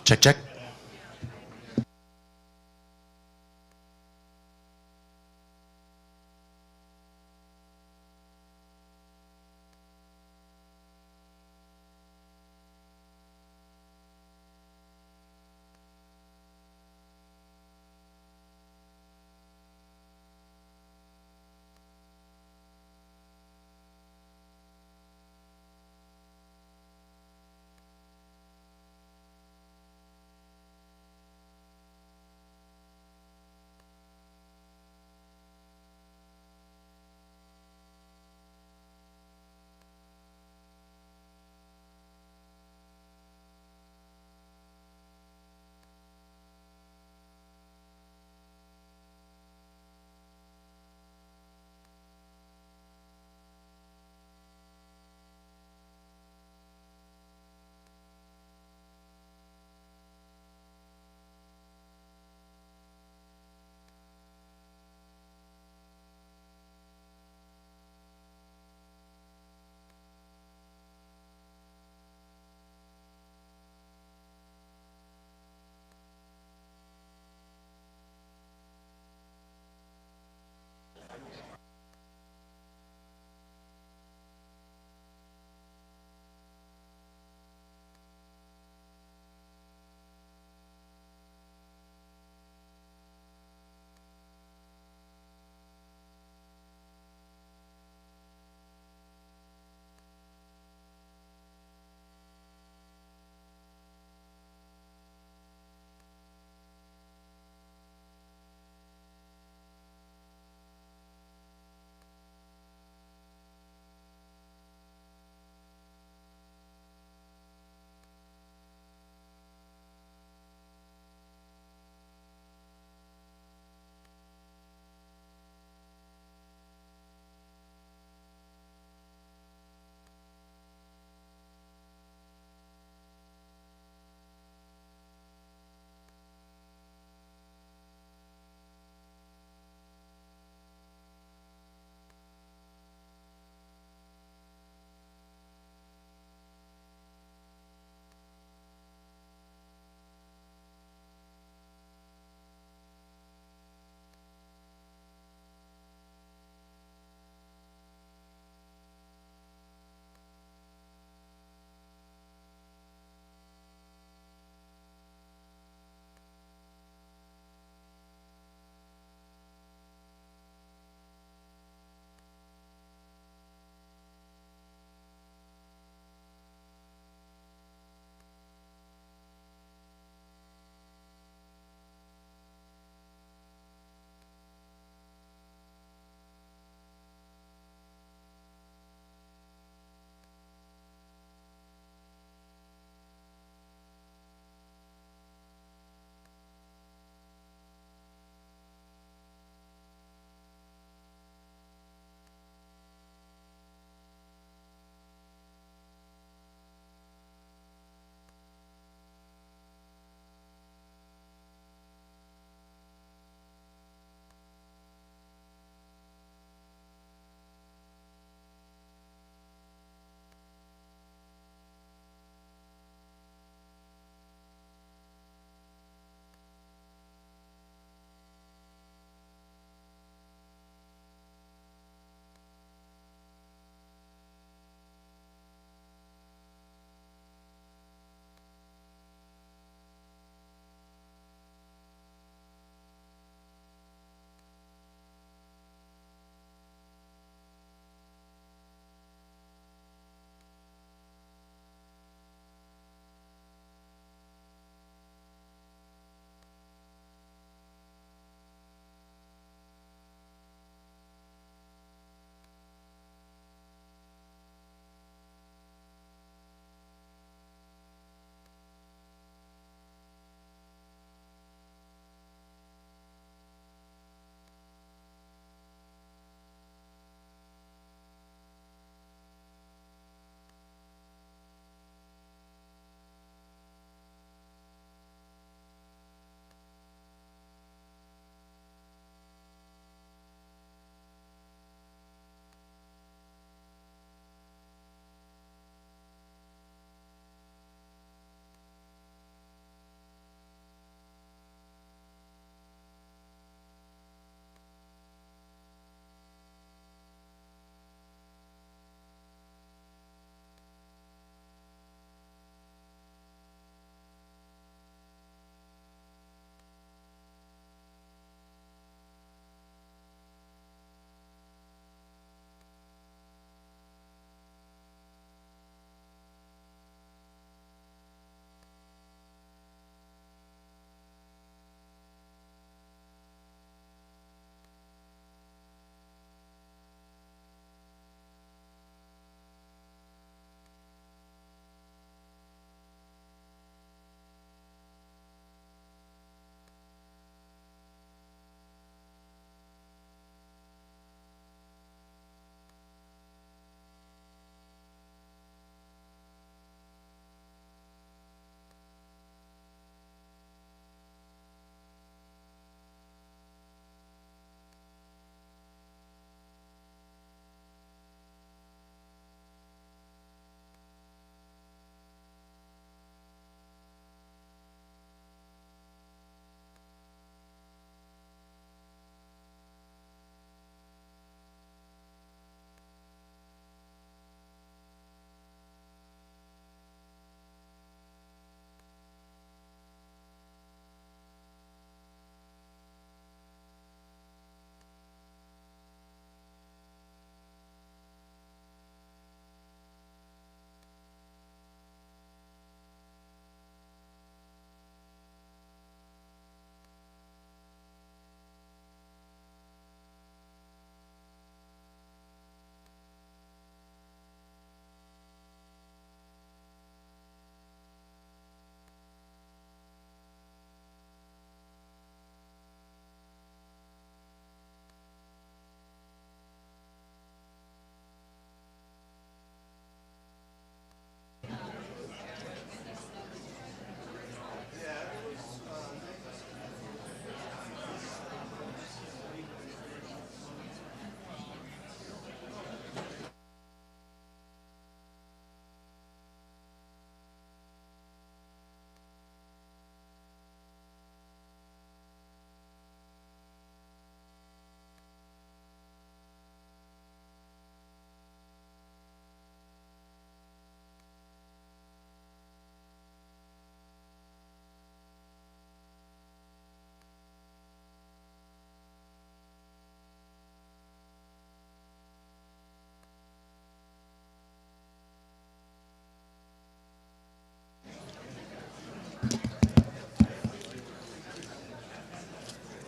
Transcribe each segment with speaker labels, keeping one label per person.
Speaker 1: Check, check.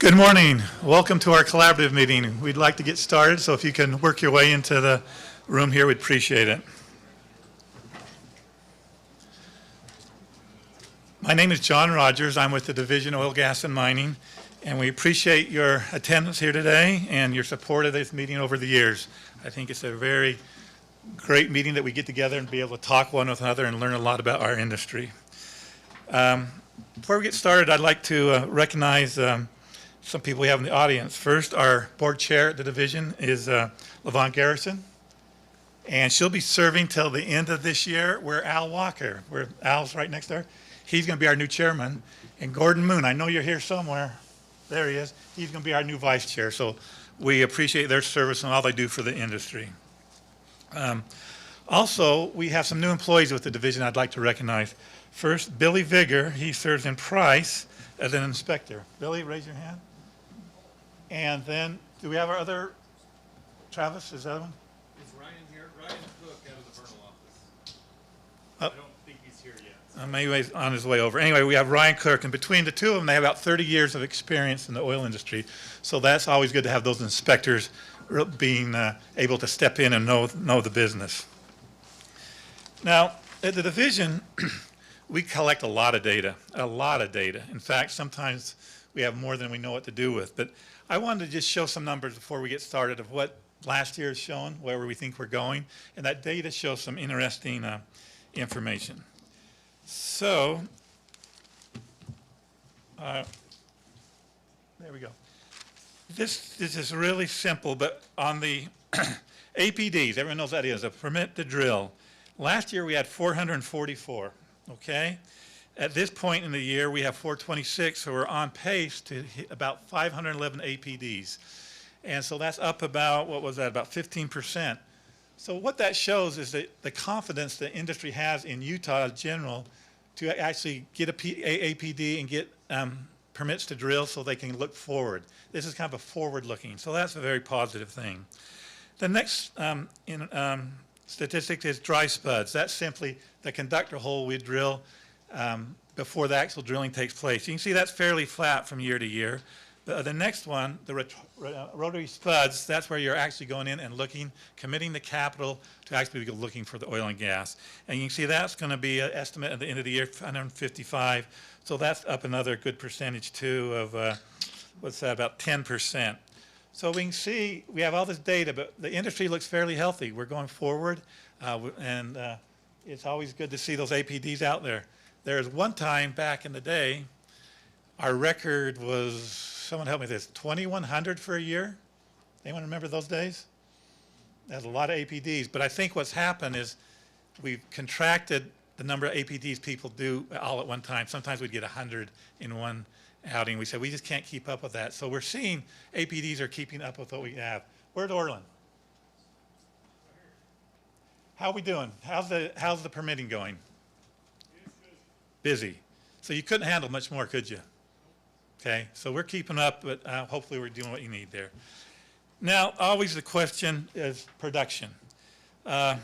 Speaker 1: Good morning. Welcome to our collaborative meeting. We'd like to get started, so if you can work your way into the room here, we'd appreciate it. My name is John Rogers. I'm with the Division Oil, Gas, and Mining, and we appreciate your attendance here today and your support of this meeting over the years. I think it's a very great meeting that we get together and be able to talk one with another and learn a lot about our industry. Before we get started, I'd like to recognize some people we have in the audience. First, our board chair at the division is LaVon Garrison, and she'll be serving till the end of this year. We're Al Walker, where Al's right next to her. He's going to be our new chairman. And Gordon Moon, I know you're here somewhere. There he is. He's going to be our new vice chair. So we appreciate their service and all they do for the industry. Also, we have some new employees with the division I'd like to recognize. First, Billy Vigor. He serves in Price as an inspector. Billy, raise your hand. And then, do we have our other, Travis, is that the one?
Speaker 2: Is Ryan here? Ryan Cook out of the Vernal office.
Speaker 1: Oh.
Speaker 2: I don't think he's here yet.
Speaker 1: Maybe he's on his way over. Anyway, we have Ryan Cook, and between the two of them, they have about 30 years of experience in the oil industry. So that's always good to have those inspectors being able to step in and know the business. Now, at the division, we collect a lot of data. In fact, sometimes we have more than we know what to do with. But I wanted to just show some numbers before we get started of what last year has shown, where we think we're going, and that data shows some interesting information. So, there we go. This is really simple, but on the APDs, everyone knows that is, a permit to drill. Last year we had 444, okay? At this point in the year, we have 426, so we're on pace to hit about 511 APDs. And so that's up about, what was that, about 15%. So what that shows is that the confidence the industry has in Utah in general to actually get a APD and get permits to drill so they can look forward. This is kind of a forward-looking, so that's a very positive thing. The next statistic is dry spuds. That's simply the conductor hole we drill before the actual drilling takes place. You can see that's fairly flat from year to year. The next one, the rotary spuds, that's where you're actually going in and looking, committing the capital to actually be looking for the oil and gas. And you can see that's going to be an estimate at the end of the year, 155. So that's up another good percentage too of, what's that, about 10%. So we can see we have all this data, but the industry looks fairly healthy. We're going forward, and it's always good to see those APDs out there. There was one time back in the day, our record was, someone help me with this, 2,100 for a year? Anyone remember those days? That's a lot of APDs, but I think what's happened is we've contracted the number of APDs people do all at one time. Sometimes we'd get 100 in one outing. We said we just can't keep up with that. So we're seeing APDs are keeping up with what we have. Where's Orland? How are we doing? How's the permitting going? Busy. So you couldn't handle much more, could you? Okay, so we're keeping up, but hopefully we're doing what you need there. Now, always the question is production. Let's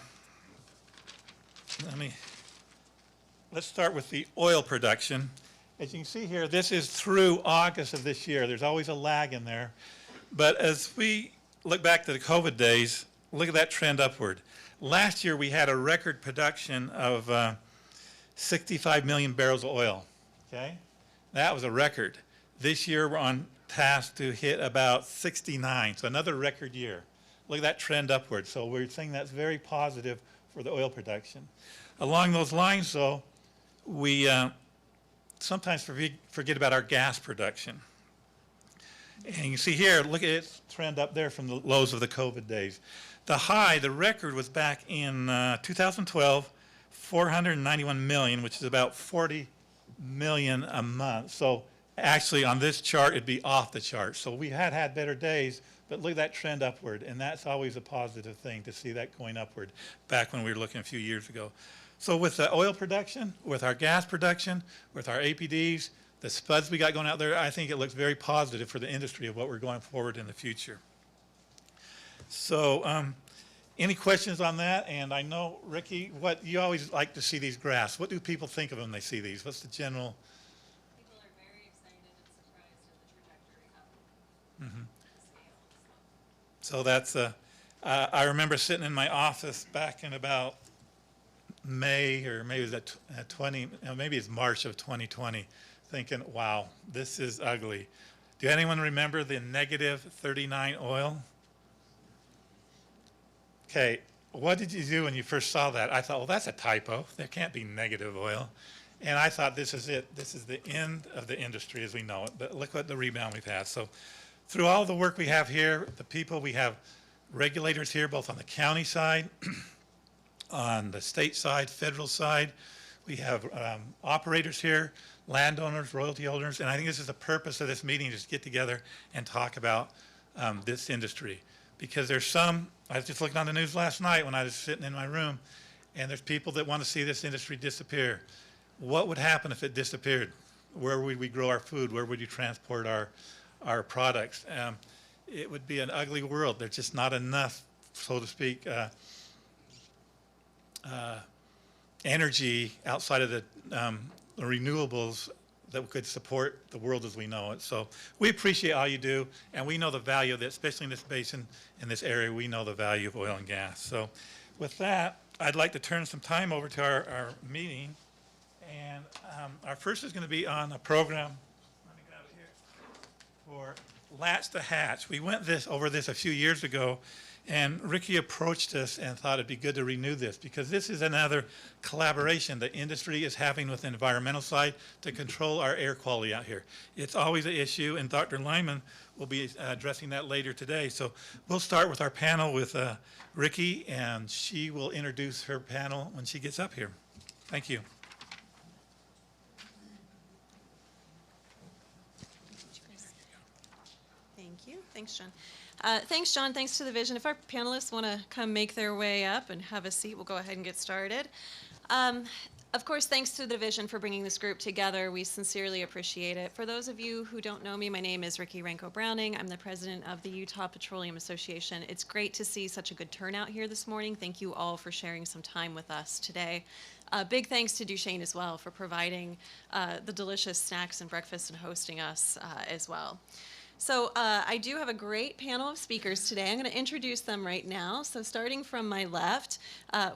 Speaker 1: start with the oil production. As you can see here, this is through August of this year. There's always a lag in there. But as we look back to the COVID days, look at that trend upward. Last year we had a record production of 65 million barrels of oil, okay? That was a record. This year we're on task to hit about 69, so another record year. Look at that trend upward. So we're saying that's very positive for the oil production. Along those lines, though, we sometimes forget about our gas production. And you see here, look at its trend up there from the lows of the COVID days. The high, the record was back in 2012, 491 million, which is about 40 million a month. So actually on this chart, it'd be off the chart. So we had better days, but look at that trend upward. And that's always a positive thing to see that going upward back when we were looking a few years ago. So with the oil production, with our gas production, with our APDs, the spuds we got going out there, I think it looks very positive for the industry of what we're going forward in the future. So any questions on that? And I know, Ricky, what you always like to see these graphs. What do people think of when they see these? What's the general?
Speaker 3: People are very excited and surprised at the trajectory
Speaker 1: So that's, I remember sitting in my office back in about May, or maybe it was at 20, maybe it's March of 2020, thinking, wow, this is ugly. Do anyone remember the negative 39 oil? Okay, what did you do when you first saw that? I thought, well, that's a typo. There can't be negative oil. And I thought, this is it. This is the end of the industry as we know it. But look what the rebound we've had. So through all the work we have here, the people, we have regulators here, both on the county side, on the state side, federal side. We have operators here, landowners, royalty holders, and I think this is the purpose of this meeting, just get together and talk about this industry. Because there's some, I was just looking on the news last night when I was sitting in my room, and there's people that want to see this industry disappear. What would happen if it disappeared? Where would we grow our food? Where would you transport our products? It would be an ugly world. There's just not enough, so to speak, energy outside of the renewables that could support the world as we know it. So we appreciate all you do, and we know the value of it, especially in this basin, in this area, we know the value of oil and gas. So with that, I'd like to turn some time over to our meeting. And our first is going to be on a program, let me get out of here, for Latch the Hatch. We went over this a few years ago, and Ricky approached us and thought it'd be good to renew this because this is another collaboration the industry is having with the environmental side to control our air quality out here. It's always an issue, and Dr. Lyman will be addressing that later today. So we'll start with our panel with Ricky, and she will introduce her panel when she gets up here. Thank you.
Speaker 3: Thank you. Thanks, John. Thanks, John. Thanks to the Vision. If our panelists want to come make their way up and have a seat, we'll go ahead and get started. Of course, thanks to the Vision for bringing this group together. We sincerely appreciate it. For those of you who don't know me, my name is Ricky Renko-Browning. I'm the president of the Utah Petroleum Association. It's great to see such a good turnout here this morning. Thank you all for sharing some time with us today. Big thanks to Duchesne as well for providing the delicious snacks and breakfast and hosting us as well. So I do have a great panel of speakers today. I'm going to introduce them right now. So starting from my left,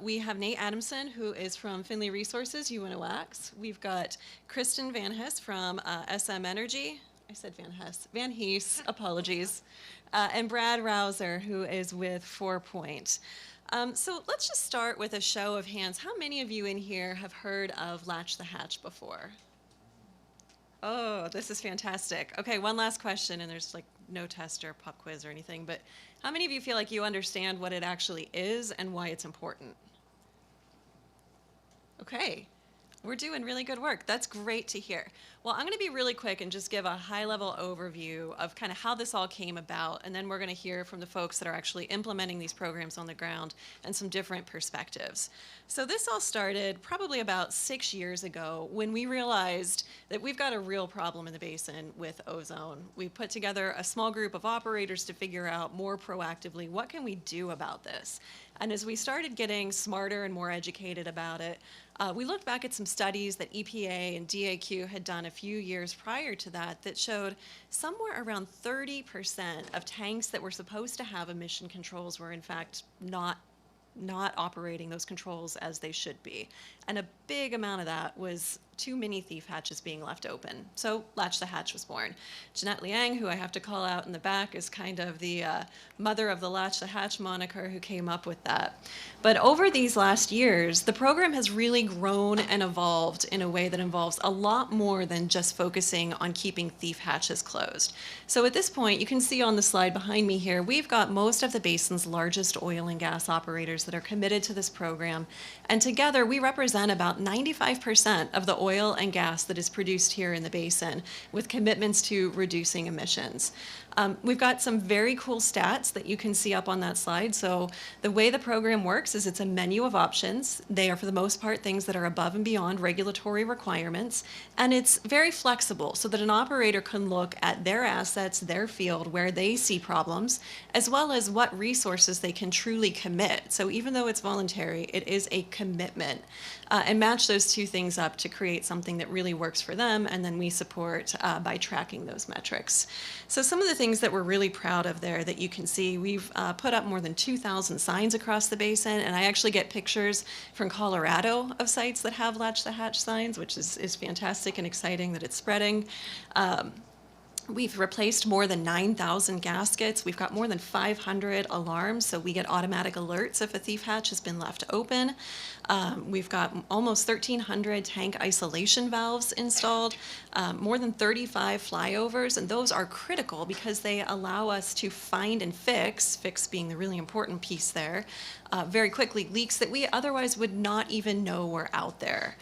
Speaker 3: we have Nate Adamson, who is from Finley Resources, UNOX. We've got Kristen Van Hess from SM Energy. I said Van Hees, apologies. And Brad Rouser, who is with 4 Point. So let's just start with a show of hands. How many of you in here have heard of Latch the Hatch before? Oh, this is fantastic. Okay, one last question, and there's like no test or pop quiz or anything, but how many of you feel like you understand what it actually is and why it's important? Okay, we're doing really good work. That's great to hear. Well, I'm going to be really quick and just give a high-level overview of kind of how this all came about, and then we're going to hear from the folks that are actually implementing these programs on the ground and some different perspectives. So this all started probably about 6 years ago when we realized that we've got a real problem in the basin with ozone. We put together a small group of operators to figure out more proactively what can we do about this. And as we started getting smarter and more educated about it, we looked back at some studies that EPA and DAQ had done a few years prior to that that showed somewhere around 30% of tanks that were supposed to have emission controls were in fact not operating those controls as they should be. And a big amount of that was too many thief hatches being left open. So Latch the Hatch was born. Jeanette Liang, who I have to call out in the back, is kind of the mother of the Latch the Hatch moniker who came up with that. But over these last years, the program has really grown and evolved in a way that involves a lot more than just focusing on keeping thief hatches closed. So at this point, you can see on the slide behind me here, we've got most of the basin's largest oil and gas operators that are committed to this program. And together, we represent about 95% of the oil and gas that is produced here in the basin, with commitments to reducing emissions. We've got some very cool stats that you can see up on that slide. So the way the program works is it's a menu of options. They are, for the most part, things that are above and beyond regulatory requirements. And it's very flexible so that an operator can look at their assets, their field, where they see problems, as well as what resources they can truly commit. So even though it's voluntary, it is a commitment. And match those two things up to create something that really works for them, and then we support by tracking those metrics. So some of the things that we're really proud of there that you can see, we've put up more than 2,000 signs across the basin, and I actually get pictures from Colorado of sites that have Latch the Hatch signs, which is fantastic and exciting that it's spreading. We've replaced more than 9,000 gaskets. We've got more than 500 alarms, so we get automatic alerts if a thief hatch has been left open. We've got almost 1,300 tank isolation valves installed, more than 35 flyovers, and those are critical because they allow us to find and fix being the really important piece there, very quickly, leaks that we otherwise would not even know were out there.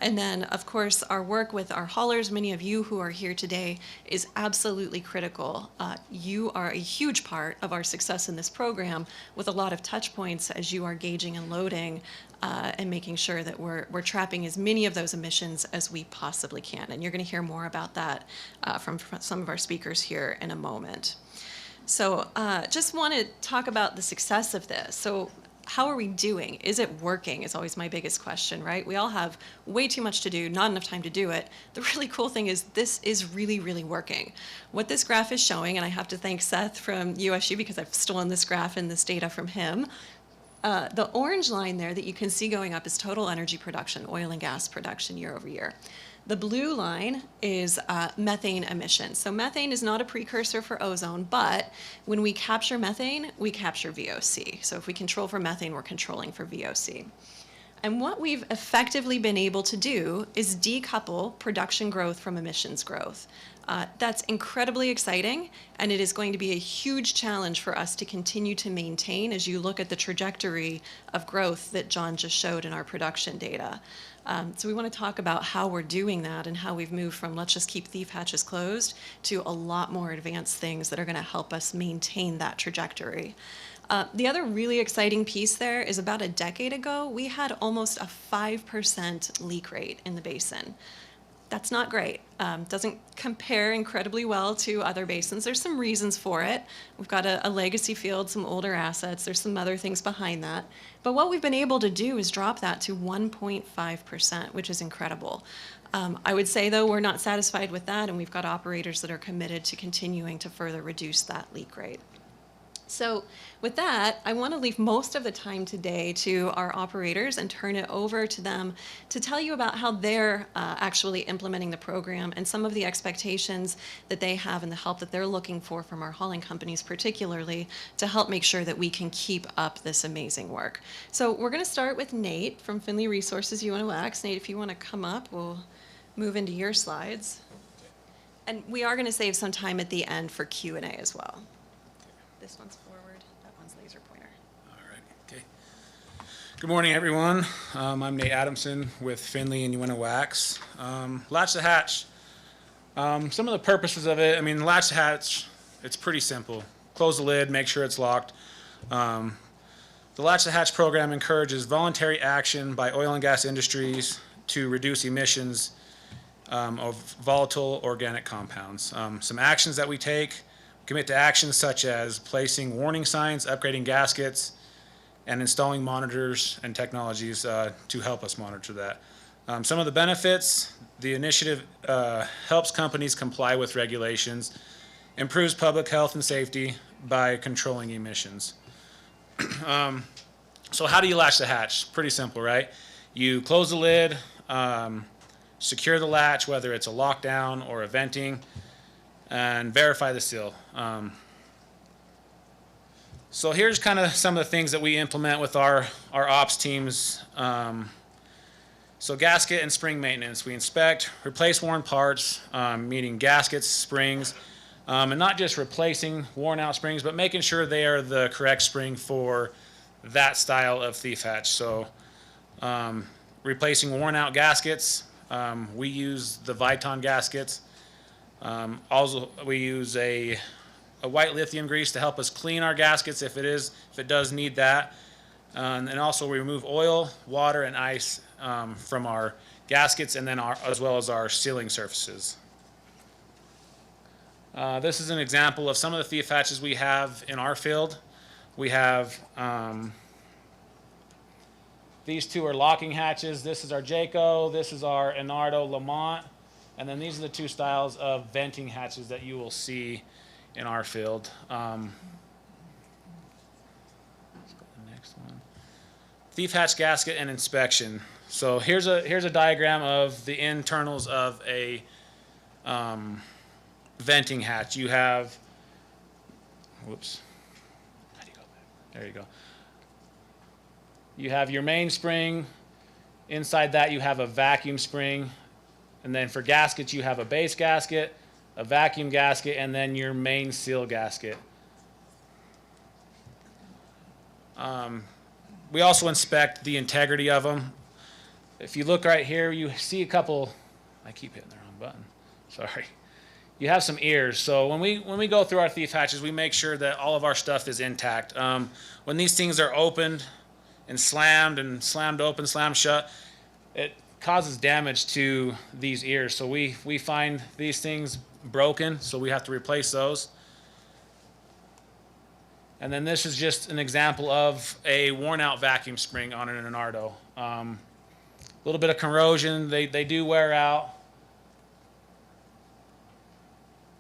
Speaker 3: And then, of course, our work with our haulers, many of you who are here today, is absolutely critical. You are a huge part of our success in this program with a lot of touch points as you are gauging and loading and making sure that we're trapping as many of those emissions as we possibly can. And you're going to hear more about that from some of our speakers here in a moment. So just want to talk about the success of this. So how are we doing? Is it working? Is always my biggest question, right? We all have way too much to do, not enough time to do it. The really cool thing is this is really, really working. What this graph is showing, and I have to thank Seth from USU because I've stolen this graph and this data from him. The orange line there that you can see going up is total energy production, oil and gas production year over year. The blue line is methane emissions. So methane is not a precursor for ozone, but when we capture methane, we capture VOC. So if we control for methane, we're controlling for VOC. And what we've effectively been able to do is decouple production growth from emissions growth. That's incredibly exciting, and it is going to be a huge challenge for us to continue to maintain as you look at the trajectory of growth that John just showed in our production data. So we want to talk about how we're doing that and how we've moved from let's just keep thief hatches closed to a lot more advanced things that are going to help us maintain that trajectory. The other really exciting piece there is about a decade ago, we had almost a 5% leak rate in the basin. That's not great. Doesn't compare incredibly well to other basins. There's some reasons for it. We've got a legacy field, some older assets. There's some other things behind that. But what we've been able to do is drop that to 1.5%, which is incredible. I would say, though, we're not satisfied with that, and we've got operators that are committed to continuing to further reduce that leak rate. So with that, I want to leave most of the time today to our operators and turn it over to them to tell you about how they're actually implementing the program and some of the expectations that they have and the help that they're looking for from our hauling companies particularly to help make sure that we can keep up this amazing work. So we're going to start with Nate from Finley Resources UNOX. Nate, if you want to come up, we'll move into your slides. And we are going to save some time at the end for Q&A as well. This one's forward, that one's laser pointer.
Speaker 4: All right, okay. Good morning, everyone. I'm Nate Adamson with Finley and UNOX. Latch the hatch. Some of the purposes of it, latch the hatch, it's pretty simple. Close the lid, make sure it's locked. The Latch the Hatch program encourages voluntary action by oil and gas industries to reduce emissions of volatile organic compounds. Some actions that we take: commit to actions such as placing warning signs, upgrading gaskets, and installing monitors and technologies to help us monitor that. Some of the benefits: the initiative helps companies comply with regulations, improves public health and safety by controlling emissions. So how do you latch the hatch? Pretty simple, right? You close the lid, secure the latch, whether it's a lockdown or a venting, and verify the seal. So here's kind of some of the things that we implement with our ops teams. So gasket and spring maintenance. We inspect, replace worn parts, meaning gaskets, springs, and not just replacing worn out springs, but making sure they are the correct spring for that style of thief hatch. So replacing worn out gaskets, we use the Viton gaskets. Also, we use a white lithium grease to help us clean our gaskets if it does need that. And also we remove oil, water, and ice from our gaskets, and then as well as our sealing surfaces. This is an example of some of the thief hatches we have in our field. We have these two are locking hatches. This is our Jayco. This is our Enardo Lamont. And then these are the two styles of venting hatches that you will see in our field. Let's go to the next one. Thief hatch gasket and inspection. So here's a diagram of the internals of a venting hatch. You have, whoops, how do you go back? There you go. You have your mainspring. Inside that you have a vacuum spring. And then for gaskets you have a base gasket, a vacuum gasket, and then your main seal gasket. We also inspect the integrity of them. If you look right here, you see a couple, I keep hitting the wrong button, sorry. You have some ears. So when we go through our thief hatches, we make sure that all of our stuff is intact. When these things are opened and slammed open, slammed shut, it causes damage to these ears. So we find these things broken, so we have to replace those. And then this is just an example of a worn out vacuum spring on an Nardo. A little bit of corrosion, they do wear out.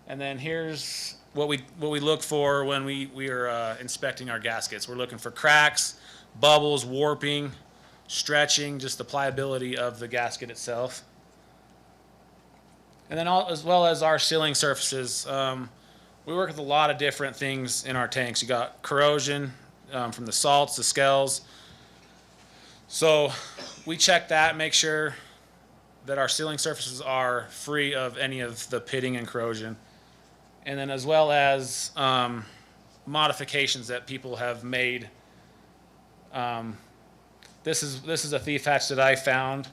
Speaker 4: And then here's what we look for when we are inspecting our gaskets. We're looking for cracks, bubbles, warping, stretching, just the pliability of the gasket itself. And then as well as our sealing surfaces, we work with a lot of different things in our tanks. You got corrosion from the salts, the scales. So we check that, make sure that our sealing surfaces are free of any of the pitting and corrosion. And then as well as modifications that people have made. This is a thief hatch that I found,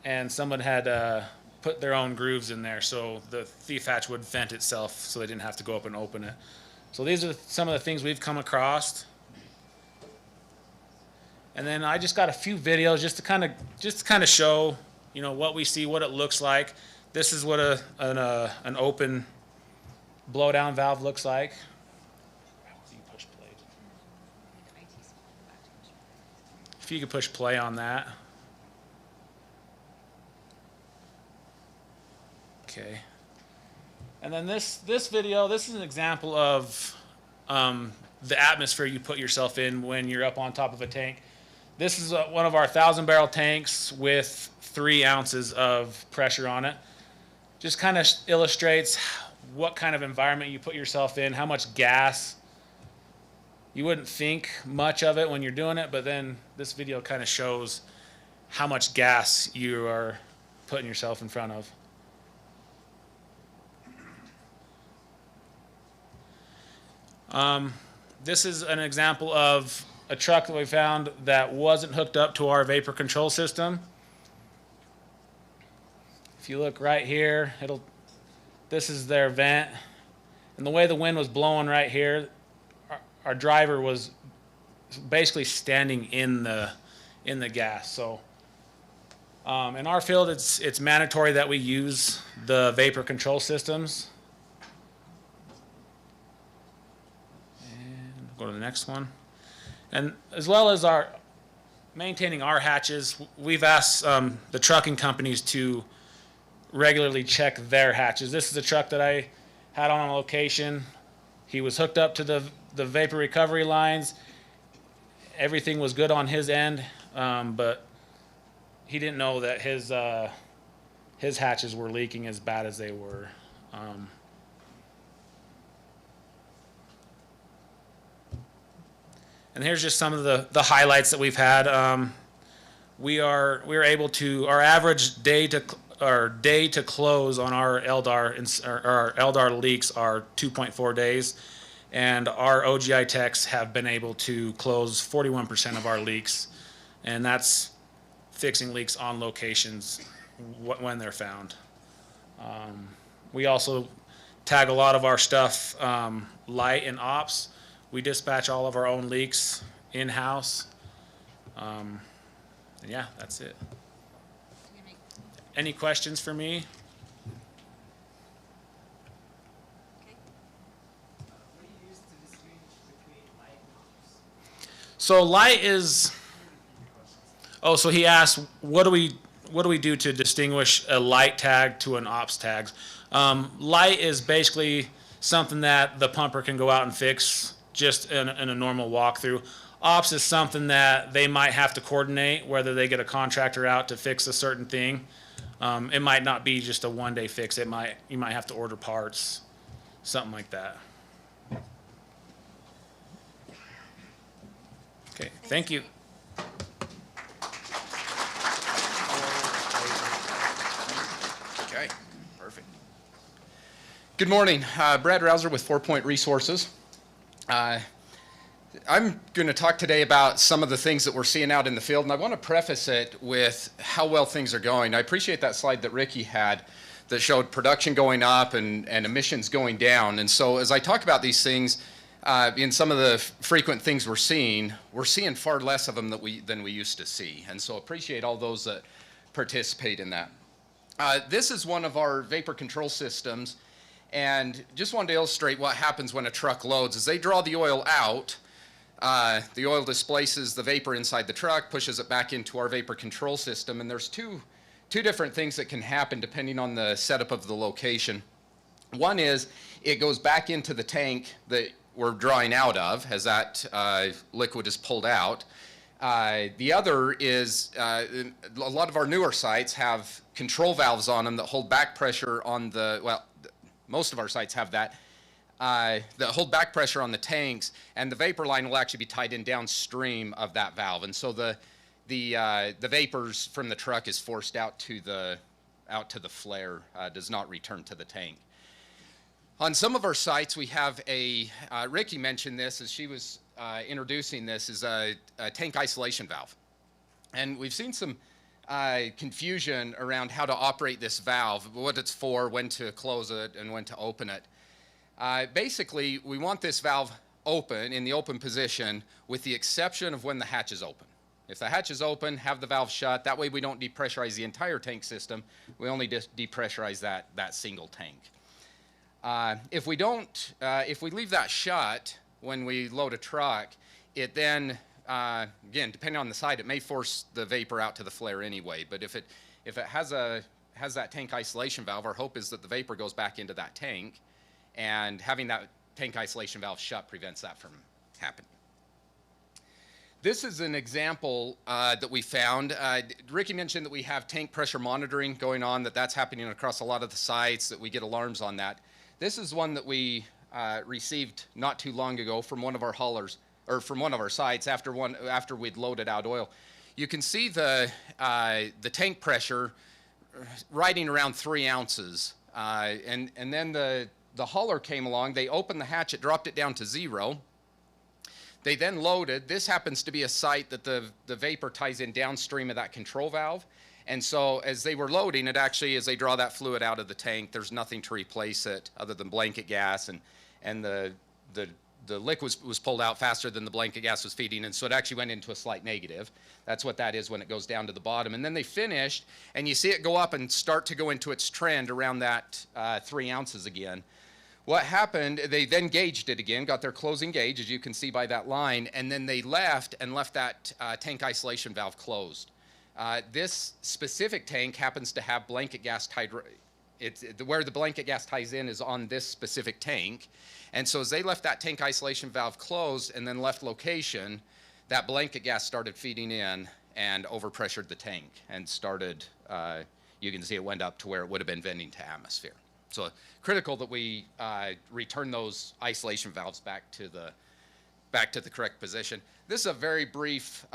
Speaker 4: and someone had put their own grooves in there, so the thief hatch would vent itself, so they didn't have to go up and open it. So these are some of the things we've come across. And then I just got a few videos just to kind of show, you know, what we see, what it looks like. This is what an open blowdown valve looks like. If you could push play on that. Okay. And then this video, this is an example of the atmosphere you put yourself in when you're up on top of a tank. This is one of our 1,000-barrel tanks with 3 ounces of pressure on it. Just kind of illustrates what kind of environment you put yourself in, how much gas. You wouldn't think much of it when you're doing it, but then this video kind of shows how much gas you are putting yourself in front of. This is an example of a truck that we found that wasn't hooked up to our vapor control system. If you look right here, this is their vent. And the way the wind was blowing right here, our driver was basically standing in the gas. So in our field, it's mandatory that we use the vapor control systems. And go to the next one. And as well as our maintaining our hatches, we've asked the trucking companies to regularly check their hatches. This is a truck that I had on location. He was hooked up to the vapor recovery lines. Everything was good on his end, but he didn't know that his hatches were leaking as bad as they were. And here's just some of the highlights that we've had. We are able to, our average day to close on our LDAR leaks are 2.4 days, and our OGI techs have been able to close 41% of our leaks, and that's fixing leaks on locations when they're found. We also tag a lot of our stuff light and ops. We dispatch all of our own leaks in-house. And yeah, that's it. Any questions for me?
Speaker 5: What do you use to distinguish between light and ops?
Speaker 4: So light is, oh, so he asked, what do we do to distinguish a light tag to an ops tag? Light is basically something that the pumper can go out and fix just in a normal walkthrough. Ops is something that they might have to coordinate, whether they get a contractor out to fix a certain thing. It might not be just a one-day fix. You might have to order parts, something like that. Okay, thank you.
Speaker 6: Okay, perfect. Good morning. Brad Rouser with 4 Point Resources. I'm going to talk today about some of the things that we're seeing out in the field, and I want to preface it with how well things are going. I appreciate that slide that Ricky had that showed production going up and emissions going down. And so as I talk about these things, in some of the frequent things we're seeing far less of them than we used to see. And so appreciate all those that participate in that. This is one of our vapor control systems, and just wanted to illustrate what happens when a truck loads. As they draw the oil out, the oil displaces the vapor inside the truck, pushes it back into our vapor control system, and there's two different things that can happen depending on the setup of the location. One is it goes back into the tank that we're drawing out of as that liquid is pulled out. The other is a lot of our newer sites have control valves on them that hold back pressure on most of our sites have that hold back pressure on the tanks, and the vapor line will actually be tied in downstream of that valve, and so the vapors from the truck is forced out to the flare, does not return to the tank. On some of our sites, we have Ricky mentioned this as she was introducing this, is a tank isolation valve. And we've seen some confusion around how to operate this valve, what it's for, when to close it, and when to open it. Basically, we want this valve open, in the open position, with the exception of when the hatch is open. If the hatch is open, have the valve shut. That way we don't depressurize the entire tank system. We only depressurize that single tank. If we leave that shut when we load a truck, it then, again, depending on the site, it may force the vapor out to the flare anyway. But if it has that tank isolation valve, our hope is that the vapor goes back into that tank, and having that tank isolation valve shut prevents that from happening. This is an example that we found. Ricky mentioned that we have tank pressure monitoring going on, that's happening across a lot of the sites, that we get alarms on that. This is one that we received not too long ago from one of our haulers, or from one of our sites after we'd loaded out oil. You can see the tank pressure riding around 3 ounces, and then the hauler came along. They opened the hatch, it dropped it down to 0. They then loaded. This happens to be a site that the vapor ties in downstream of that control valve. And so as they were loading, it actually, as they draw that fluid out of the tank, there's nothing to replace it other than blanket gas, and the liquid was pulled out faster than the blanket gas was feeding, and so it actually went into a slight negative. That's what that is when it goes down to the bottom. And then they finished, and you see it go up and start to go into its trend around that 3 ounces again. What happened, they then gauged it again, got their closing gauge, as you can see by that line, and then they left that tank isolation valve closed. This specific tank happens to have blanket gas tied, where the blanket gas ties in is on this specific tank. And so as they left that tank isolation valve closed and then left location, that blanket gas started feeding in and overpressured the tank and started, you can see it went up to where it would have been venting to atmosphere. So critical that we return those isolation valves back to the correct position. This is a very brief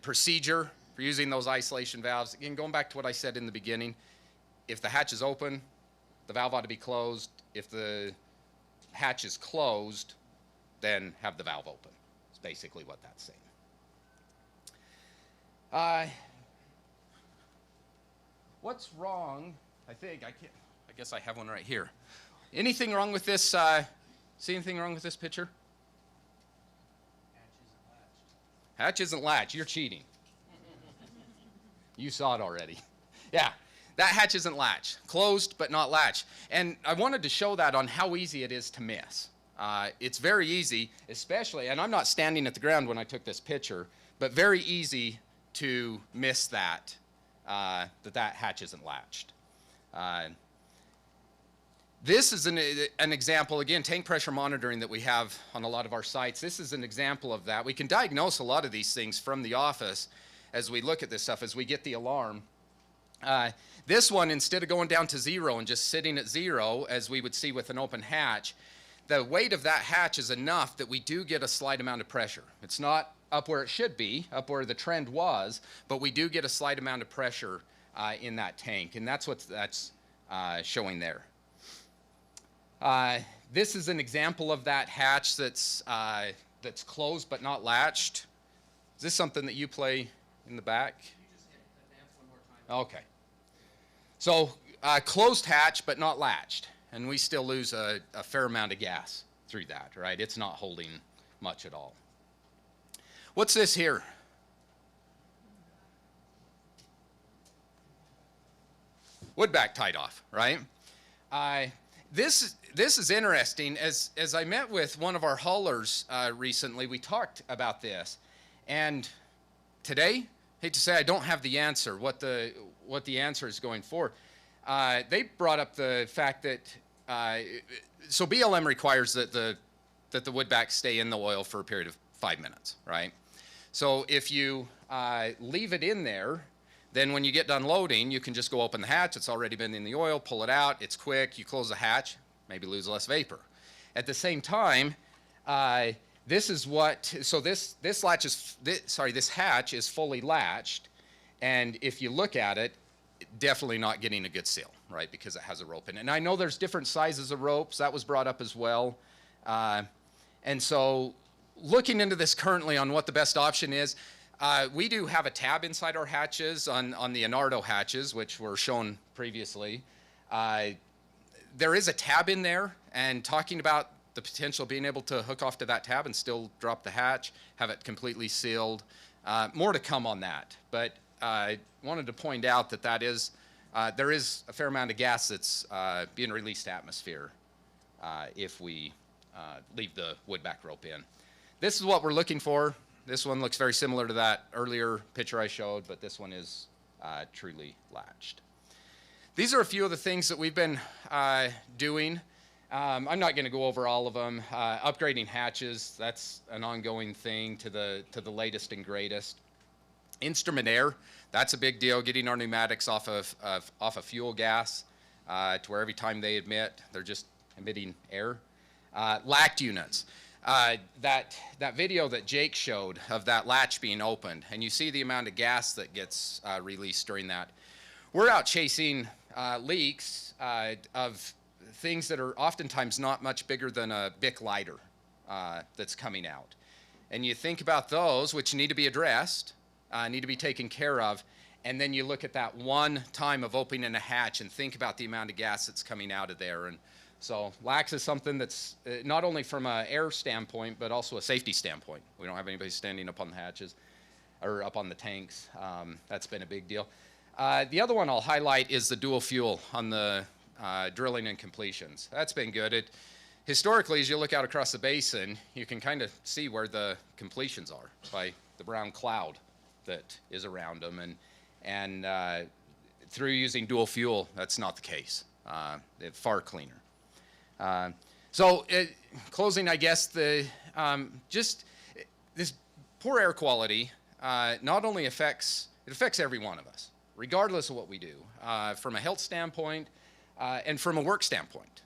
Speaker 6: procedure for using those isolation valves. Again, going back to what I said in the beginning, if the hatch is open, the valve ought to be closed. If the hatch is closed, then have the valve open. That's basically what that's saying. What's wrong? I guess I have one right here. Anything wrong with this? See anything wrong with this picture? Hatch isn't latched. You're cheating. You saw it already. Yeah, that hatch isn't latched. Closed, but not latched. And I wanted to show that on how easy it is to miss. It's very easy, especially, and I'm not standing at the ground when I took this picture, but very easy to miss that hatch isn't latched. This is an example, again, tank pressure monitoring that we have on a lot of our sites. This is an example of that. We can diagnose a lot of these things from the office as we look at this stuff, as we get the alarm. This one, instead of going down to 0 and just sitting at 0, as we would see with an open hatch, the weight of that hatch is enough that we do get a slight amount of pressure. It's not up where it should be, up where the trend was, but we do get a slight amount of pressure in that tank, and that's what that's showing there. This is an example of that hatch that's closed but not latched. Is this something that you play in the back?
Speaker 5: Can you just hit advance one more time?
Speaker 6: Okay. So closed hatch but not latched, and we still lose a fair amount of gas through that, right? It's not holding much at all. What's this here? Woodback tied off, right? This is interesting. As I met with one of our haulers recently, we talked about this, and today, hate to say I don't have the answer. What the answer is going forward. They brought up the fact that so BLM requires that the woodback stay in the oil for a period of 5 minutes, right? So if you leave it in there, then when you get done loading, you can just go open the hatch. It's already been in the oil, pull it out. It's quick. You close the hatch, maybe lose less vapor. At the same time, this is what, so this hatch is fully latched. And if you look at it, definitely not getting a good seal, right? Because it has a rope in it. And I know there's different sizes of ropes. That was brought up as well. And so looking into this currently on what the best option is, we do have a tab inside our hatches on the Inardo hatches, which were shown previously. There is a tab in there, and talking about the potential of being able to hook off to that tab and still drop the hatch, have it completely sealed. More to come on that, but I wanted to point out that there is a fair amount of gas that's being released to atmosphere if we leave the woodback rope in. This is what we're looking for. This one looks very similar to that earlier picture I showed, but this one is truly latched. These are a few of the things that we've been doing. I'm not going to go over all of them. Upgrading hatches, that's an ongoing thing to the latest and greatest. Instrument air, that's a big deal, getting our pneumatics off of fuel gas to where every time they emit, they're just emitting air. LACT units. That video that Jake showed of that latch being opened, and you see the amount of gas that gets released during that. We're out chasing leaks of things that are oftentimes not much bigger than a Bic lighter that's coming out. And you think about those, which need to be addressed, need to be taken care of, and then you look at that one time of opening a hatch and think about the amount of gas that's coming out of there. And so LACT is something that's not only from an air standpoint, but also a safety standpoint. We don't have anybody standing up on the hatches or up on the tanks. That's been a big deal. The other one I'll highlight is the dual fuel on the drilling and completions. That's been good. Historically, as you look out across the basin, you can kind of see where the completions are by the brown cloud that is around them. And through using dual fuel, that's not the case. It's far cleaner. Closing, I guess, just this poor air quality not only affects every one of us, regardless of what we do, from a health standpoint and from a work standpoint.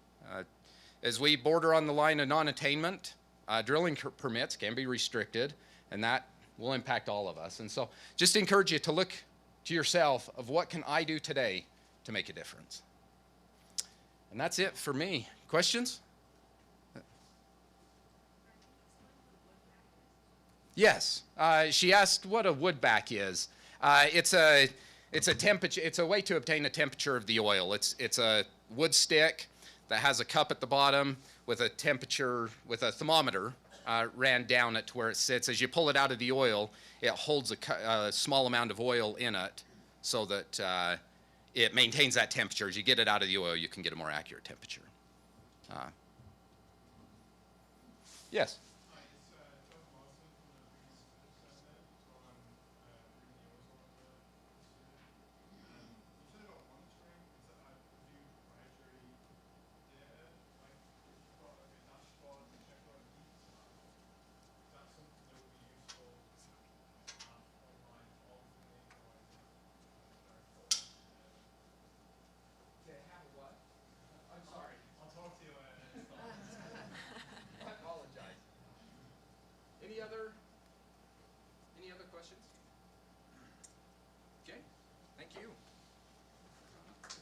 Speaker 6: As we border on the line of non-attainment, drilling permits can be restricted, and that will impact all of us. And so just encourage you to look to yourself of what can I do today to make a difference. And that's it for me. Questions? Yes. She asked what a woodback is. It's a temperature. It's a way to obtain a temperature of the oil. It's a wood stick that has a cup at the bottom with a temperature, with a thermometer ran down it to where it sits. As you pull it out of the oil, it holds a small amount of oil in it so that it maintains that temperature. As you get it out of the oil, you can get a more accurate temperature. Yes?
Speaker 2: Hi, it's John Lawson from the Greece Center. So I'm reading the ozone you said about monitoring. Is that do you proprietary data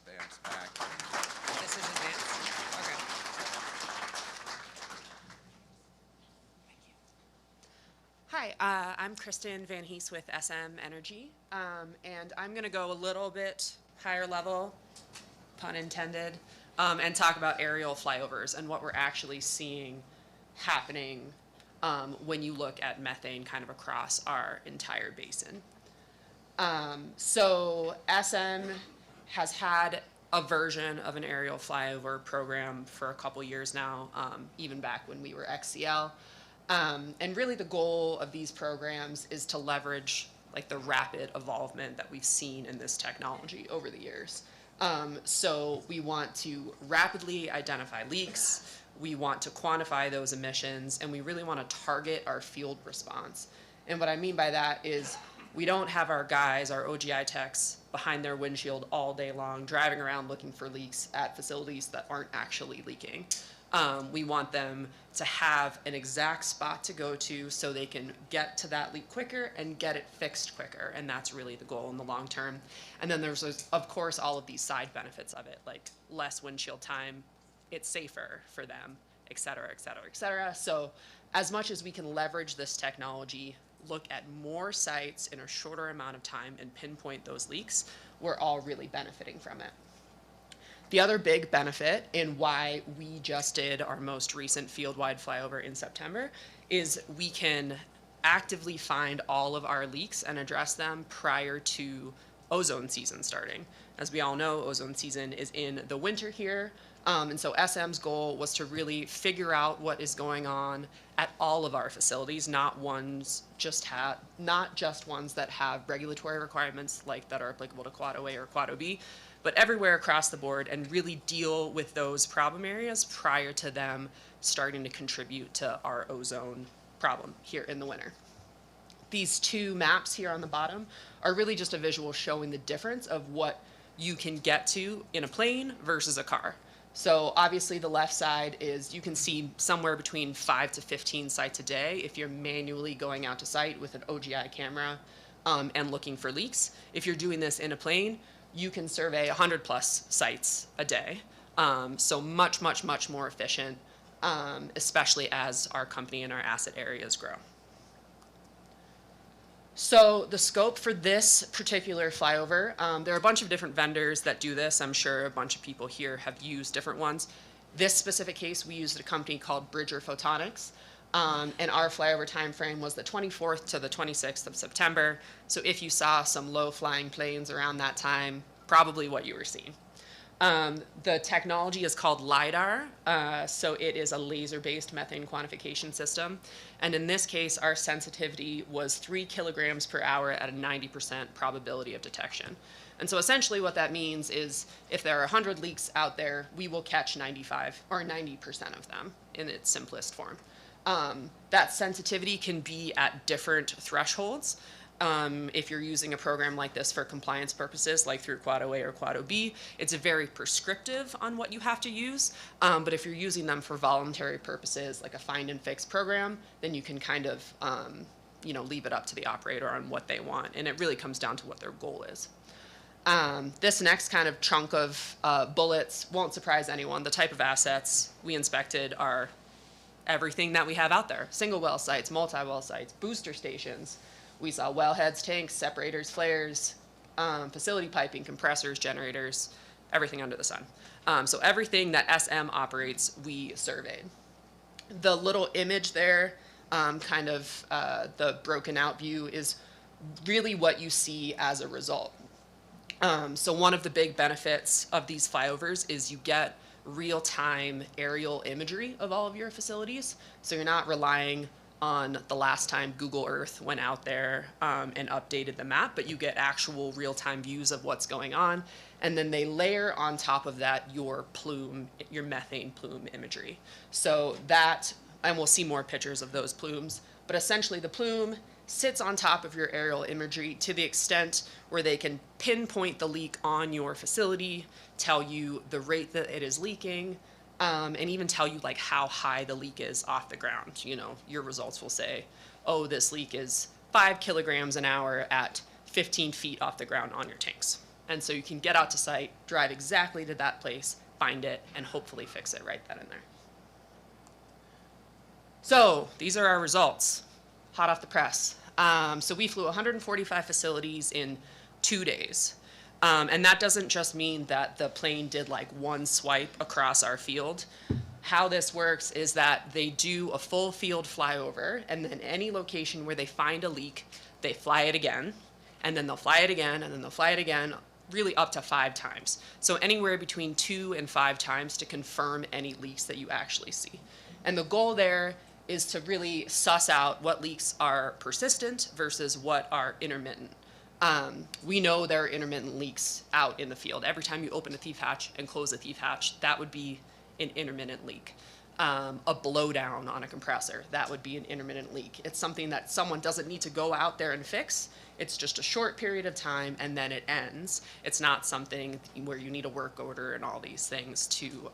Speaker 6: advance back.
Speaker 7: This is advanced? Okay. Hi, I'm Kristen Van Hees with SM Energy, and I'm going to go a little bit higher level, pun intended, and talk about aerial flyovers and what we're actually seeing happening when you look at methane kind of across our entire basin. So SM has had a version of an aerial flyover program for a couple years now, even back when we were XCL. And really the goal of these programs is to leverage like the rapid evolvement that we've seen in this technology over the years. So we want to rapidly identify leaks, we want to quantify those emissions, and we really want to target our field response. And what I mean by that is we don't have our guys, our OGI techs, behind their windshield all day long, driving around looking for leaks at facilities that aren't actually leaking. We want them to have an exact spot to go to so they can get to that leak quicker and get it fixed quicker. And that's really the goal in the long term. And then there's, of course, all of these side benefits of it, like less windshield time, it's safer for them, et cetera, et cetera, et cetera. So as much as we can leverage this technology, look at more sites in a shorter amount of time and pinpoint those leaks, we're all really benefiting from it. The other big benefit in why we just did our most recent field-wide flyover in September is we can actively find all of our leaks and address them prior to ozone season starting. As we all know, ozone season is in the winter here, and so SM's goal was to really figure out what is going on at all of our facilities, not just ones that have regulatory requirements like that are applicable to Quad A or Quad B, but everywhere across the board, and really deal with those problem areas prior to them starting to contribute to our ozone problem here in the winter. These two maps here on the bottom are really just a visual showing the difference of what you can get to in a plane versus a car. So obviously the left side is, you can see somewhere between 5 to 15 sites a day if you're manually going out to site with an OGI camera and looking for leaks. If you're doing this in a plane, you can survey 100 plus sites a day. So much, much, much more efficient, especially as our company and our asset areas grow. So the scope for this particular flyover, there are a bunch of different vendors that do this. I'm sure a bunch of people here have used different ones. This specific case, we used a company called Bridger Photonics, and our flyover time frame was the 24th to the 26th of September. So if you saw some low-flying planes around that time, probably what you were seeing. The technology is called LiDAR, so it is a laser-based methane quantification system. And in this case, our sensitivity was 3 kilograms per hour at a 90% probability of detection. And so essentially what that means is if there are 100 leaks out there, we will catch 95 or 90% of them in its simplest form. That sensitivity can be at different thresholds. If you're using a program like this for compliance purposes, like through Quad A or Quad B, it's very prescriptive on what you have to use. But if you're using them for voluntary purposes, like a find and fix program, then you can kind of, leave it up to the operator on what they want. And it really comes down to what their goal is. This next kind of chunk of bullets won't surprise anyone. The type of assets we inspected are everything that we have out there. Single well sites, multi-well sites, booster stations. We saw wellheads, tanks, separators, flares, facility piping, compressors, generators, everything under the sun. So everything that SM operates, we surveyed. The little image there, the broken out view, is really what you see as a result. So one of the big benefits of these flyovers is you get real-time aerial imagery of all of your facilities. So you're not relying on the last time Google Earth went out there and updated the map, but you get actual real-time views of what's going on. And then they layer on top of that your plume, your methane plume imagery. So that, and we'll see more pictures of those plumes, but essentially the plume sits on top of your aerial imagery to the extent where they can pinpoint the leak on your facility, tell you the rate that it is leaking, and even tell you like how high the leak is off the ground. You know, your results will say, oh, this leak is 5 kilograms an hour at 15 feet off the ground on your tanks. And so you can get out to site, drive exactly to that place, find it, and hopefully fix it right then and there. So these are our results, hot off the press. So we flew 145 facilities in 2 days. And that doesn't just mean that the plane did like one swipe across our field. How this works is that they do a full field flyover, and then any location where they find a leak, they fly it again, and then they'll fly it again, and then they'll fly it again, really up to 5 times. So anywhere between 2 and 5 times to confirm any leaks that you actually see. And the goal there is to really suss out what leaks are persistent versus what are intermittent. We know there are intermittent leaks out in the field. Every time you open a thief hatch and close a thief hatch, that would be an intermittent leak. A blowdown on a compressor, that would be an intermittent leak. It's something that someone doesn't need to go out there and fix. It's just a short period of time and then it ends. It's not something where you need a work order and all these things to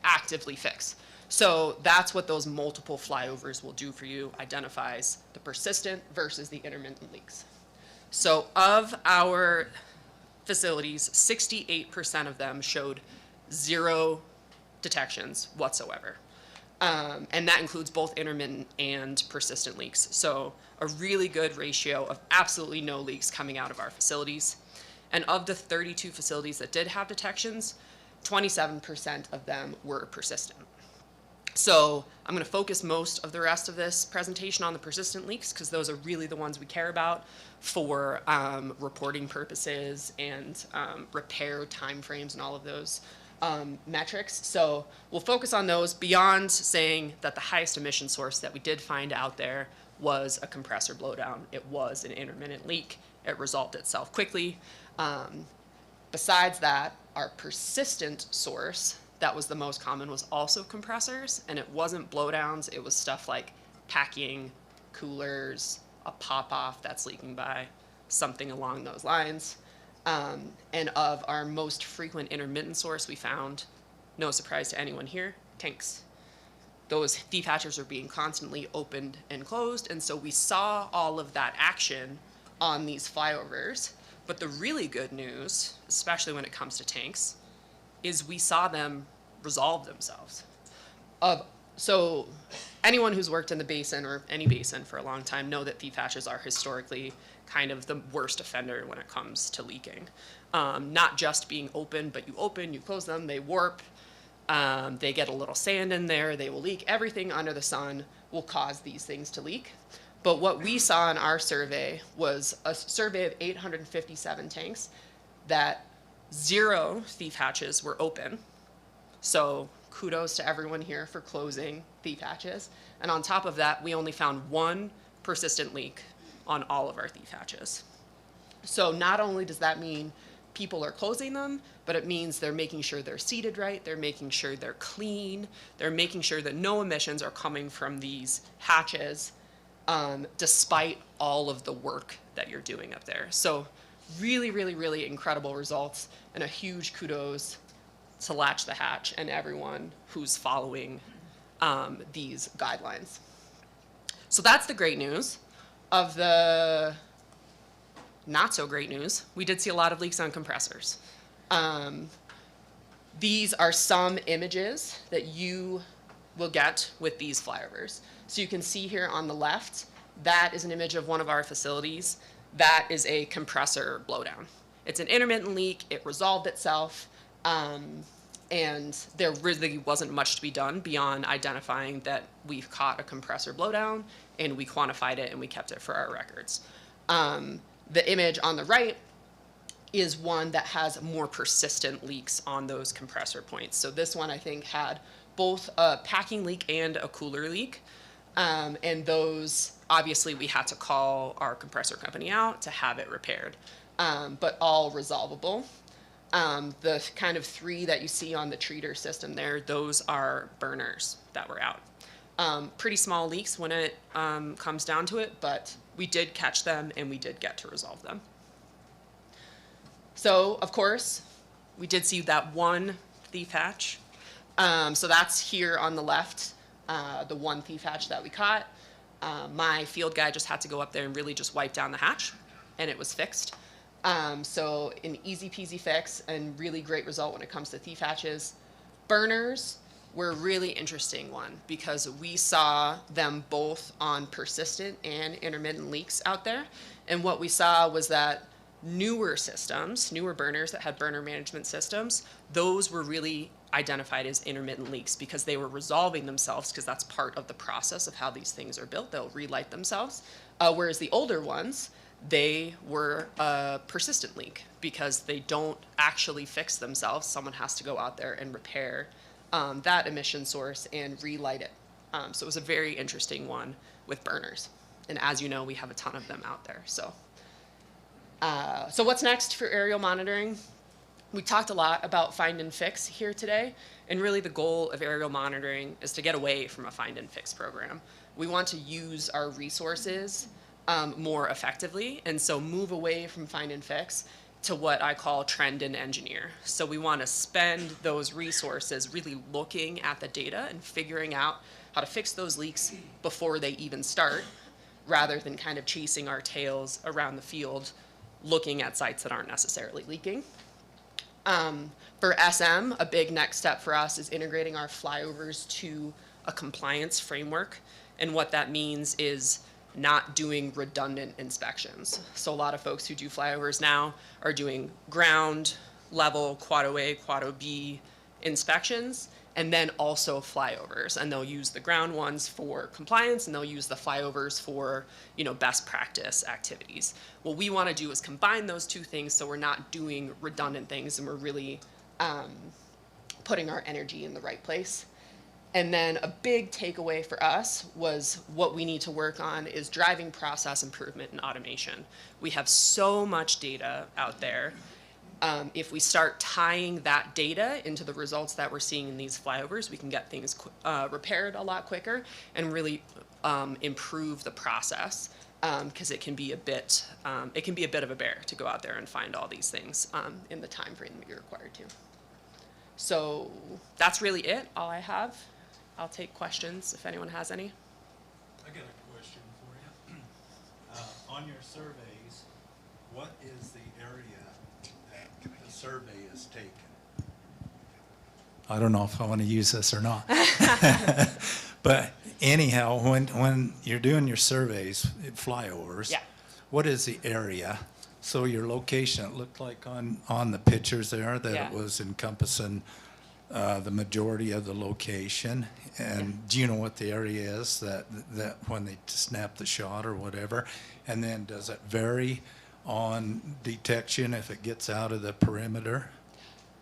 Speaker 7: actively fix. So that's what those multiple flyovers will do for you, identifies the persistent versus the intermittent leaks. So of our facilities, 68% of them showed 0 detections whatsoever. And that includes both intermittent and persistent leaks. So a really good ratio of absolutely no leaks coming out of our facilities. And of the 32 facilities that did have detections, 27% of them were persistent. So I'm going to focus most of the rest of this presentation on the persistent leaks because those are really the ones we care about for reporting purposes and repair timeframes and all of those metrics. So we'll focus on those beyond saying that the highest emission source that we did find out there was a compressor blowdown. It was an intermittent leak. It resolved itself quickly. Besides that, our persistent source that was the most common was also compressors, and it wasn't blowdowns. It was stuff like packing, coolers, a pop-off that's leaking by, something along those lines. And of our most frequent intermittent source we found, no surprise to anyone here, tanks. Those thief hatches are being constantly opened and closed, and so we saw all of that action on these flyovers. But the really good news, especially when it comes to tanks, is we saw them resolve themselves. So anyone who's worked in the basin or any basin for a long time know that thief hatches are historically kind of the worst offender when it comes to leaking. Not just being open, but you open, you close them, they warp, they get a little sand in there, they will leak. Everything under the sun will cause these things to leak. But what we saw in our survey was a survey of 857 tanks that 0 thief hatches were open. So kudos to everyone here for closing thief hatches. And on top of that, we only found 1 persistent leak on all of our thief hatches. So not only does that mean people are closing them, but it means they're making sure they're seated right, they're making sure they're clean, they're making sure that no emissions are coming from these hatches, despite all of the work that you're doing up there. So really, really, really incredible results, and a huge kudos to Latch the Hatch and everyone who's following these guidelines. So that's the great news. Of the not so great news, we did see a lot of leaks on compressors. These are some images that you will get with these flyovers. So you can see here on the left, that is an image of one of our facilities. That is a compressor blowdown. It's an intermittent leak, it resolved itself, and there really wasn't much to be done beyond identifying that we've caught a compressor blowdown and we quantified it and we kept it for our records. The image on the right is one that has more persistent leaks on those compressor points. So this one I think had both a packing leak and a cooler leak. And those, obviously we had to call our compressor company out to have it repaired, but all resolvable. The kind of 3 that you see on the treater system there, those are burners that were out. Pretty small leaks when it comes down to it, but we did catch them and we did get to resolve them. So, of course, we did see that 1 thief hatch. So that's here on the left, the 1 thief hatch that we caught. My field guy just had to go up there and really just wipe down the hatch, and it was fixed. So an easy peasy fix and really great result when it comes to thief hatches. Burners were a really interesting one because we saw them both on persistent and intermittent leaks out there. And what we saw was that newer systems, newer burners that had burner management systems, those were really identified as intermittent leaks because they were resolving themselves, because that's part of the process of how these things are built. They'll relight themselves. Whereas the older ones, they were a persistent leak because they don't actually fix themselves. Someone has to go out there and repair that emission source and relight it. So it was a very interesting one with burners. And as you know, we have a ton of them out there. So what's next for aerial monitoring? We talked a lot about find and fix here today, and really the goal of aerial monitoring is to get away from a find and fix program. We want to use our resources more effectively, and so move away from find and fix to what I call trend and engineer. So we want to spend those resources really looking at the data and figuring out how to fix those leaks before they even start, rather than kind of chasing our tails around the field looking at sites that aren't necessarily leaking. For SM, a big next step for us is integrating our flyovers to a compliance framework. And what that means is not doing redundant inspections. So a lot of folks who do flyovers now are doing ground level Quad A, Quad B inspections, and then also flyovers. And they'll use the ground ones for compliance, and they'll use the flyovers for, best practice activities. What we want to do is combine those two things so we're not doing redundant things and we're really putting our energy in the right place. And then a big takeaway for us was what we need to work on is driving process improvement and automation. We have so much data out there. If we start tying that data into the results that we're seeing in these flyovers, we can get things repaired a lot quicker and really improve the process, because it can be a bit of a bear to go out there and find all these things in the time frame that you're required to. So that's really it, all I have. I'll take questions if anyone has any.
Speaker 8: I got a question for you. On your surveys, what is the area that the survey is taken?
Speaker 1: I don't know if I want to use this or not. But anyhow, when you're doing your surveys, flyovers,
Speaker 7: Yeah.
Speaker 1: what is the area? So your location, it looked like on the pictures there that
Speaker 7: Yeah.
Speaker 1: it was encompassing the majority of the location. And do you know what the area is that when they snap the shot or whatever? And then does it vary on detection if it gets out of the perimeter?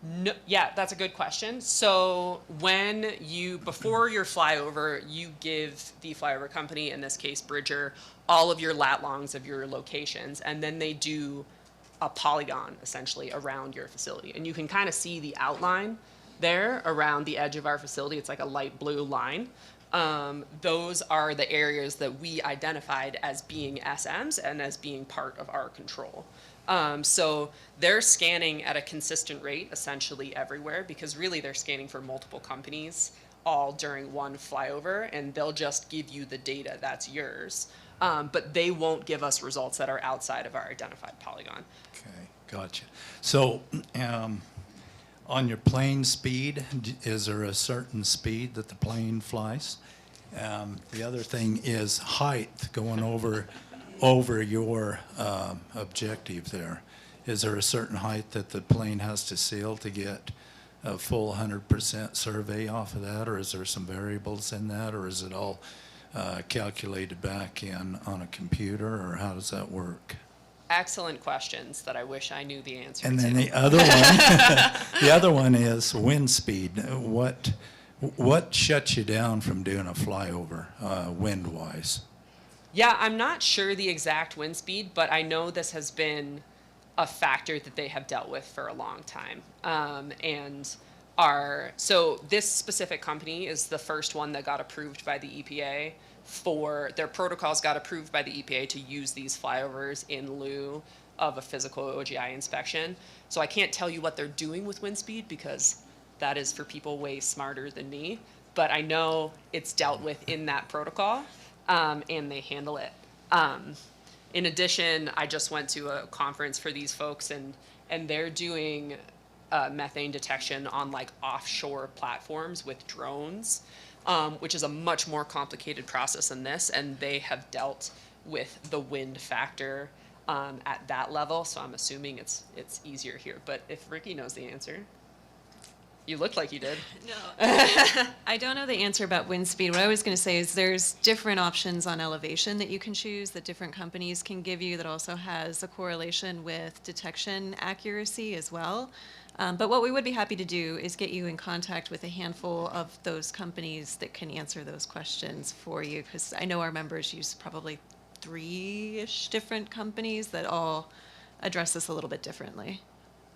Speaker 7: No, yeah, that's a good question. So before your flyover, you give the flyover company, in this case Bridger, all of your lat longs of your locations, and then they do a polygon essentially around your facility. And you can kind of see the outline there around the edge of our facility. It's like a light blue line. Those are the areas that we identified as being SMs and as being part of our control. So they're scanning at a consistent rate essentially everywhere, because really they're scanning for multiple companies all during one flyover, and they'll just give you the data that's yours. But they won't give us results that are outside of our identified polygon.
Speaker 1: Okay, gotcha. So on your plane speed, is there a certain speed that the plane flies? The other thing is height going over your objective there. Is there a certain height that the plane has to sail to get a full 100% survey off of that, or is there some variables in that, or is it all calculated back in on a computer, or how does that work?
Speaker 7: Excellent questions that I wish I knew the answer
Speaker 1: And
Speaker 7: to.
Speaker 1: then the other one is wind speed. What shuts you down from doing a flyover wind-wise?
Speaker 7: Yeah, I'm not sure the exact wind speed, but I know this has been a factor that they have dealt with for a long time. So this specific company is the first one that got approved by the EPA for their protocols, got approved by the EPA to use these flyovers in lieu of a physical OGI inspection. So I can't tell you what they're doing with wind speed, because that is for people way smarter than me. But I know it's dealt with in that protocol, and they handle it. In addition, I just went to a conference for these folks, and they're doing methane detection on like offshore platforms with drones, which is a much more complicated process than this, and they have dealt with the wind factor at that level. So I'm assuming it's easier here. But if Ricky knows the answer. You looked like you did.
Speaker 3: No. I don't know the answer about wind speed. What I was going to say is there's different options on elevation that you can choose that different companies can give you that also has a correlation with detection accuracy as well. But what we would be happy to do is get you in contact with a handful of those companies that can answer those questions for you, because I know our members use probably 3-ish different companies that all address this a little bit differently.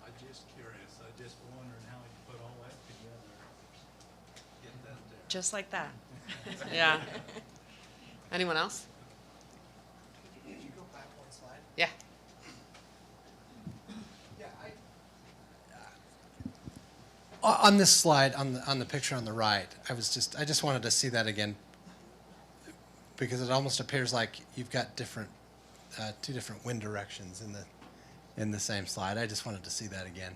Speaker 8: I'm just curious, I just wondering how you put all that together, get that there.
Speaker 7: Just like that. Yeah. Anyone else?
Speaker 5: Could you go back one slide?
Speaker 7: Yeah.
Speaker 5: Yeah, on this slide, on the picture on the right, I just wanted to see that again, because it almost appears like you've got two different wind directions in the same slide. I just wanted to see that again,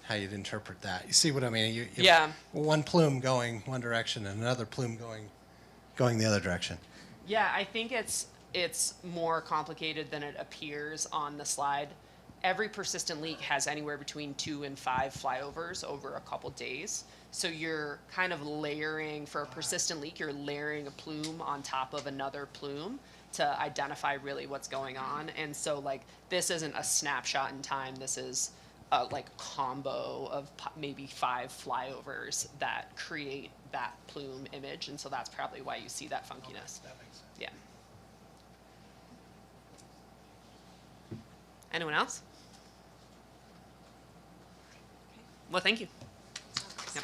Speaker 5: how you'd interpret that. You see what I mean? You have
Speaker 7: Yeah.
Speaker 5: one plume going one direction and another plume going the other direction.
Speaker 7: Yeah, I think it's more complicated than it appears on the slide. Every persistent leak has anywhere between 2 and 5 flyovers over a couple days. So you're kind of layering, for a persistent leak, you're layering a plume on top of another plume to identify really what's going on. And so like this isn't a snapshot in time. This is a like combo of maybe 5 flyovers that create that plume image. And so that's probably why you see that funkiness.
Speaker 8: That makes sense.
Speaker 7: Yeah. Anyone else? Well, thank you. Yep.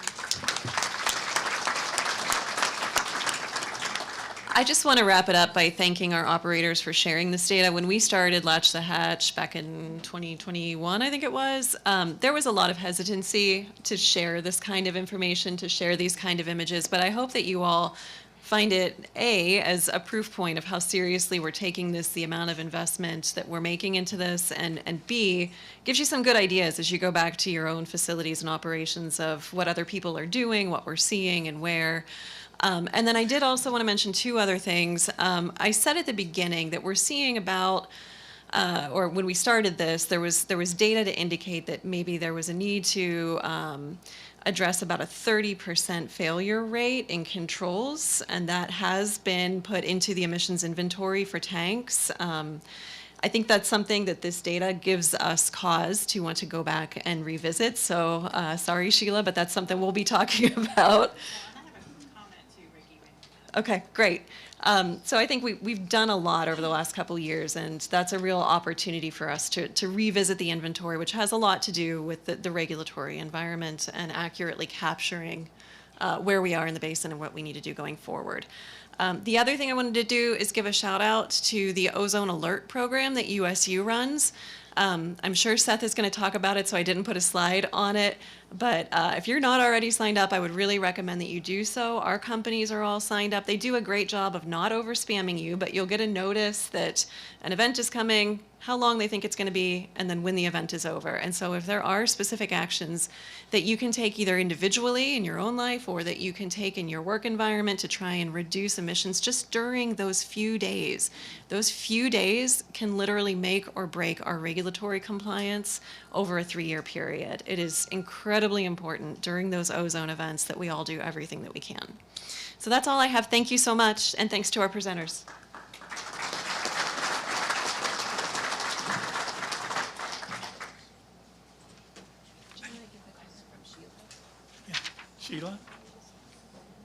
Speaker 3: I just want to wrap it up by thanking our operators for sharing this data. When we started Latch the Hatch back in 2021, I think it was, there was a lot of hesitancy to share this kind of information, to share these kind of images, but I hope that you all find it, A, as a proof point of how seriously we're taking this, the amount of investment that we're making into this, and B, gives you some good ideas as you go back to your own facilities and operations of what other people are doing, what we're seeing, and where. And then I did also want to mention 2 other things. I said at the beginning that we're seeing about, or when we started this, there was data to indicate that maybe there was a need to address about a 30% failure rate in controls, and that has been put into the emissions inventory for tanks. I think that's something that this data gives us cause to want to go back and revisit. So sorry, Sheila, but that's something we'll be talking about. Okay, great. So I think we've done a lot over the last couple years, and that's a real opportunity for us to revisit the inventory, which has a lot to do with the regulatory environment and accurately capturing where we are in the basin and what we need to do going forward. The other thing I wanted to do is give a shout out to the Ozone Alert program that USU runs. I'm sure Seth is going to talk about it, so I didn't put a slide on it. But if you're not already signed up, I would really recommend that you do so. Our companies are all signed up. They do a great job of not over spamming you, but you'll get a notice that an event is coming, how long they think it's going to be, and then when the event is over. And so if there are specific actions that you can take either individually in your own life or that you can take in your work environment to try and reduce emissions just during those few days can literally make or break our regulatory compliance over a 3-year period. It is incredibly important during those ozone events that we all do everything that we can. So that's all I have. Thank you so much, and thanks to our presenters.
Speaker 1: Sheila?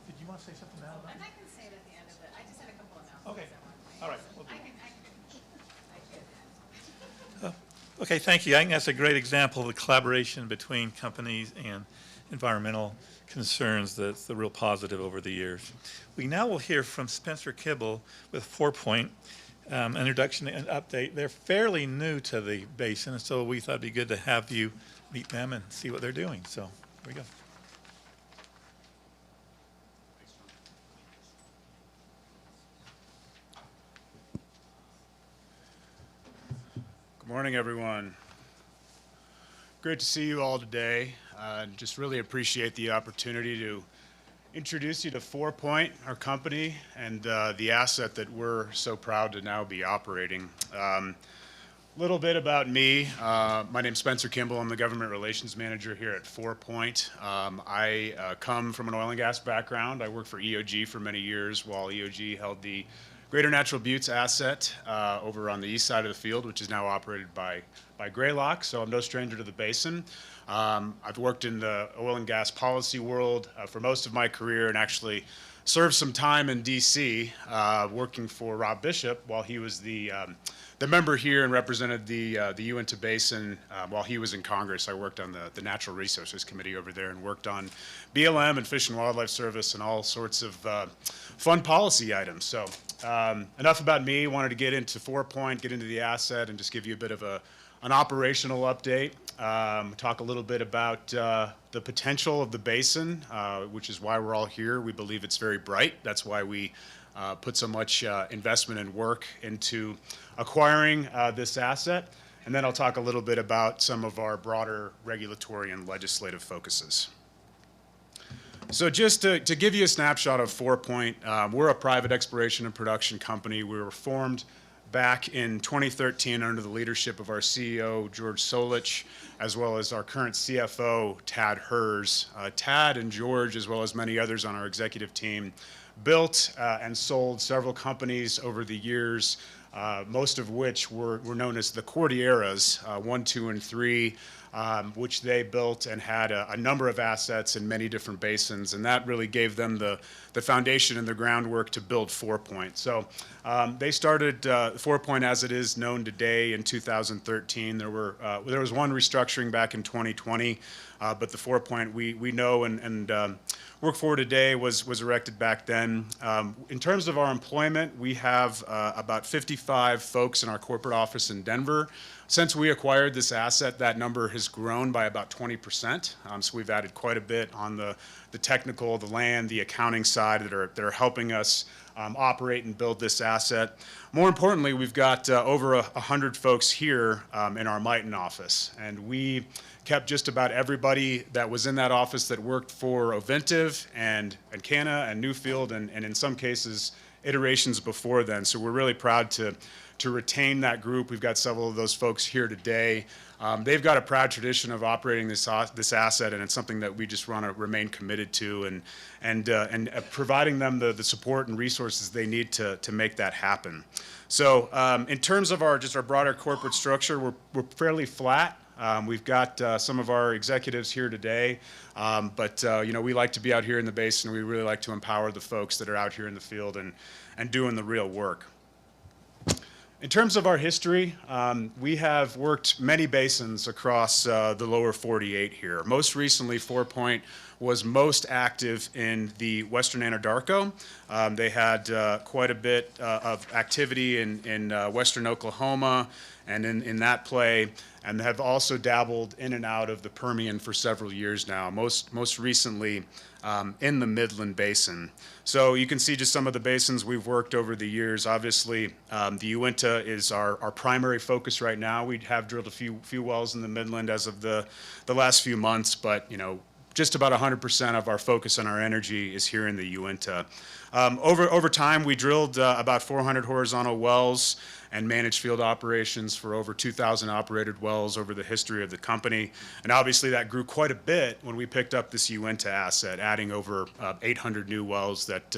Speaker 1: Did you want to say something now?
Speaker 9: And I can say it at the end of it. I just had a couple announcements.
Speaker 1: Okay,
Speaker 9: at one point.
Speaker 1: all right. We'll do
Speaker 9: I can.
Speaker 1: Okay, thank you. I think that's a great example of the collaboration between companies and environmental concerns that's the real positive over the years. We now will hear from Spencer Kibble with 4-point introduction and update. They're fairly new to the basin, so we thought it'd be good to have you meet them and see what they're doing. So here we go.
Speaker 10: Morning, everyone. Great to see you all today. Just really appreciate the opportunity to introduce you to 4 Point, our company, and the asset that we're so proud to now be operating. Little bit about me. My name's Spencer Kimball. I'm the Government Relations Manager here at 4 Point. I come from an oil and gas background. I worked for EOG for many years while EOG held the Greater Natural Buttes asset over on the east side of the field, which is now operated by Greylock, so I'm no stranger to the basin. I've worked in the oil and gas policy world for most of my career, and actually served some time in D.C. Working for Rob Bishop while he was the member here and represented the Uinta Basin while he was in Congress. I worked on the Natural Resources Committee over there and worked on BLM and Fish and Wildlife Service and all sorts of fun policy items. So enough about me. Wanted to get into 4 Point, get into the asset, and just give you a bit of an operational update. Talk a little bit about the potential of the basin, which is why we're all here. We believe it's very bright. That's why we put so much investment and work into acquiring this asset. And then I'll talk a little bit about some of our broader regulatory and legislative focuses. So just to give you a snapshot of 4 Point, we're a private exploration and production company. We were formed back in 2013 under the leadership of our CEO, George Solich, as well as our current CFO, Tad Hers. Tad and George, as well as many others on our executive team, built and sold several companies over the years, most of which were known as the Cordilleras, 1, 2, and 3, which they built and had a number of assets in many different basins, and that really gave them the foundation and the groundwork to build 4 Point. So they started 4 Point as it is known today in 2013. There was one restructuring back in 2020, but the 4 Point we know and work for today was erected back then. In terms of our employment, we have about 55 folks in our corporate office in Denver. Since we acquired this asset, that number has grown by about 20%. So we've added quite a bit on the technical, the land, the accounting side that are helping us operate and build this asset. More importantly, we've got over 100 folks here in our Mighton office, and we kept just about everybody that was in that office that worked for Ovintiv and Canna and Newfield and in some cases iterations before then. So we're really proud to retain that group. We've got several of those folks here today. They've got a proud tradition of operating this asset, and it's something that we just want to remain committed to and providing them the support and resources they need to make that happen. So in terms of our broader corporate structure, we're fairly flat. We've got some of our executives here today, but we like to be out here in the basin. We really like to empower the folks that are out here in the field and doing the real work. In terms of our history, we have worked many basins across the lower 48 here. Most recently, 4 Point was most active in the Western Anadarko. They had quite a bit of activity in Western Oklahoma and in that play, and have also dabbled in and out of the Permian for several years now, most recently in the Midland Basin. So you can see just some of the basins we've worked over the years. Obviously, the Uinta is our primary focus right now. We have drilled a few wells in the Midland as of the last few months, but just about 100% of our focus and our energy is here in the Uinta. Over time, we drilled about 400 horizontal wells and managed field operations for over 2,000 operated wells over the history of the company. And obviously that grew quite a bit when we picked up this Uinta asset, adding over 800 new wells that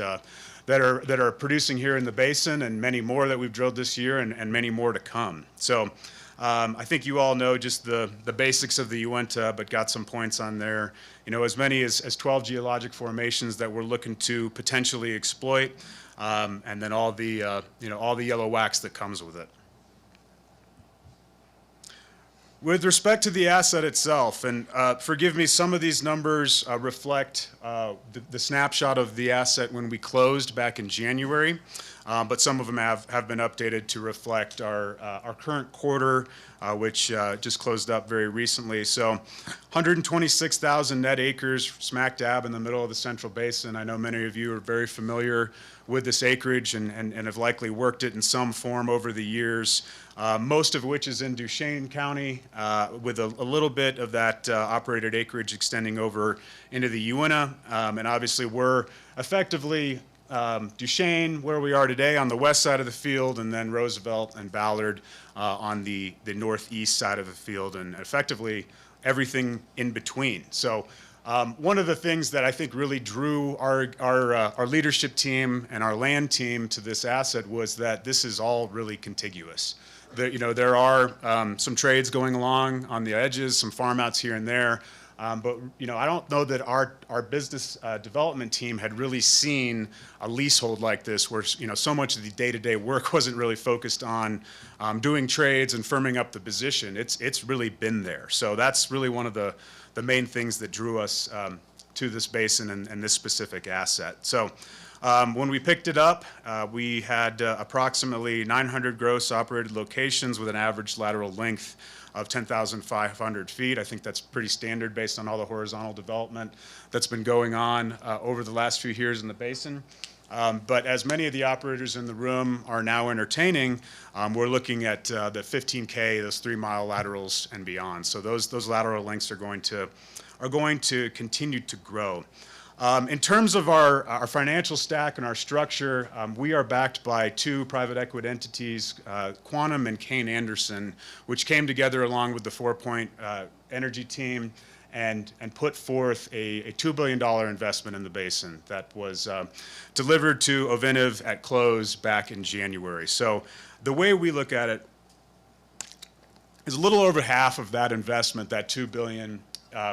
Speaker 10: are producing here in the basin, and many more that we've drilled this year and many more to come. So I think you all know just the basics of the Uinta, but got some points on there. As many as 12 geologic formations that we're looking to potentially exploit, and then all the yellow wax that comes with it. With respect to the asset itself, and forgive me, some of these numbers reflect the snapshot of the asset when we closed back in January. but some of them have been updated to reflect our current quarter, which just closed up very recently. So 126,000 net acres smack dab in the middle of the Central Basin. I know many of you are very familiar with this acreage and have likely worked it in some form over the years, most of which is in Duchesne County, with a little bit of that operated acreage extending over into the Uinta. And obviously we're effectively Duchesne, where we are today, on the west side of the field, and then Roosevelt and Ballard on the northeast side of the field, and effectively everything in between. So one of the things that I think really drew our leadership team and our land team to this asset was that this is all really contiguous. There are some trades going along on the edges, some farm outs here and there. But I don't know that our business development team had really seen a leasehold like this, where so much of the day-to-day work wasn't really focused on doing trades and firming up the position. It's really been there. So that's really one of the main things that drew us to this basin and this specific asset. So when we picked it up, we had approximately 900 gross operated locations with an average lateral length of 10,500 feet. I think that's pretty standard based on all the horizontal development that's been going on over the last few years in the basin. But as many of the operators in the room are now entertaining, we're looking at the 15K, those 3-mile laterals and beyond. So those lateral lengths are going to continue to grow. In terms of our financial stack and our structure, we are backed by two private equity entities, Quantum and Kane Anderson, which came together along with the 4 Point Energy team and put forth a $2 billion investment in the basin that was delivered to Ovintiv at close back in January. So the way we look at it is a little over half of that investment, that $2 billion,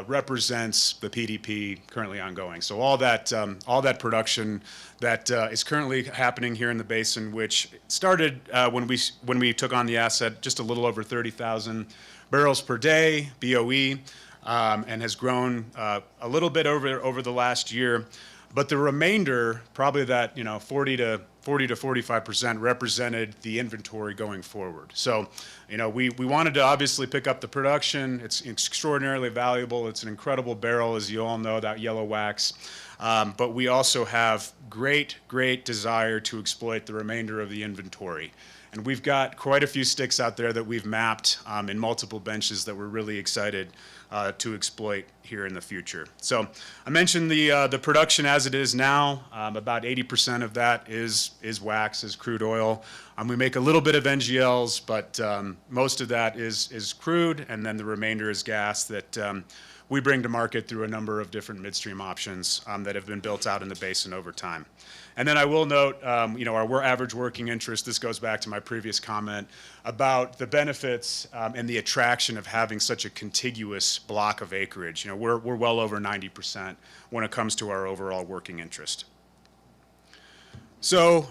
Speaker 10: represents the PDP currently ongoing. So all that production that is currently happening here in the basin, which started when we took on the asset, just a little over 30,000 barrels per day, BOE, and has grown a little bit over the last year. But the remainder, probably that 40 to 45%, represented the inventory going forward. So, we wanted to obviously pick up the production. It's extraordinarily valuable. It's an incredible barrel, as you all know, that yellow wax. But we also have great desire to exploit the remainder of the inventory. And we've got quite a few sticks out there that we've mapped in multiple benches that we're really excited to exploit here in the future. So I mentioned the production as it is now. About 80% of that is wax, is crude oil. We make a little bit of NGLs, but most of that is crude, and then the remainder is gas that we bring to market through a number of different midstream options that have been built out in the basin over time. And then I will note, our average working interest, this goes back to my previous comment about the benefits and the attraction of having such a contiguous block of acreage. We're well over 90% when it comes to our overall working interest. So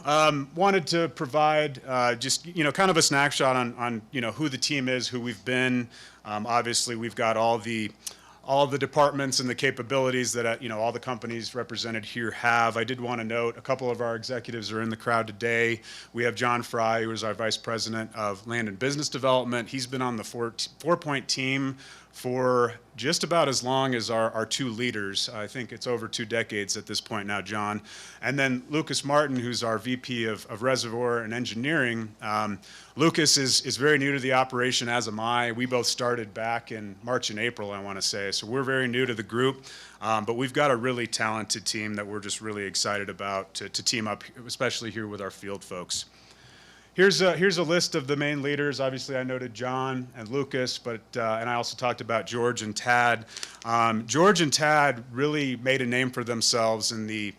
Speaker 10: wanted to provide just, kind of a snapshot on who the team is, who we've been. Obviously, we've got all the departments and the capabilities that all the companies represented here have. I did want to note a couple of our executives are in the crowd today. We have John Fry, who is our Vice President of Land and Business Development. He's been on the 4 Point team for just about as long as our two leaders. I think it's over 2 decades at this point now, John. And then Lucas Martin, who's our VP of Reservoir and Engineering. Lucas is very new to the operation, as am I. We both started back in March and April, I want to say. So we're very new to the group, but we've got a really talented team that we're just really excited about to team up, especially here with our field folks. Here's a list of the main leaders. Obviously, I noted John and Lucas, but and I also talked about George and Tad. George and Tad really made a name for themselves in the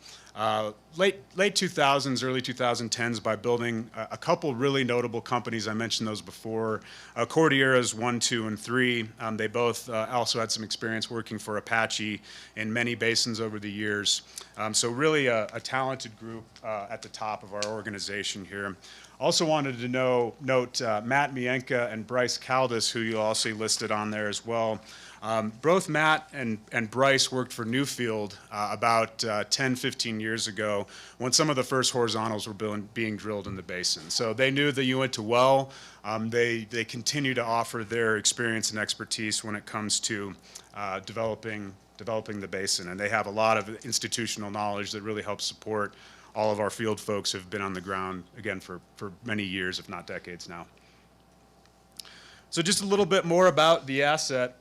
Speaker 10: late 2000s, early 2010s by building a couple really notable companies. I mentioned those before. Cordilleras 1, 2, and 3. They both also had some experience working for Apache in many basins over the years. So really a talented group at the top of our organization here. Also wanted to note Matt Mienka and Bryce Caldas, who you also listed on there as well. Both Matt and Bryce worked for Newfield about 10, 15 years ago when some of the first horizontals were being drilled in the basin. So they knew the Uinta well. They continue to offer their experience and expertise when it comes to developing the basin. And they have a lot of institutional knowledge that really helps support all of our field folks who've been on the ground, again, for many years, if not decades now. So just a little bit more about the asset.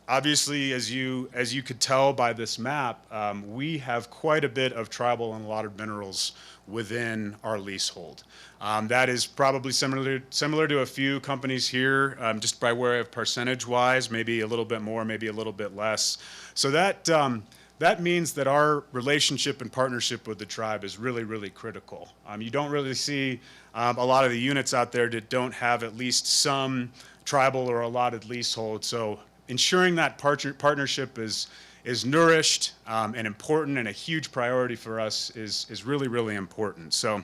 Speaker 10: Obviously, as you could tell by this map, we have quite a bit of tribal and allotted minerals within our leasehold. That is probably similar to a few companies here, just by way of percentage-wise, maybe a little bit more, maybe a little bit less. So that means that our relationship and partnership with the tribe is really, really critical. You don't really see a lot of the units out there that don't have at least some tribal or allotted leasehold. So ensuring that partnership is nourished and important and a huge priority for us is really, really important. So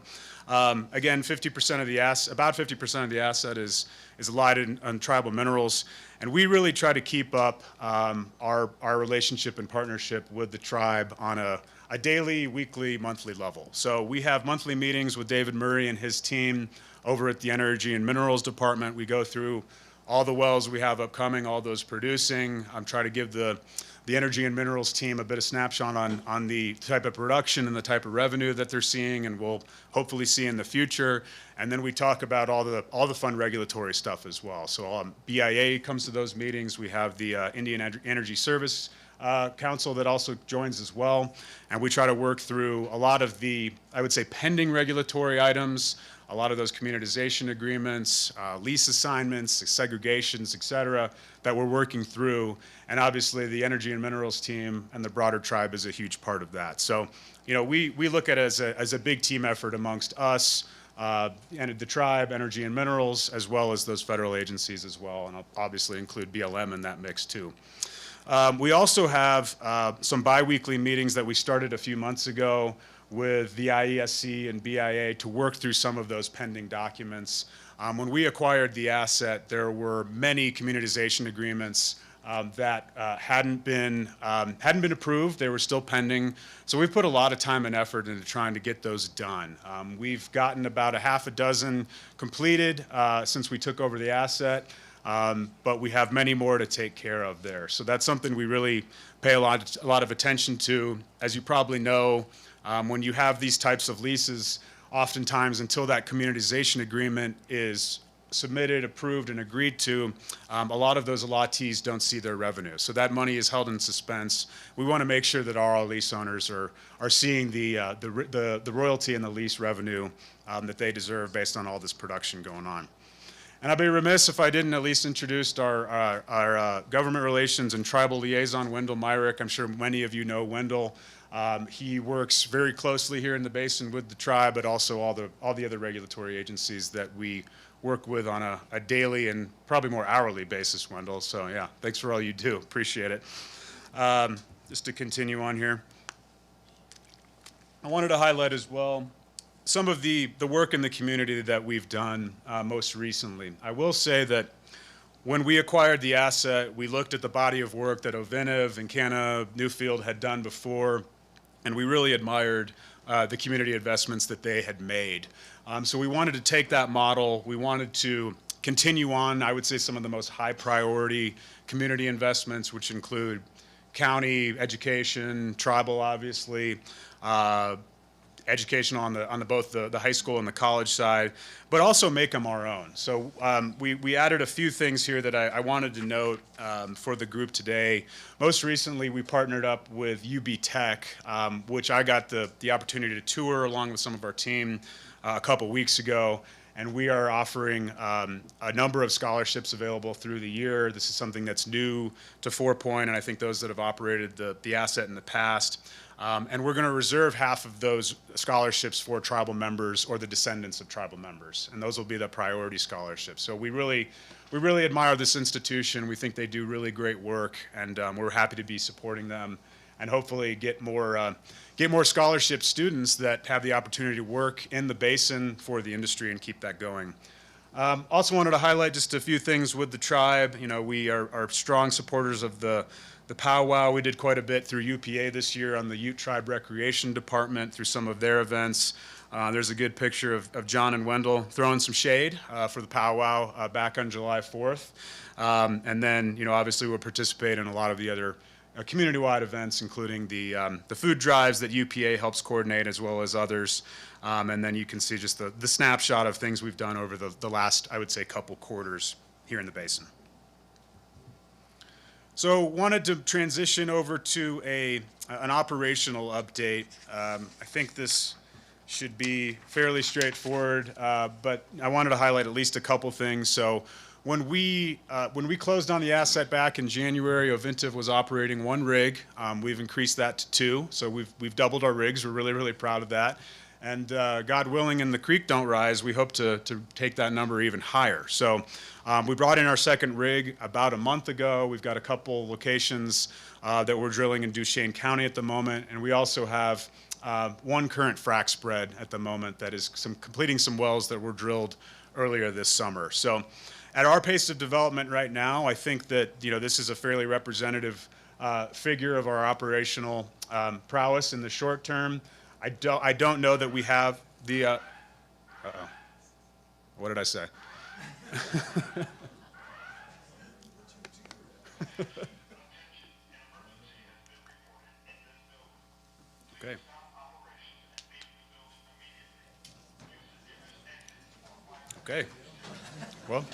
Speaker 10: again, 50% of the about 50% of the asset is allotted on tribal minerals. And we really try to keep up our relationship and partnership with the tribe on a daily, weekly, monthly level. So we have monthly meetings with David Murray and his team over at the Energy and Minerals Department. We go through all the wells we have upcoming, all those producing. I'm trying to give the Energy and Minerals team a bit of snapshot on the type of production and the type of revenue that they're seeing and will hopefully see in the future. And then we talk about all the fun regulatory stuff as well. So BIA comes to those meetings. We have the Indian Energy Service Council that also joins as well. And we try to work through a lot of the, I would say, pending regulatory items, a lot of those communitization agreements, lease assignments, segregations, et cetera, that we're working through. And obviously the Energy and Minerals team and the broader tribe is a huge part of that. So, you know, we look at it as a big team effort amongst us, and the tribe, Energy and Minerals, as well as those federal agencies as well. And I'll obviously include BLM in that mix too. We also have some biweekly meetings that we started a few months ago with the IESC and BIA to work through some of those pending documents. When we acquired the asset, there were many communitization agreements that hadn't been approved. They were still pending. So we've put a lot of time and effort into trying to get those done. We've gotten about a half a dozen completed since we took over the asset. But we have many more to take care of there. So that's something we really pay a lot of attention to. As you probably know, when you have these types of leases, oftentimes until that communitization agreement is submitted, approved, and agreed to, a lot of those allottees don't see their revenue. So that money is held in suspense. We want to make sure that our lease owners are seeing the royalty and the lease revenue that they deserve based on all this production going on. And I'd be remiss if I didn't at least introduce our government relations and tribal liaison, Wendell Myrick. I'm sure many of you know Wendell. He works very closely here in the basin with the tribe, but also all the other regulatory agencies that we work with on a daily and probably more hourly basis, Wendell. So yeah, thanks for all you do. Appreciate it. Just to continue on here. I wanted to highlight as well some of the work in the community that we've done most recently. I will say that when we acquired the asset, we looked at the body of work that Ovintiv, Encana, Newfield had done before, and we really admired the community investments that they had made. So we wanted to take that model. We wanted to continue on, I would say, some of the most high priority community investments, which include county education, tribal, obviously, education on both the high school and the college side, but also make them our own. So we added a few things here that I wanted to note for the group today. Most recently, we partnered up with UB Tech, which I got the opportunity to tour along with some of our team a couple weeks ago. And we are offering a number of scholarships available through the year. This is something that's new to 4 Point, and I think those that have operated the asset in the past. And we're going to reserve half of those scholarships for tribal members or the descendants of tribal members, and those will be the priority scholarships. So we really admire this institution. We think they do really great work, and we're happy to be supporting them and hopefully get more scholarship students that have the opportunity to work in the basin for the industry and keep that going. Also wanted to highlight just a few things with the tribe. You know, we are strong supporters of the powwow. We did quite a bit through UPA this year on the Ute Tribe Recreation Department through some of their events. There's a good picture of John and Wendell throwing some shade for the powwow back on July 4th. And then, you know, obviously we'll participate in a lot of the other community-wide events, including the food drives that UPA helps coordinate, as well as others. And then you can see just the snapshot of things we've done over the last, I would say, couple quarters here in the basin. So wanted to transition over to an operational update. I think this should be fairly straightforward, but I wanted to highlight at least a couple things. So when we closed on the asset back in January, Uinta was operating 1 rig. We've increased that to 2, so we've doubled our rigs. We're really, really proud of that. And God willing, and the creek don't rise, we hope to take that number even higher. So we brought in our 2nd rig about a month ago. We've got a couple locations that we're drilling in Duchesne County at the moment, and we also have 1 current frac spread at the moment that is completing some wells that were drilled earlier this summer. So at our pace of development right now, I think that, you know, this is a fairly representative figure of our operational prowess in the short term. I don't know that we have the uh-oh. What did I say? Okay. Okay. Well,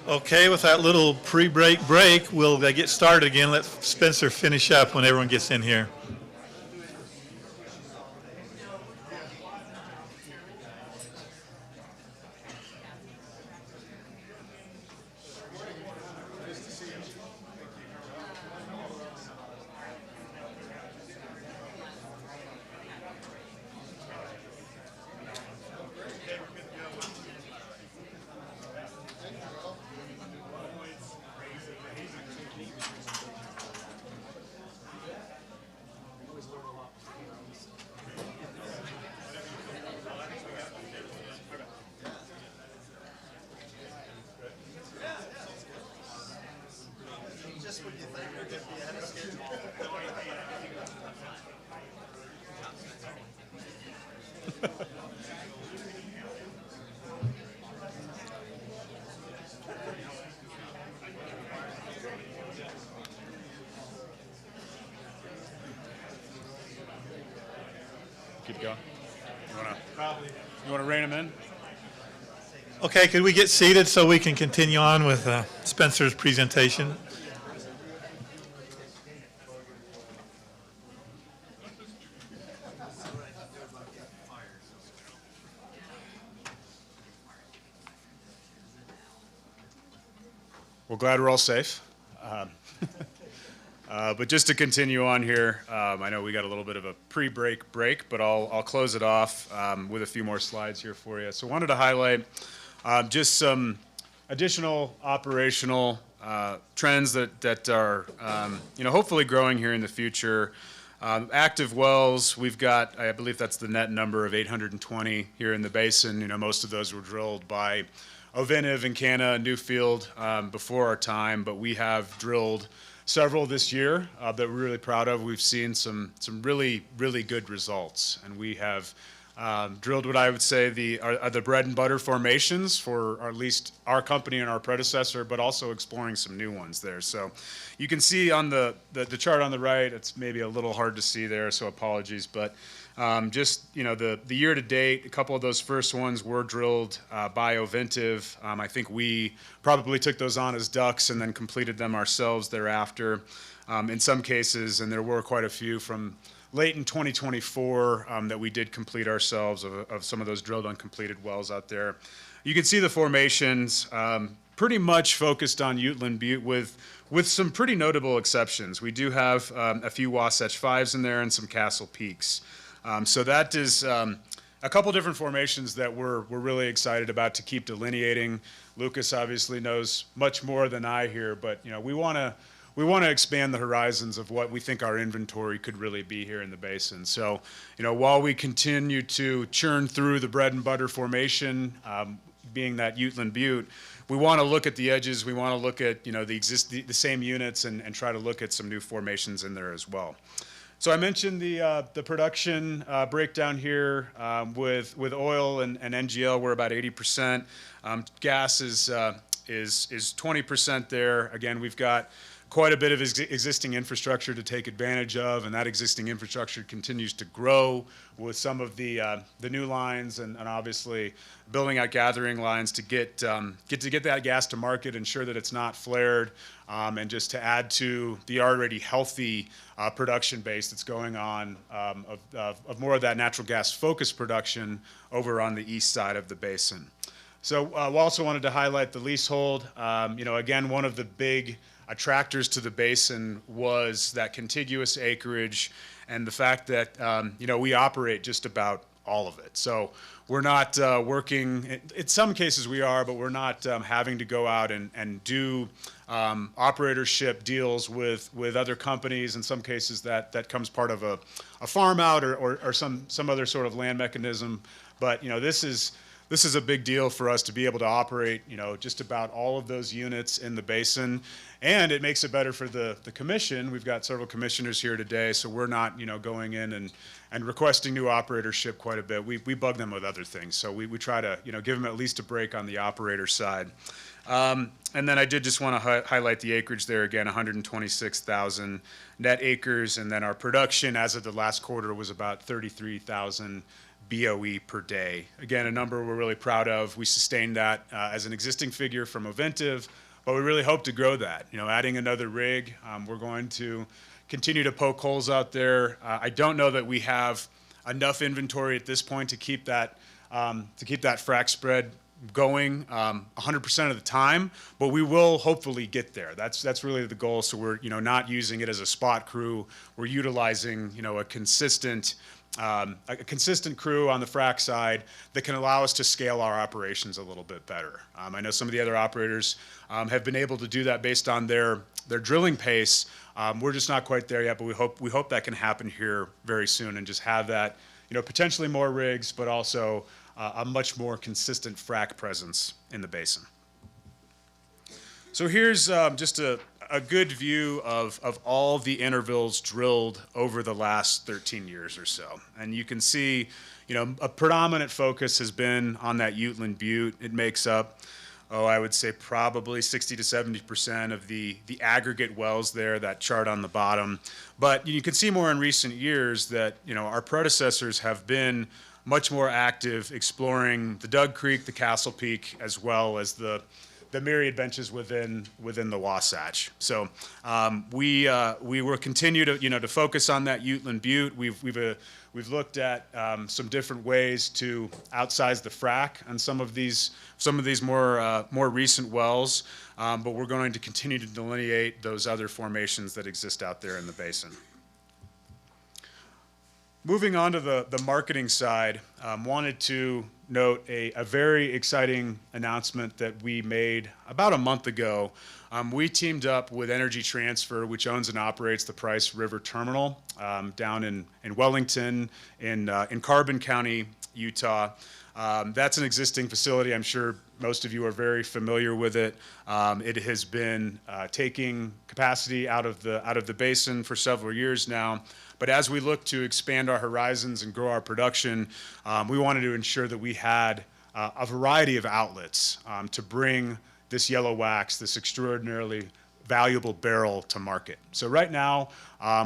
Speaker 1: Okay, with that little break, we'll get started again. Let Spencer finish up when everyone gets in here.
Speaker 10: Keep going. You wanna rein him in?
Speaker 1: Okay, could we get seated so we can continue on with Spencer's presentation?
Speaker 10: Well, glad we're all safe. But just to continue on here, I know we got a little bit of a pre-break break, but I'll close it off with a few more slides here for you. So wanted to highlight just some additional operational trends that are hopefully growing here in the future. Active wells, we've got, I believe that's the net number of 820 here in the basin. You know, most of those were drilled by Ovintiv and Canna and Newfield before our time, but we have drilled several this year that we're really proud of. We've seen some really good results, and we have drilled what I would say are the bread and butter formations for at least our company and our predecessor, but also exploring some new ones there. So you can see on the chart on the right, it's maybe a little hard to see there, so apologies, but just, the year to date, a couple of those first ones were drilled by Ovintiv. I think we probably took those on as ducks and then completed them ourselves thereafter in some cases, and there were quite a few from late in 2024 that we did complete ourselves of some of those drilled uncompleted wells out there. You can see the formations pretty much focused on Uteland Butte with some pretty notable exceptions. We do have a few Wasatch Fives in there and some Castle Peaks. So that is a couple different formations that we're really excited about to keep delineating. Lucas obviously knows much more than I here, but we want to expand the horizons of what we think our inventory could really be here in the basin. So while we continue to churn through the bread and butter formation, being that Uteland Butte, we want to look at the edges. We want to look at the same units and try to look at some new formations in there as well. So I mentioned the production breakdown here with oil and NGL. We're about 80%. Gas is 20% there. Again, we've got quite a bit of existing infrastructure to take advantage of, and that existing infrastructure continues to grow with some of the new lines and obviously building out gathering lines to get that gas to market, ensure that it's not flared, and just to add to the already healthy production base that's going on of more of that natural gas focused production over on the east side of the basin. So we also wanted to highlight the leasehold. Again, one of the big attractors to the basin was that contiguous acreage and the fact that we operate just about all of it. So we're not working, in some cases we are, but we're not having to go out and do operatorship deals with other companies. In some cases that comes part of a farm out or some other sort of land mechanism. But this is a big deal for us to be able to operate, just about all of those units in the basin, and it makes it better for the commission. We've got several commissioners here today, so we're not, going in and requesting new operatorship quite a bit. We bug them with other things, so we try to, give them at least a break on the operator side. And then I did just want to highlight the acreage there again, 126,000 net acres, and then our production as of the last quarter was about 33,000 BOE per day. Again, a number we're really proud of. We sustained that as an existing figure from Oventive, but we really hope to grow that. You know, adding another rig, we're going to continue to poke holes out there. I don't know that we have enough inventory at this point to keep that frac spread going 100% of the time, but we will hopefully get there. That's really the goal. So we're not using it as a spot crew. We're utilizing a consistent crew on the frac side that can allow us to scale our operations a little bit better. I know some of the other operators have been able to do that based on their drilling pace. We're just not quite there yet, but we hope that can happen here very soon and just have that potentially more rigs, but also a much more consistent frac presence in the basin. So here's just a good view of all the intervals drilled over the last 13 years or so. And you can see, a predominant focus has been on that Uteland Butte. It makes up, I would say probably 60 to 70% of the aggregate wells there, that chart on the bottom. But you can see more in recent years that, our predecessors have been much more active exploring the Doug Creek, the Castle Peak, as well as the myriad benches within the Wasatch. So we will continue to focus on that Uteland Butte. We've looked at some different ways to outsize the frac on some of these more recent wells, but we're going to continue to delineate those other formations that exist out there in the basin. Moving on to the marketing side, wanted to note a very exciting announcement that we made about a month ago. We teamed up with Energy Transfer, which owns and operates the Price River Terminal down in Wellington in Carbon County, Utah. That's an existing facility. I'm sure most of you are very familiar with it. It has been taking capacity out of the basin for several years now. But as we look to expand our horizons and grow our production, we wanted to ensure that we had a variety of outlets to bring this yellow wax, this extraordinarily valuable barrel, to market. So right now,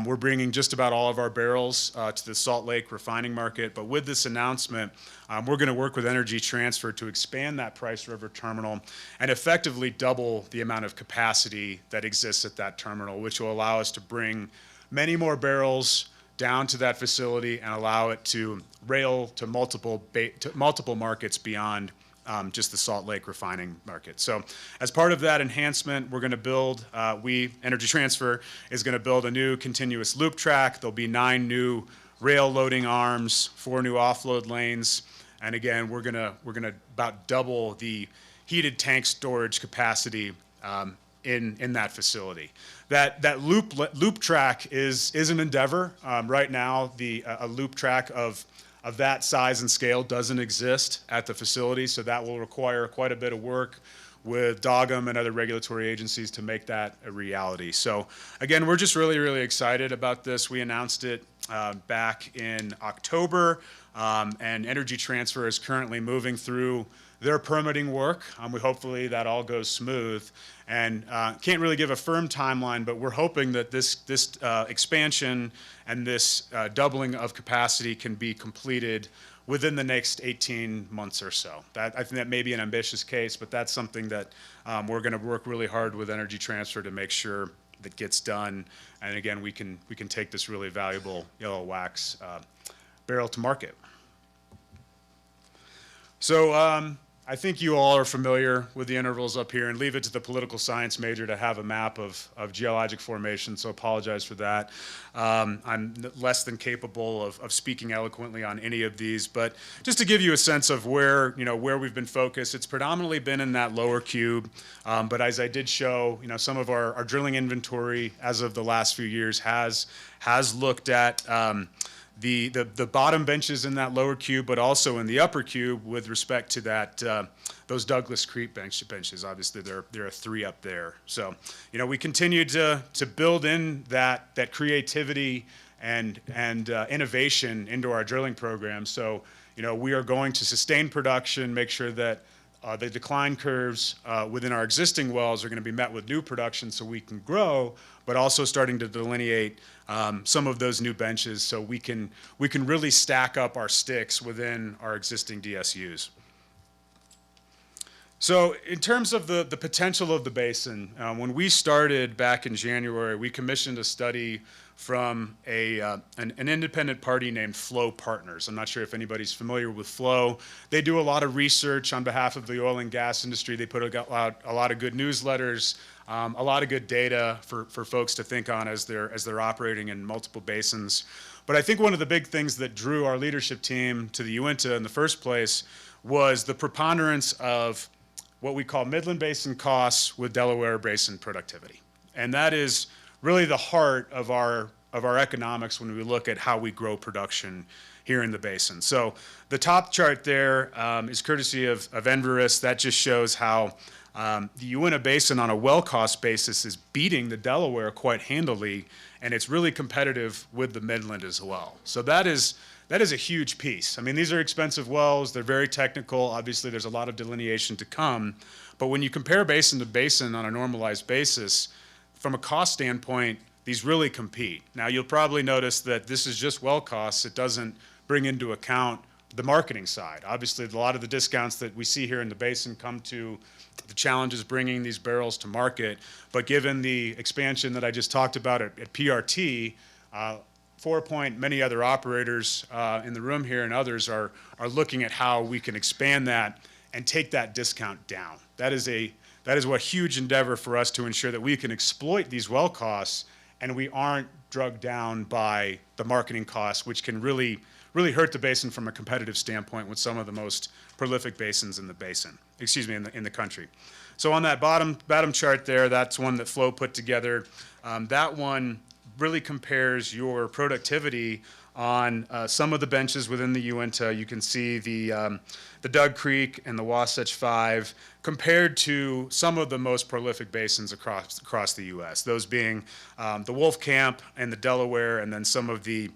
Speaker 10: we're bringing just about all of our barrels to the Salt Lake refining market. But with this announcement, we're going to work with Energy Transfer to expand that Price River terminal and effectively double the amount of capacity that exists at that terminal, which will allow us to bring many more barrels down to that facility and allow it to rail to multiple markets beyond just the Salt Lake refining market. So as part of that enhancement, we're going to build, Energy Transfer is going to build a new continuous loop track. There'll be 9 new rail loading arms, 4 new offload lanes. And again, we're gonna about double the heated tank storage capacity in that facility. That loop track is an endeavor. Right now, a loop track of that size and scale doesn't exist at the facility, so that will require quite a bit of work with DOGM and other regulatory agencies to make that a reality. So again, we're just really, really excited about this. We announced it back in October, and Energy Transfer is currently moving through their permitting work. Hopefully that all goes smooth, and can't really give a firm timeline, but we're hoping that this expansion and this doubling of capacity can be completed within the next 18 months or so. I think that may be an ambitious case, but that's something that we're going to work really hard with Energy Transfer to make sure that gets done. And again, we can take this really valuable yellow wax barrel to market. So I think you all are familiar with the intervals up here, and leave it to the political science major to have a map of geologic formation, so apologize for that. I'm less than capable of speaking eloquently on any of these, but just to give you a sense of where we've been focused, it's predominantly been in that lower cube, but as I did show, some of our drilling inventory as of the last few years has looked at the bottom benches in that lower cube, but also in the upper cube with respect to that those Douglas Creek benches. Obviously, there are 3 up there. So, we continue to build in that creativity and innovation into our drilling program. So, we are going to sustain production, make sure that the decline curves within our existing wells are going to be met with new production so we can grow, but also starting to delineate some of those new benches so we can really stack up our sticks within our existing DSUs. So in terms of the potential of the basin, when we started back in January, we commissioned a study from an independent party named Flow Partners. I'm not sure if anybody's familiar with Flow. They do a lot of research on behalf of the oil and gas industry. They put out a lot of good newsletters, a lot of good data for folks to think on as they're operating in multiple basins. But I think one of the big things that drew our leadership team to the Uinta in the first place was the preponderance of what we call Midland Basin costs with Delaware Basin productivity. And that is really the heart of our economics when we look at how we grow production here in the basin. So the top chart there is courtesy of Enverus. That just shows how the Uinta Basin on a well cost basis is beating the Delaware quite handily, and it's really competitive with the Midland as well. So that is a huge piece. I mean, these are expensive wells. They're very technical. Obviously, there's a lot of delineation to come. But when you compare basin to basin on a normalized basis, from a cost standpoint, these really compete. Now, you'll probably notice that this is just well costs. It doesn't bring into account the marketing side. Obviously, a lot of the discounts that we see here in the basin come to the challenges bringing these barrels to market. But given the expansion that I just talked about at PRT, 4 Point, many other operators in the room here and others are looking at how we can expand that and take that discount down. That is a huge endeavor for us to ensure that we can exploit these well costs and we aren't drugged down by the marketing costs, which can really hurt the basin from a competitive standpoint with some of the most prolific basins in the basin, in the country. So on that bottom chart there, that's one that Flo put together. That one really compares your productivity on some of the benches within the Uinta. You can see the Doug Creek and the Wasatch 5 compared to some of the most prolific basins across the U.S., those being the Wolf Camp and the Delaware, and then some of the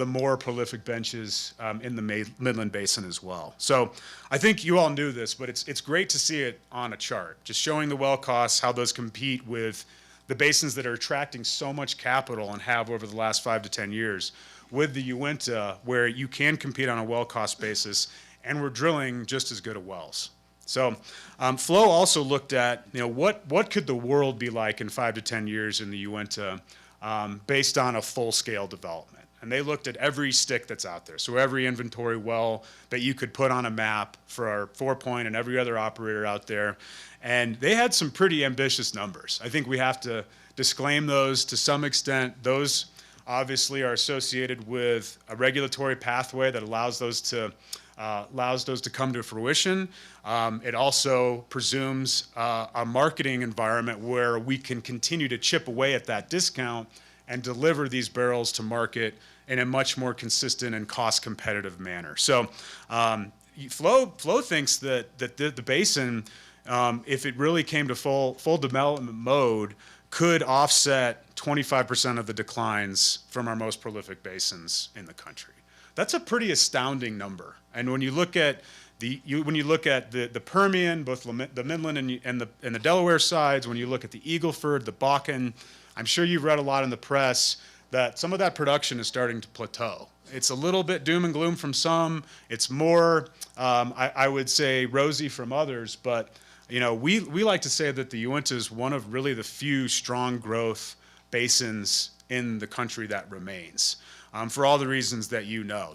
Speaker 10: more prolific benches in the Midland Basin as well. So I think you all knew this, but it's great to see it on a chart, just showing the well costs, how those compete with the basins that are attracting so much capital and have over the last 5 to 10 years, with the Uinta, where you can compete on a well cost basis, and we're drilling just as good of wells. So Flo also looked at, what could the world be like in 5 to 10 years in the Uinta based on a full scale development. And they looked at every stick that's out there. So every inventory well that you could put on a map for our 4 Point and every other operator out there. And they had some pretty ambitious numbers. I think we have to disclaim those to some extent. Those obviously are associated with a regulatory pathway that allows those to come to fruition. It also presumes a marketing environment where we can continue to chip away at that discount and deliver these barrels to market in a much more consistent and cost competitive manner. So Flo thinks that the basin, if it really came to full development mode, could offset 25% of the declines from our most prolific basins in the country. That's a pretty astounding number. And when you look at the Permian, both the Midland and the Delaware sides, when you look at the Eagle Ford, the Bakken, I'm sure you've read a lot in the press that some of that production is starting to plateau. It's a little bit doom and gloom from some. It's more, I would say, rosy from others. But we like to say that the Uinta is one of really the few strong growth basins in the country that remains. For all the reasons that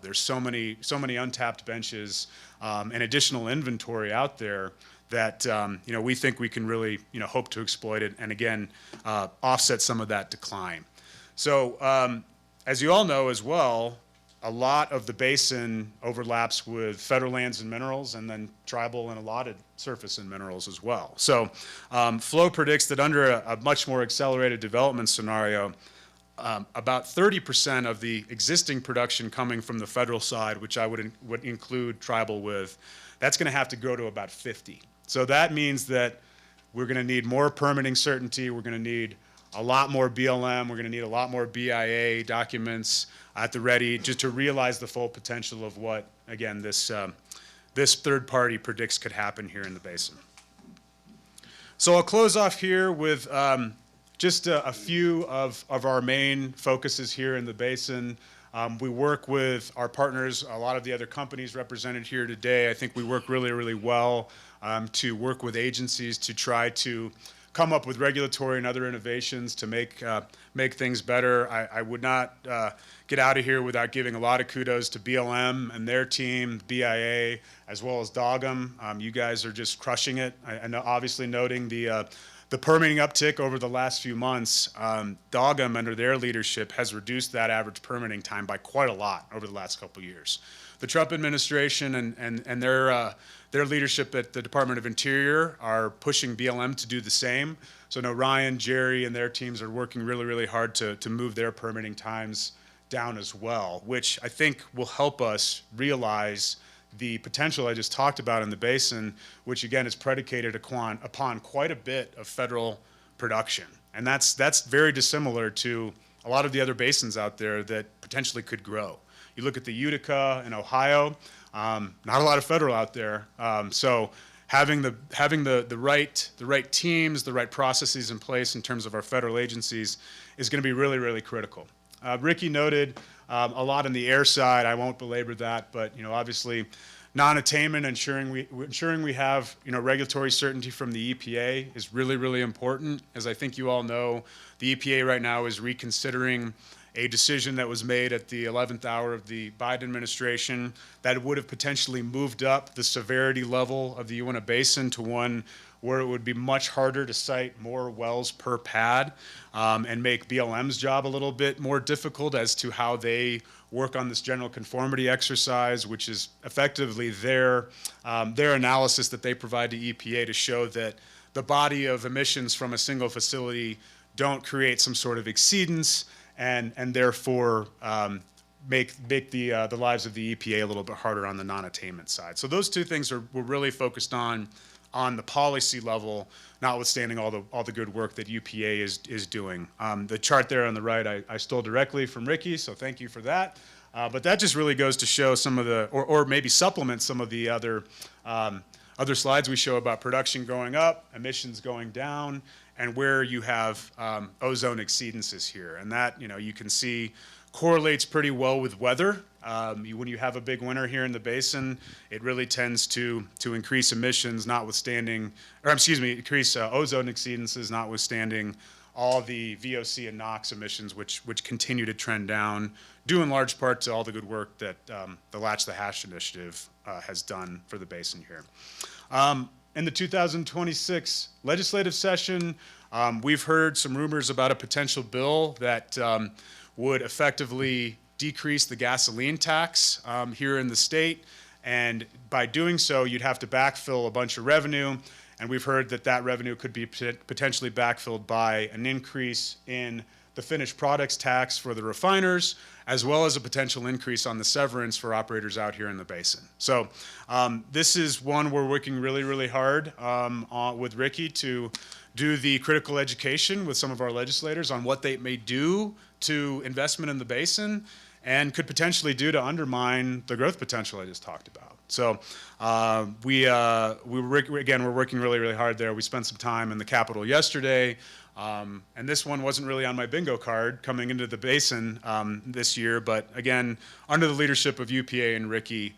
Speaker 10: there's so many untapped benches and additional inventory out there that we think we can really hope to exploit it and again offset some of that decline. So as you all know as well, a lot of the basin overlaps with federal lands and minerals, and then tribal and allotted surface and minerals as well. So Flo predicts that under a much more accelerated development scenario, about 30% of the existing production coming from the federal side, which I would include tribal with, that's going to have to go to about 50. So that means that we're going to need more permitting certainty. We're going to need a lot more BLM. We're going to need a lot more BIA documents at the ready just to realize the full potential of what, again, this this third party predicts could happen here in the basin. So I'll close off here with just a few of our main focuses here in the basin. We work with our partners, a lot of the other companies represented here today. I think we work really, really well to work with agencies to try to come up with regulatory and other innovations to make things better. I would not get out of here without giving a lot of kudos to BLM and their team, BIA, as well as Dogum. You guys are just crushing it. I know, obviously noting the permitting uptick over the last few months. Dogum, under their leadership, has reduced that average permitting time by quite a lot over the last couple of years. The Trump administration and their leadership at the Department of Interior are pushing BLM to do the same. So I know Ryan, Jerry, and their teams are working really, really hard to move their permitting times down as well, which I think will help us realize the potential I just talked about in the basin, which again is predicated upon quite a bit of federal production. And that's very dissimilar to a lot of the other basins out there that potentially could grow. You look at the Utica in Ohio, not a lot of federal out there. So having the right teams, the right processes in place in terms of our federal agencies is going to be really, really critical. Ricky noted a lot on the air side. I won't belabor that, but obviously, non-attainment, ensuring we have regulatory certainty from the EPA is really, really important. As I think you all know, the EPA right now is reconsidering a decision that was made at the 11th hour of the Biden administration that would have potentially moved up the severity level of the Uinta Basin to one where it would be much harder to site more wells per pad and make BLM's job a little bit more difficult as to how they work on this general conformity exercise, which is effectively their analysis that they provide to EPA to show that the body of emissions from a single facility don't create some sort of exceedance and therefore make the lives of the EPA a little bit harder on the non-attainment side. So those two things we're really focused on the policy level, notwithstanding all the good work that UPA is doing. The chart there on the right, I stole directly from Ricky, so thank you for that. But that just really goes to show some of the, or maybe supplement some of the other slides we show about production going up, emissions going down, and where you have ozone exceedances here. And that, you can see correlates pretty well with weather. When you have a big winter here in the basin, it really tends to increase emissions, increase ozone exceedances, notwithstanding all the VOC and NOx emissions, which continue to trend down, due in large part to all the good work that the Latch the Hash initiative has done for the basin here. In the 2026 legislative session, we've heard some rumors about a potential bill that would effectively decrease the gasoline tax here in the state. And by doing so, you'd have to backfill a bunch of revenue. And we've heard that revenue could be potentially backfilled by an increase in the finished products tax for the refiners, as well as a potential increase on the severance for operators out here in the basin. So this is one we're working really, really hard with Ricky to do the critical education with some of our legislators on what they may do to investment in the basin and could potentially do to undermine the growth potential I just talked about. So we're working really, really hard there. We spent some time in the Capitol yesterday, and this one wasn't really on my bingo card coming into the basin this year, but again, under the leadership of UPA and Ricky,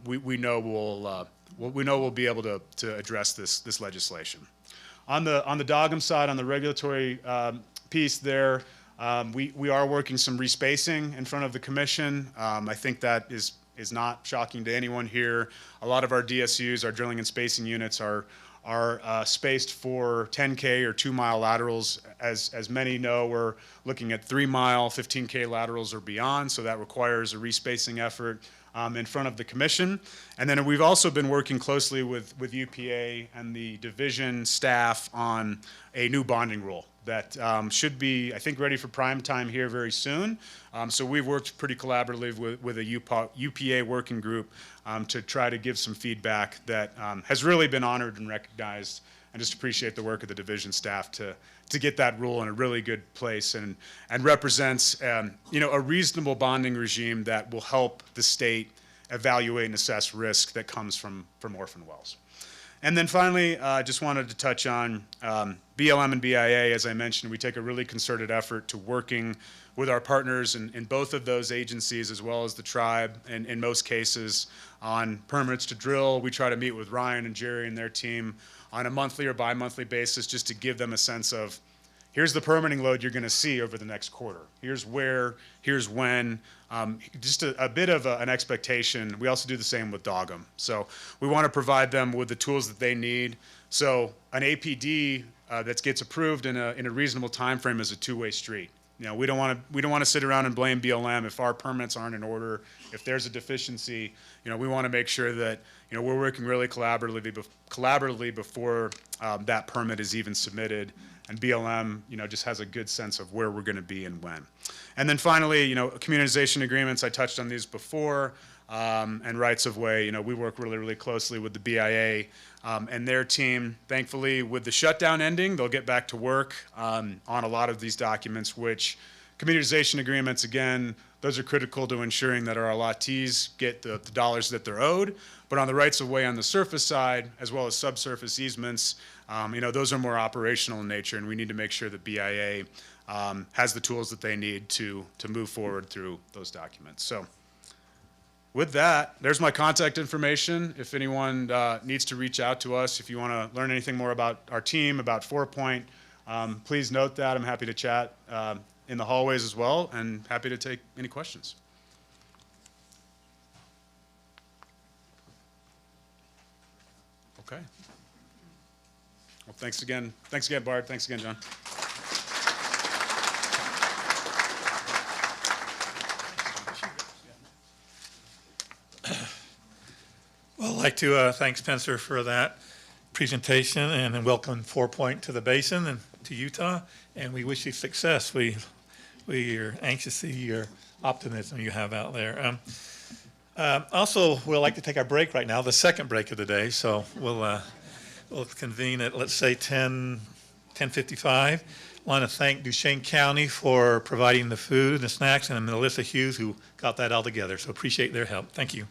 Speaker 10: we know we'll be able to address this legislation. On the Dogum side, on the regulatory piece there, we are working some respacing in front of the commission. I think that is not shocking to anyone here. A lot of our DSUs, our drilling and spacing units, are spaced for 10K or 2-mile laterals. As many know, we're looking at 3-mile, 15K laterals or beyond, so that requires a respacing effort in front of the commission. And then we've also been working closely with UPA and the division staff on a new bonding rule that should be, I think, ready for prime time here very soon. So we've worked pretty collaboratively with a UPA working group to try to give some feedback that has really been honored and recognized, and just appreciate the work of the division staff to get that rule in a really good place and represents a reasonable bonding regime that will help the state evaluate and assess risk that comes from orphan wells. And then finally, just wanted to touch on BLM and BIA. As I mentioned, we take a really concerted effort to working with our partners in both of those agencies, as well as the tribe, and in most cases on permits to drill. We try to meet with Ryan and Jerry and their team on a monthly or bi-monthly basis, just to give them a sense of, here's the permitting load you're going to see over the next quarter. Here's where, here's when, just a bit of an expectation. We also do the same with Dogum. So we want to provide them with the tools that they need. So an APD that gets approved in a reasonable time frame is a two-way street. You know, we don't want to sit around and blame BLM if our permits aren't in order, if there's a deficiency. You know, we want to make sure that, you know, we're working really collaboratively before that permit is even submitted, and BLM, you know, just has a good sense of where we're going to be and when. And then finally, you know, communitization agreements. I touched on these before, and rights of way. You know, we work really closely with the BIA and their team. Thankfully, with the shutdown ending, they'll get back to work on a lot of these documents, which communitization agreements, again, those are critical to ensuring that our allottees get the dollars that they're owed. But on the rights of way on the surface side, as well as subsurface easements, you know, those are more operational in nature, and we need to make sure that BIA has the tools that they need to move forward through those documents. So with that, there's my contact information. If anyone needs to reach out to us, if you want to learn anything more about our team, about 4 Point, please note that. I'm happy to chat in the hallways as well, and happy to take any questions. Okay. Well, thanks again. Thanks again, Bart. Thanks again, John.
Speaker 1: Well, I'd like to thank Spencer for that presentation, and then welcome 4 Point to the basin and to Utah, and we wish you success. We are anxious to see your optimism you have out there. Also, we'd like to take our break right now, the second break of the day, so we'll convene at, let's say, 10:55. I want to thank Duchesne County for providing the food and the snacks, and Melissa Hughes, who got that all together, so appreciate their help. Thank you.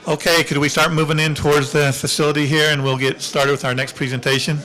Speaker 1: Okay, could we start moving in towards the facility here, and we'll get started with our next presentation?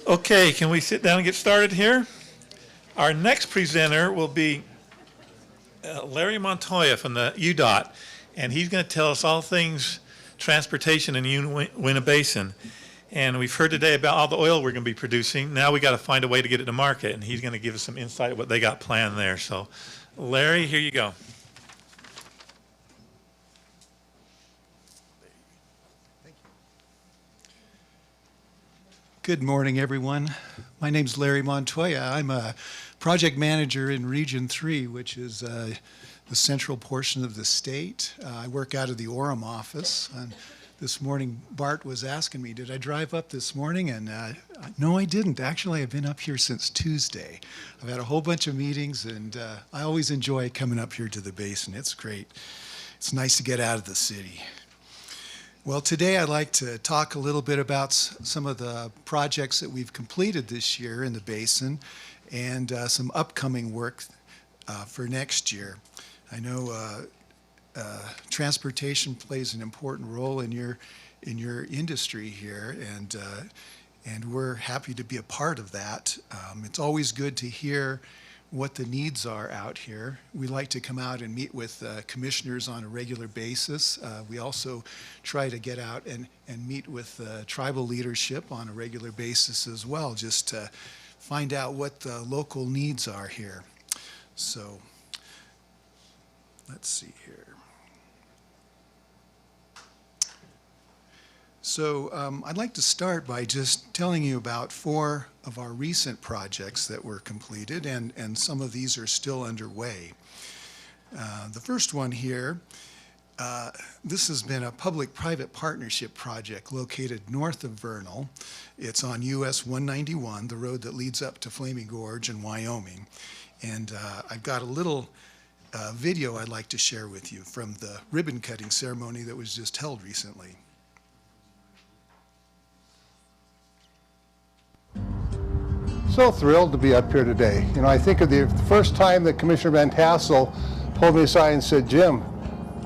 Speaker 1: Okay, can we sit down and get started here? Our next presenter will be Larry Montoya from the UDOT, and he's going to tell us all things transportation in Uinta Basin. And we've heard today about all the oil we're going to be producing. Now we got to find a way to get it to market, and he's going to give us some insight of what they got planned there. So, Larry, here you go.
Speaker 11: Good morning, everyone. My name's Larry Montoya. I'm a project manager in Region 3, which is the central portion of the state. I work out of the Orem office. And this morning, Bart was asking me, did I drive up this morning? And no, I didn't. Actually, I've been up here since Tuesday. I've had a whole bunch of meetings, and I always enjoy coming up here to the basin. It's great. It's nice to get out of the city. Well, today I'd like to talk a little bit about some of the projects that we've completed this year in the basin and some upcoming work for next year. I know transportation plays an important role in your industry here, and we're happy to be a part of that. It's always good to hear what the needs are out here. We like to come out and meet with commissioners on a regular basis. We also try to get out and meet with tribal leadership on a regular basis as well, just to find out what the local needs are here. So let's see here. So I'd like to start by just telling you about 4 of our recent projects that were completed, and some of these are still underway. The first one here, this has been a public-private partnership project located north of Vernal. It's on US 191, the road that leads up to Flaming Gorge in Wyoming. And I've got a little video I'd like to share with you from the ribbon-cutting ceremony that was just held recently.
Speaker 12: So thrilled to be up here today. You know, I think of the first time that Commissioner Van Tassel pulled me aside and said, Jim,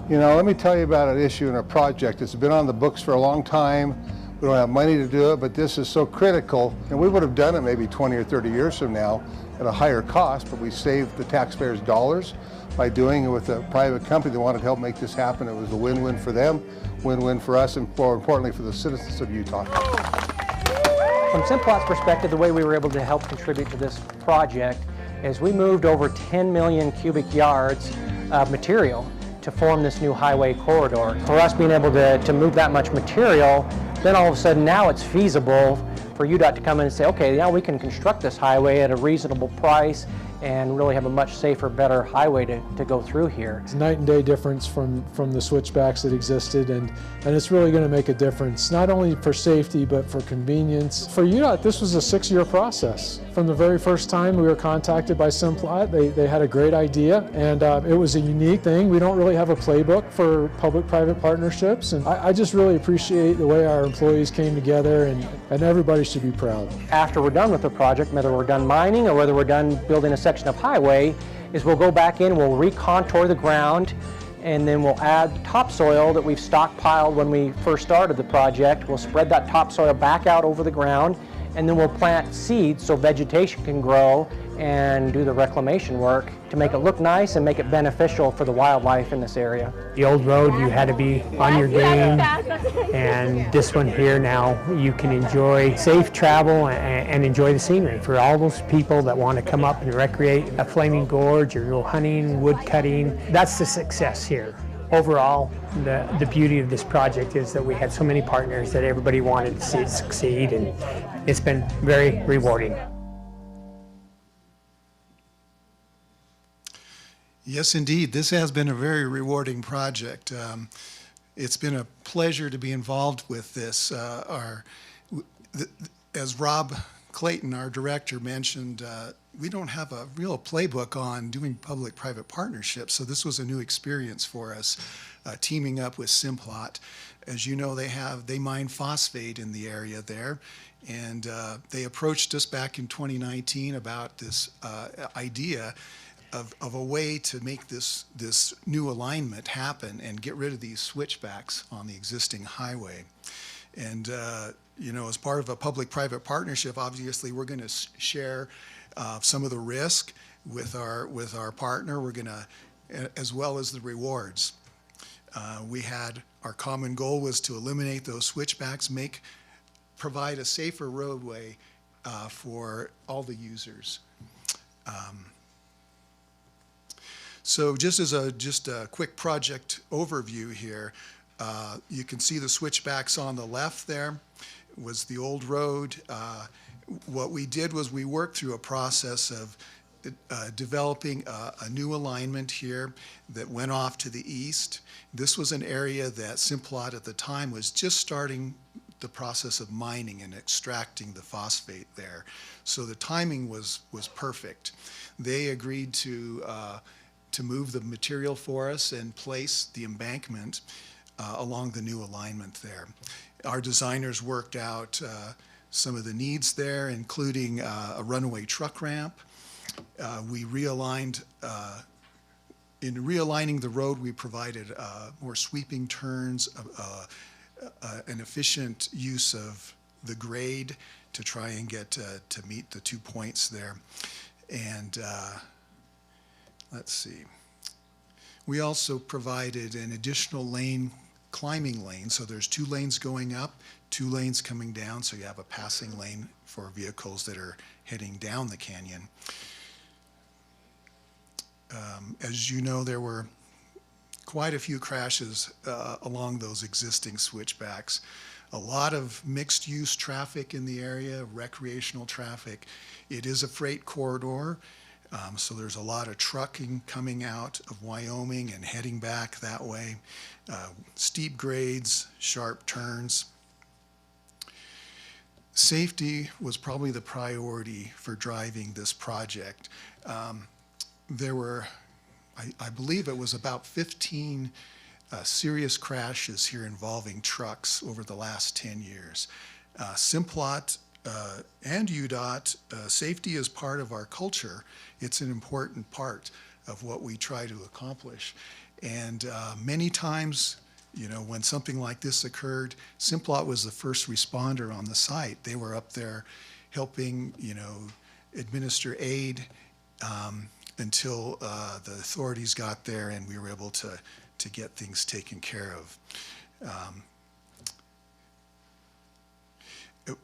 Speaker 12: you know, let me tell you about an issue and a project that's been on the books for a long time. We don't have money to do it, but this is so critical. And we would have done it maybe 20 or 30 years from now at a higher cost, but we saved the taxpayers dollars by doing it with a private company that wanted to help make this happen. It was a win-win for them, win-win for us, and more importantly for the citizens of Utah.
Speaker 13: From Simplot's perspective, the way we were able to help contribute to this project is we moved over 10 million cubic yards of material to form this new highway corridor. For us being able to move that much material, then all of a sudden now it's feasible for UDOT to come in and say, okay, now we can construct this highway at a reasonable price and really have a much safer, better highway to go through here.
Speaker 2: It's night and day difference from the switchbacks that existed, and it's really going to make a difference, not only for safety, but for convenience. For UDOT, this was a 6-year process. From the very first time we were contacted by Simplot, they had a great idea, and it was a unique thing. We don't really have a playbook for public-private partnerships, and I just really appreciate the way our employees came together, and everybody should be proud.
Speaker 13: After we're done with the project, whether we're done mining or whether we're done building a section of highway, is we'll go back in, we'll recontour the ground, and then we'll add topsoil that we've stockpiled when we first started the project. We'll spread that topsoil back out over the ground, and then we'll plant seeds so vegetation can grow and do the reclamation work to make it look nice and make it beneficial for the wildlife in this area.
Speaker 14: The old road, you had to be on your game, and this one here now, you can enjoy safe travel and enjoy the scenery. For all those people that want to come up and recreate a Flaming Gorge or go hunting, wood cutting, that's the success here. Overall, the beauty of this project is that we had so many partners that everybody wanted to see it succeed, and it's been very rewarding.
Speaker 11: Yes, indeed. This has been a very rewarding project. It's been a pleasure to be involved with this. As Rob Clayton, our director, mentioned, we don't have a real playbook on doing public-private partnerships, so this was a new experience for us, teaming up with Simplot. As you know, they mine phosphate in the area there, and they approached us back in 2019 about this idea of a way to make this new alignment happen and get rid of these switchbacks on the existing highway. And you know, as part of a public-private partnership, obviously we're going to share some of the risk with our partner. We're going to, as well as the rewards. Our common goal was to eliminate those switchbacks, provide a safer roadway for all the users. So just as a quick project overview here, you can see the switchbacks on the left there was the old road. What we did was we worked through a process of developing a new alignment here that went off to the east. This was an area that Simplot at the time was just starting the process of mining and extracting the phosphate there. So the timing was perfect. They agreed to move the material for us and place the embankment along the new alignment there. Our designers worked out some of the needs there, including a runaway truck ramp. We realigned, in realigning the road, we provided more sweeping turns, an efficient use of the grade to try and get to meet the 2 points there. And let's see. We also provided an additional climbing lane. So there's 2 lanes going up, 2 lanes coming down. So you have a passing lane for vehicles that are heading down the canyon. As you know, there were quite a few crashes along those existing switchbacks. A lot of mixed-use traffic in the area, recreational traffic. It is a freight corridor. So there's a lot of trucking coming out of Wyoming and heading back that way. Steep grades, sharp turns. Safety was probably the priority for driving this project. There were, I believe it was about 15 serious crashes here involving trucks over the last 10 years. Simplot and UDOT, safety is part of our culture. It's an important part of what we try to accomplish. And many times You know, when something like this occurred, Simplot was the first responder on the site. They were up there helping, you know, administer aid until the authorities got there and we were able to get things taken care of.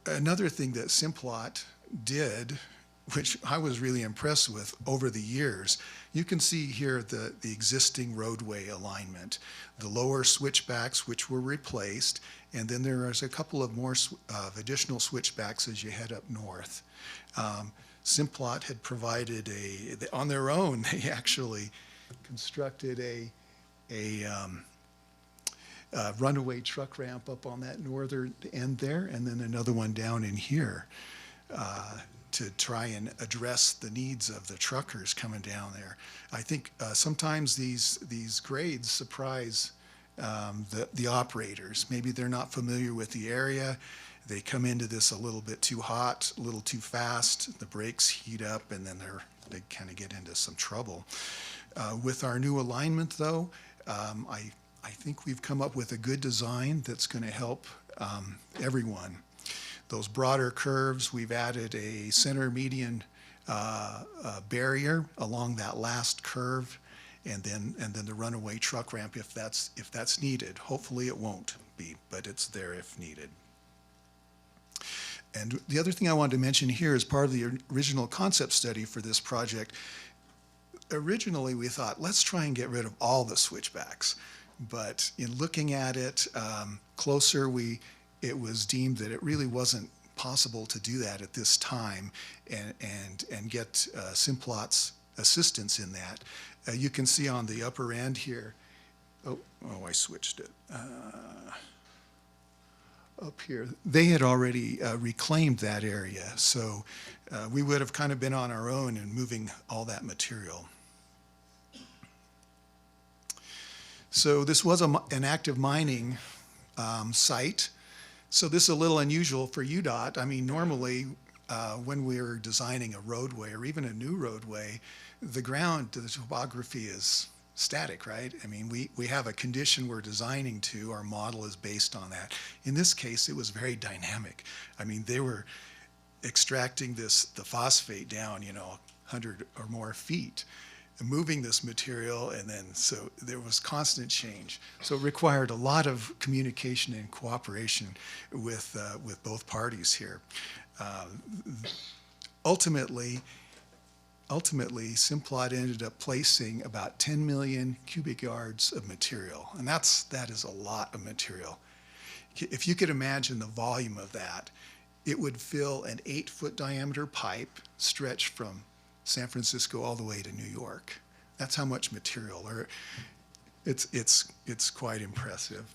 Speaker 11: Another thing that Simplot did, which I was really impressed with over the years, you can see here the existing roadway alignment, the lower switchbacks which were replaced, and then there is a couple of more additional switchbacks as you head up north. Simplot had provided on their own, they actually constructed a runaway truck ramp up on that northern end there, and then another one down in here to try and address the needs of the truckers coming down there. I think sometimes these grades surprise the operators. Maybe they're not familiar with the area. They come into this a little bit too hot, a little too fast. The brakes heat up, and then they kind of get into some trouble. With our new alignment, though, I think we've come up with a good design that's going to help everyone. Those broader curves, we've added a center median barrier along that last curve, and then the runaway truck ramp if that's needed. Hopefully it won't be, but it's there if needed. And the other thing I wanted to mention here is part of the original concept study for this project. Originally, we thought, let's try and get rid of all the switchbacks. But in looking at it closer, it was deemed that it really wasn't possible to do that at this time and get Simplot's assistance in that. You can see on the upper end here, I switched it. Up here, they had already reclaimed that area, so we would have kind of been on our own in moving all that material. So this was an active mining site. So this is a little unusual for UDOT. I mean, normally when we're designing a roadway or even a new roadway, the topography is static, right? I mean, we have a condition we're designing to, our model is based on that. In this case, it was very dynamic. I mean, they were extracting the phosphate down, 100 or more feet, and moving this material, and then so there was constant change. So it required a lot of communication and cooperation with both parties here. Ultimately, Simplot ended up placing about 10 million cubic yards of material, and that is a lot of material. If you could imagine the volume of that, it would fill an 8-foot diameter pipe stretched from San Francisco all the way to New York. That's how much material. It's quite impressive,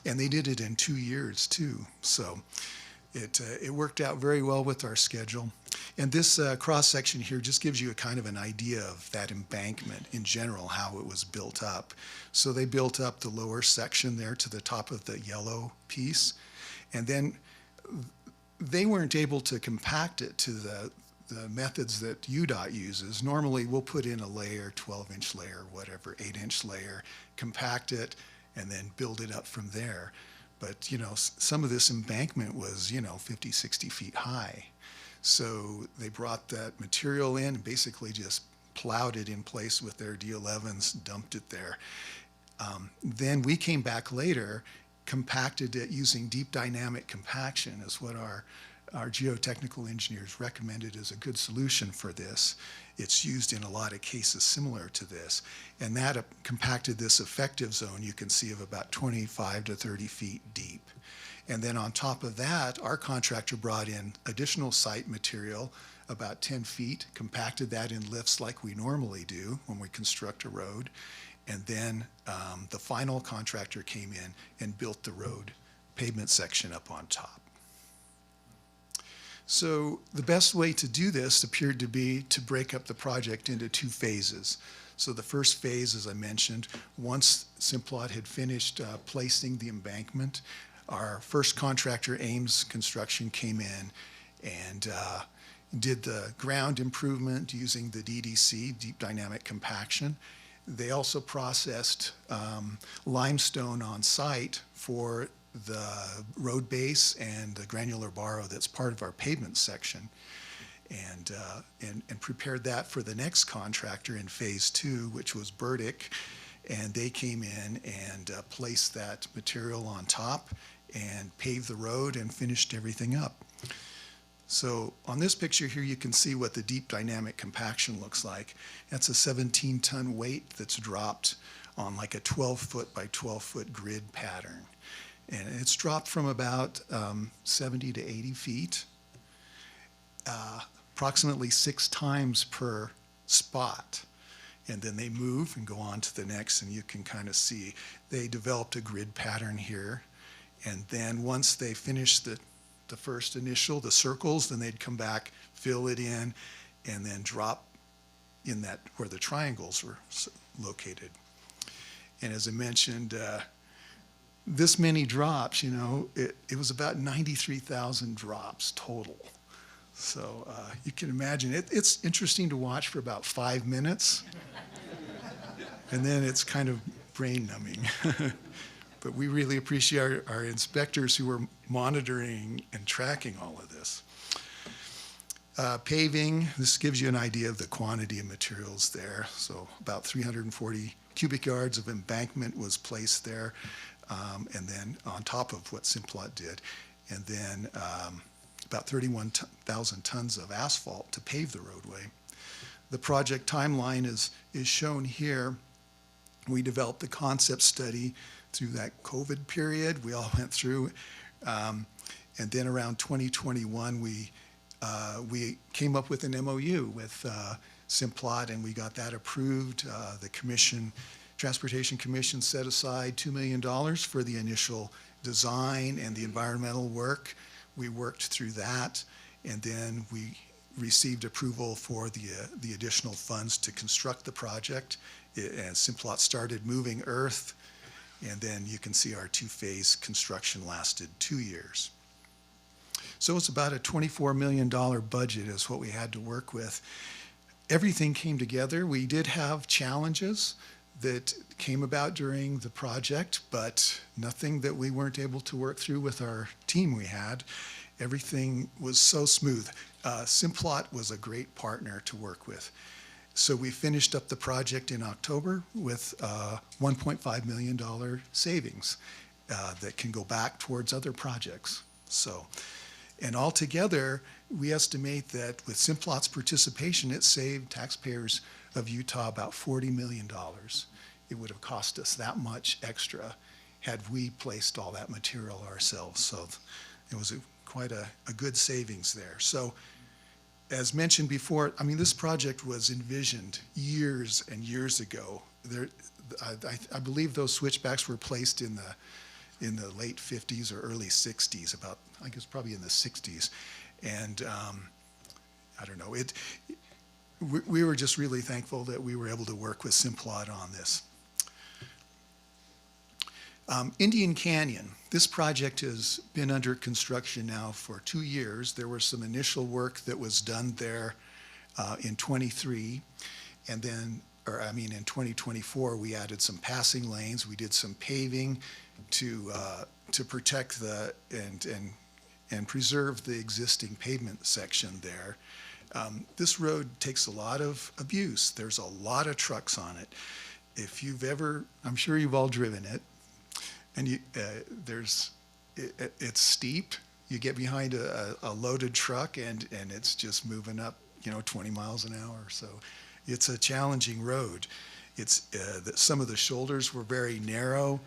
Speaker 11: and they did it in 2 years too. So it worked out very well with our schedule. And this cross section here just gives you a kind of an idea of that embankment in general, how it was built up. So they built up the lower section there to the top of the yellow piece, and then they weren't able to compact it to the methods that UDOT uses. Normally we'll put in a layer, 12-inch layer, whatever, 8-inch layer, compact it, and then build it up from there. But some of this embankment was 50, 60 feet high. So they brought that material in and basically just plowed it in place with their D11s, dumped it there. Then we came back later, compacted it using deep dynamic compaction is what our geotechnical engineers recommended as a good solution for this. It's used in a lot of cases similar to this. And that compacted this effective zone you can see of about 25 to 30 feet deep. And then on top of that, our contractor brought in additional site material, about 10 feet, compacted that in lifts like we normally do when we construct a road. And then the final contractor came in and built the road pavement section up on top. So the best way to do this appeared to be to break up the project into 2 phases. So the first phase, as I mentioned, once Simplot had finished placing the embankment, our first contractor, Ames Construction, came in and did the ground improvement using the DDC, deep dynamic compaction. They also processed limestone on site for the road base and the granular borrow that's part of our pavement section, and prepared that for the next contractor in phase 2, which was Burdick, and they came in and placed that material on top and paved the road and finished everything up. So on this picture here, you can see what the deep dynamic compaction looks like. That's a 17-ton weight that's dropped on like a 12-foot by 12-foot grid pattern. And it's dropped from about 70 to 80 feet, approximately 6 times per spot. And then they move and go on to the next, and you can kind of see they developed a grid pattern here. And then once they finished the first initial, the circles, then they'd come back, fill it in, and then drop in that where the triangles were located. And as I mentioned, this many drops, you know, it was about 93,000 drops total. So you can imagine, it's interesting to watch for about 5 minutes, and then it's kind of brain numbing. But we really appreciate our inspectors who are monitoring and tracking all of this. Paving, this gives you an idea of the quantity of materials there. So about 340 cubic yards of embankment was placed there, and then on top of what Simplot did. And then about 31,000 tons of asphalt to pave the roadway. The project timeline is shown here. We developed the concept study through that COVID period. We all went through, and then around 2021, we came up with an MOU with Simplot, and we got that approved. The Transportation Commission set aside $2 million for the initial design and the environmental work. We worked through that, and then we received approval for the additional funds to construct the project. And Simplot started moving earth, and then you can see our 2-phase construction lasted 2 years. So it's about a $24 million budget is what we had to work with. Everything came together. We did have challenges that came about during the project, but nothing that we weren't able to work through with our team we had. Everything was so smooth. Simplot was a great partner to work with. So we finished up the project in October with $1.5 million savings that can go back towards other projects. So, and altogether, we estimate that with Simplot's participation, it saved taxpayers of Utah about $40 million. It would have cost us that much extra had we placed all that material ourselves. So it was quite a good savings there. So as mentioned before, I mean, this project was envisioned years and years ago. I believe those switchbacks were placed in the late 50s or early 60s, about, I guess probably in the 60s. And I don't know, we were just really thankful that we were able to work with Simplot on this. Indian Canyon, this project has been under construction now for 2 years. There was some initial work that was done there in 23, and then, in 2024, we added some passing lanes. We did some paving to protect and preserve the existing pavement section there. This road takes a lot of abuse. There's a lot of trucks on it. If you've ever, I'm sure you've all driven it, and it's steep. You get behind a loaded truck and it's just moving up, 20 miles an hour. So it's a challenging road. Some of the shoulders were very narrow.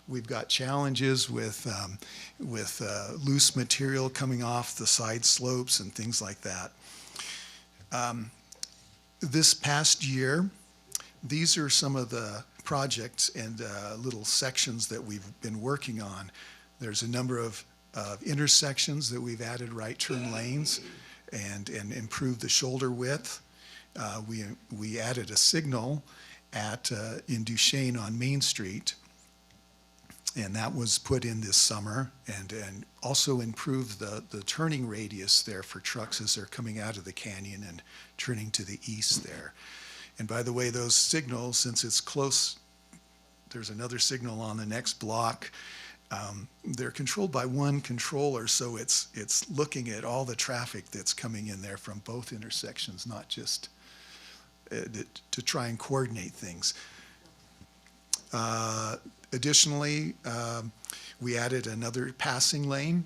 Speaker 11: We've got challenges with loose material coming off the side slopes and things like that. This past year, these are some of the projects and little sections that we've been working on. There's a number of intersections that we've added right turn lanes and improved the shoulder width. We added a signal in Duchesne on Main Street, and that was put in this summer, and also improved the turning radius there for trucks as they're coming out of the canyon and turning to the east there. And by the way, those signals, since it's close, there's another signal on the next block. They're controlled by one controller, so it's looking at all the traffic that's coming in there from both intersections, not just to try and coordinate things. Additionally, we added another passing lane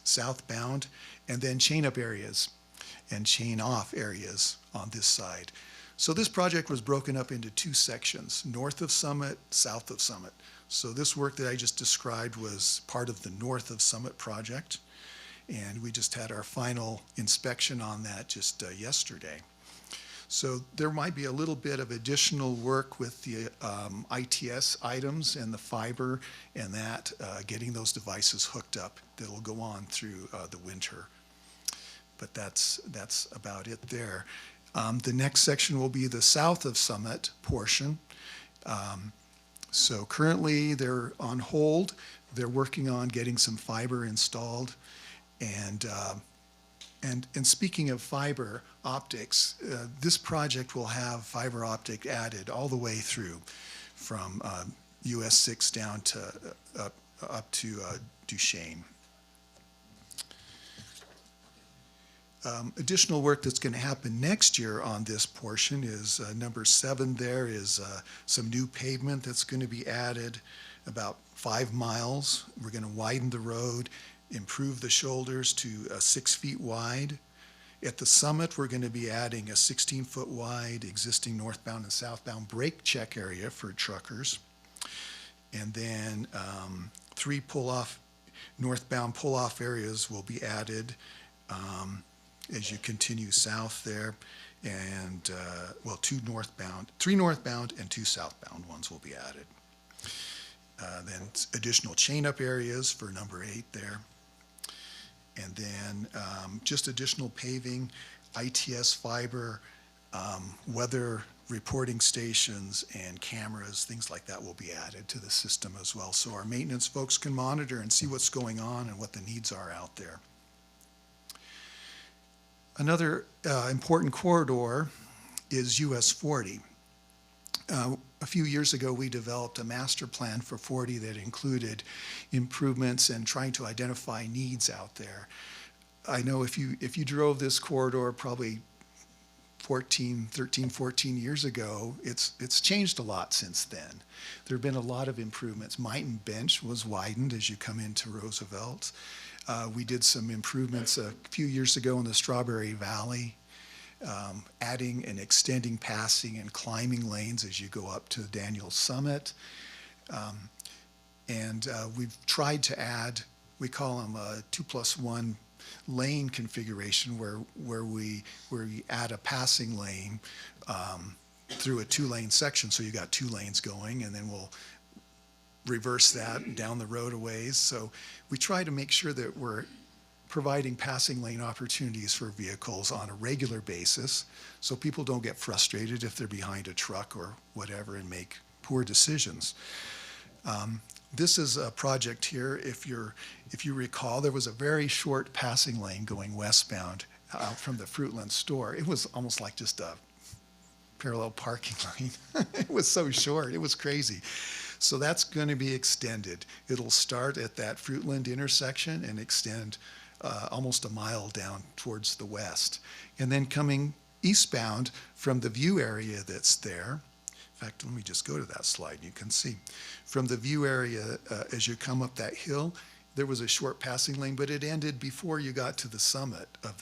Speaker 11: southbound, and then chain up areas and chain off areas on this side. So this project was broken up into two sections, north of Summit, south of Summit. So this work that I just described was part of the north of Summit project, and we just had our final inspection on that just yesterday. So there might be a little bit of additional work with the ITS items and the fiber and that, getting those devices hooked up that'll go on through the winter. But that's about it there. The next section will be the south of Summit portion. So currently they're on hold. They're working on getting some fiber installed. And speaking of fiber optics, this project will have fiber optic added all the way through from US 6 down to up to Duchesne. Additional work that's going to happen next year on this portion is number 7 there is some new pavement that's going to be added about 5 miles. We're going to widen the road, improve the shoulders to 6 feet wide. At the summit, we're going to be adding a 16-foot wide existing northbound and southbound brake check area for truckers. And then 3 northbound pull-off areas will be added as you continue south there. And, well, 3 northbound and 2 southbound ones will be added. Then additional chain-up areas for number 8 there. And then just additional paving, ITS fiber, weather reporting stations, and cameras, things like that will be added to the system as well. So our maintenance folks can monitor and see what's going on and what the needs are out there. Another important corridor is US 40. A few years ago, we developed a master plan for 40 that included improvements and trying to identify needs out there. I know if you drove this corridor probably 13, 14 years ago, it's changed a lot since then. There have been a lot of improvements. Mighton Bench was widened as you come into Roosevelt. We did some improvements a few years ago in the Strawberry Valley. Adding and extending passing and climbing lanes as you go up to Daniels Summit. We've tried to add, we call them a 2+1 lane configuration where we add a passing lane through a 2-lane section. So you got 2 lanes going, and then we'll reverse that down the road a ways. So we try to make sure that we're providing passing lane opportunities for vehicles on a regular basis so people don't get frustrated if they're behind a truck or whatever and make poor decisions. This is a project here. If you recall, there was a very short passing lane going westbound out from the Fruitland store. It was almost like just a parallel parking lane. It was so short. It was crazy. So that's going to be extended. It'll start at that Fruitland intersection and extend almost a mile down towards the west. And then coming eastbound from the view area that's there, in fact, let me just go to that slide, you can see. From the view area, as you come up that hill, there was a short passing lane, but it ended before you got to the summit of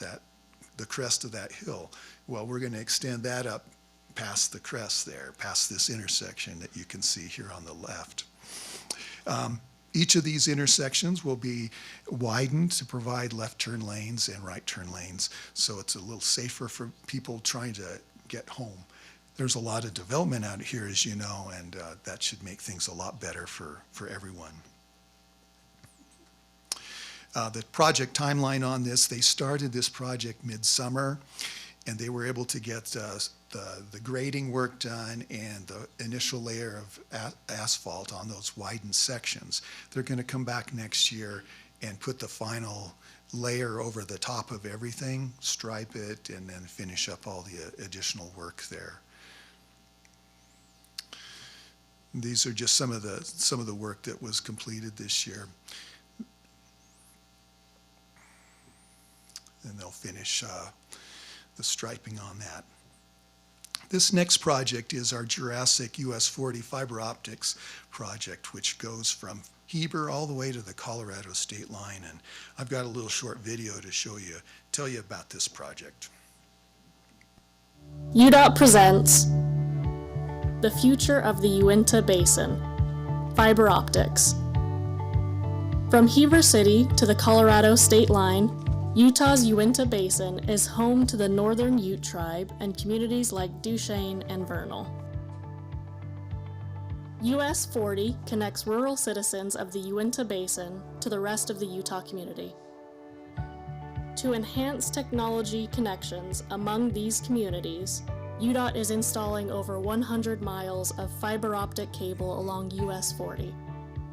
Speaker 11: the crest of that hill. Well, we're going to extend that up past the crest there, past this intersection that you can see here on the left. Each of these intersections will be widened to provide left turn lanes and right turn lanes, so it's a little safer for people trying to get home. There's a lot of development out here, as you know, and that should make things a lot better for everyone. The project timeline on this, they started this project midsummer, and they were able to get the grading work done and the initial layer of asphalt on those widened sections. They're going to come back next year and put the final layer over the top of everything, stripe it, and then finish up all the additional work there. These are just some of the work that was completed this year. And they'll finish the striping on that. This next project is our Jurassic US 40 fiber optics project, which goes from Heber all the way to the Colorado state line. And I've got a little short video to tell you about this project.
Speaker 15: UDOT presents The Future of the Uinta Basin, Fiber Optics. From Heber City to the Colorado state line, Utah's Uinta Basin is home to the Northern Ute tribe and communities like Duchesne and Vernal. US 40 connects rural citizens of the Uinta Basin to the rest of the Utah community. To enhance technology connections among these communities, UDOT is installing over 100 miles of fiber optic cable along US 40,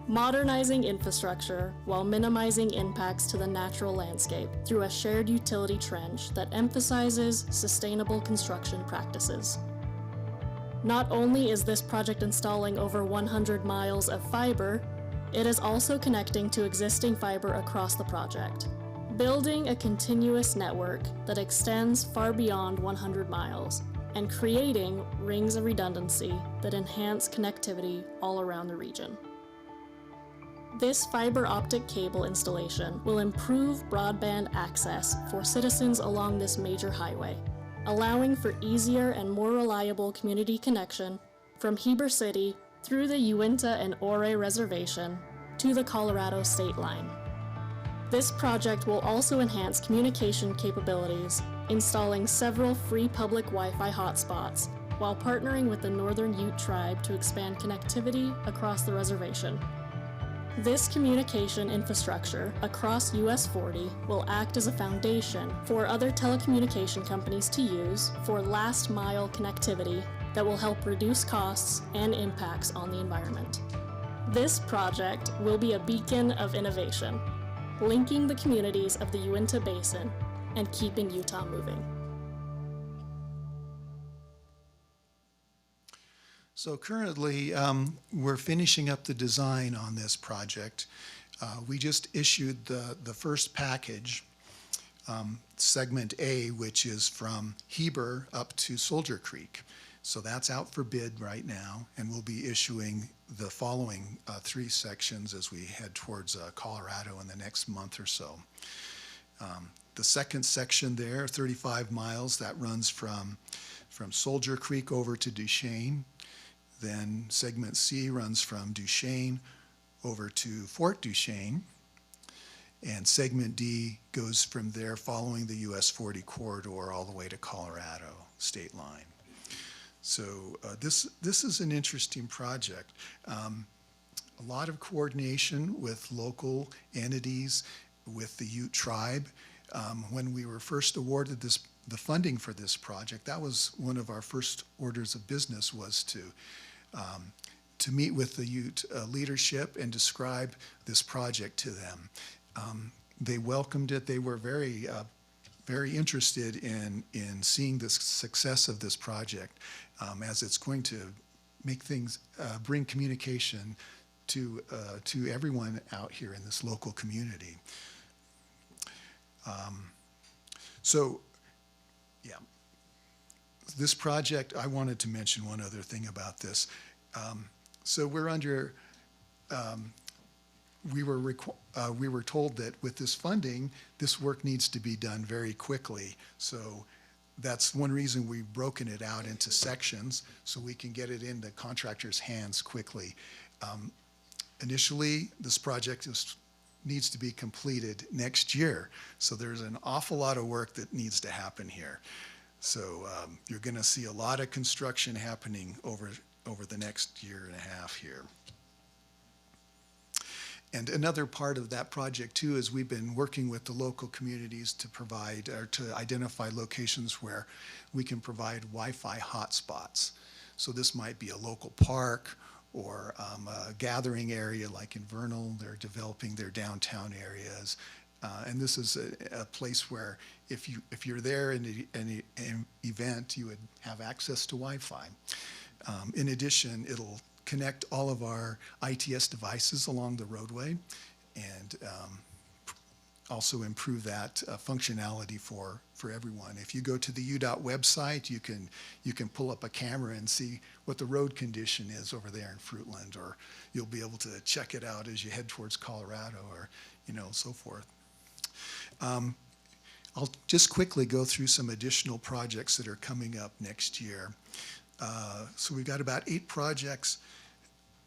Speaker 15: modernizing infrastructure while minimizing impacts to the natural landscape through a shared utility trench that emphasizes sustainable construction practices. Not only is this project installing over 100 miles of fiber, it is also connecting to existing fiber across the project, building a continuous network that extends far beyond 100 miles and creating rings of redundancy that enhance connectivity all around the region. This fiber optic cable installation will improve broadband access for citizens along this major highway, allowing for easier and more reliable community connection from Heber City through the Uinta and Ouray Reservation to the Colorado state line. This project will also enhance communication capabilities, installing several free public Wi-Fi hotspots while partnering with the Northern Ute tribe to expand connectivity across the reservation. This communication infrastructure across US 40 will act as a foundation for other telecommunication companies to use for last-mile connectivity that will help reduce costs and impacts on the environment. This project will be a beacon of innovation, linking the communities of the Uinta Basin and keeping Utah moving.
Speaker 11: So currently, we're finishing up the design on this project. We just issued the first package, segment A, which is from Heber up to Soldier Creek. So that's out for bid right now, and we'll be issuing the following 3 sections as we head towards Colorado in the next month or so. The second section there, 35 miles, that runs from Soldier Creek over to Duchesne. Then segment C runs from Duchesne over to Fort Duchesne, and segment D goes from there following the US 40 corridor all the way to Colorado state line. So this is an interesting project. A lot of coordination with local entities, with the Ute tribe. When we were first awarded the funding for this project, that was one of our first orders of business, was to meet with the Ute leadership and describe this project to them. They welcomed it. They were very interested in seeing the success of this project, as it's going to make things, bring communication to everyone out here in this local community. So, yeah. This project, I wanted to mention one other thing about this. So we're under, we were told that with this funding, this work needs to be done very quickly. So that's one reason we've broken it out into sections, so we can get it in the contractor's hands quickly. Initially, this project needs to be completed next year. So there's an awful lot of work that needs to happen here. So you're going to see a lot of construction happening over the next year and a half here. And another part of that project too is we've been working with the local communities to provide, or to identify locations where we can provide Wi-Fi hotspots. So this might be a local park or a gathering area like in Vernal. They're developing their downtown areas. And this is a place where if you're there in an event, you would have access to Wi-Fi. In addition, it'll connect all of our ITS devices along the roadway and also improve that functionality for everyone. If you go to the UDOT website, you can pull up a camera and see what the road condition is over there in Fruitland, or you'll be able to check it out as you head towards Colorado, or so forth. I'll just quickly go through some additional projects that are coming up next year. So we've got about 8 projects.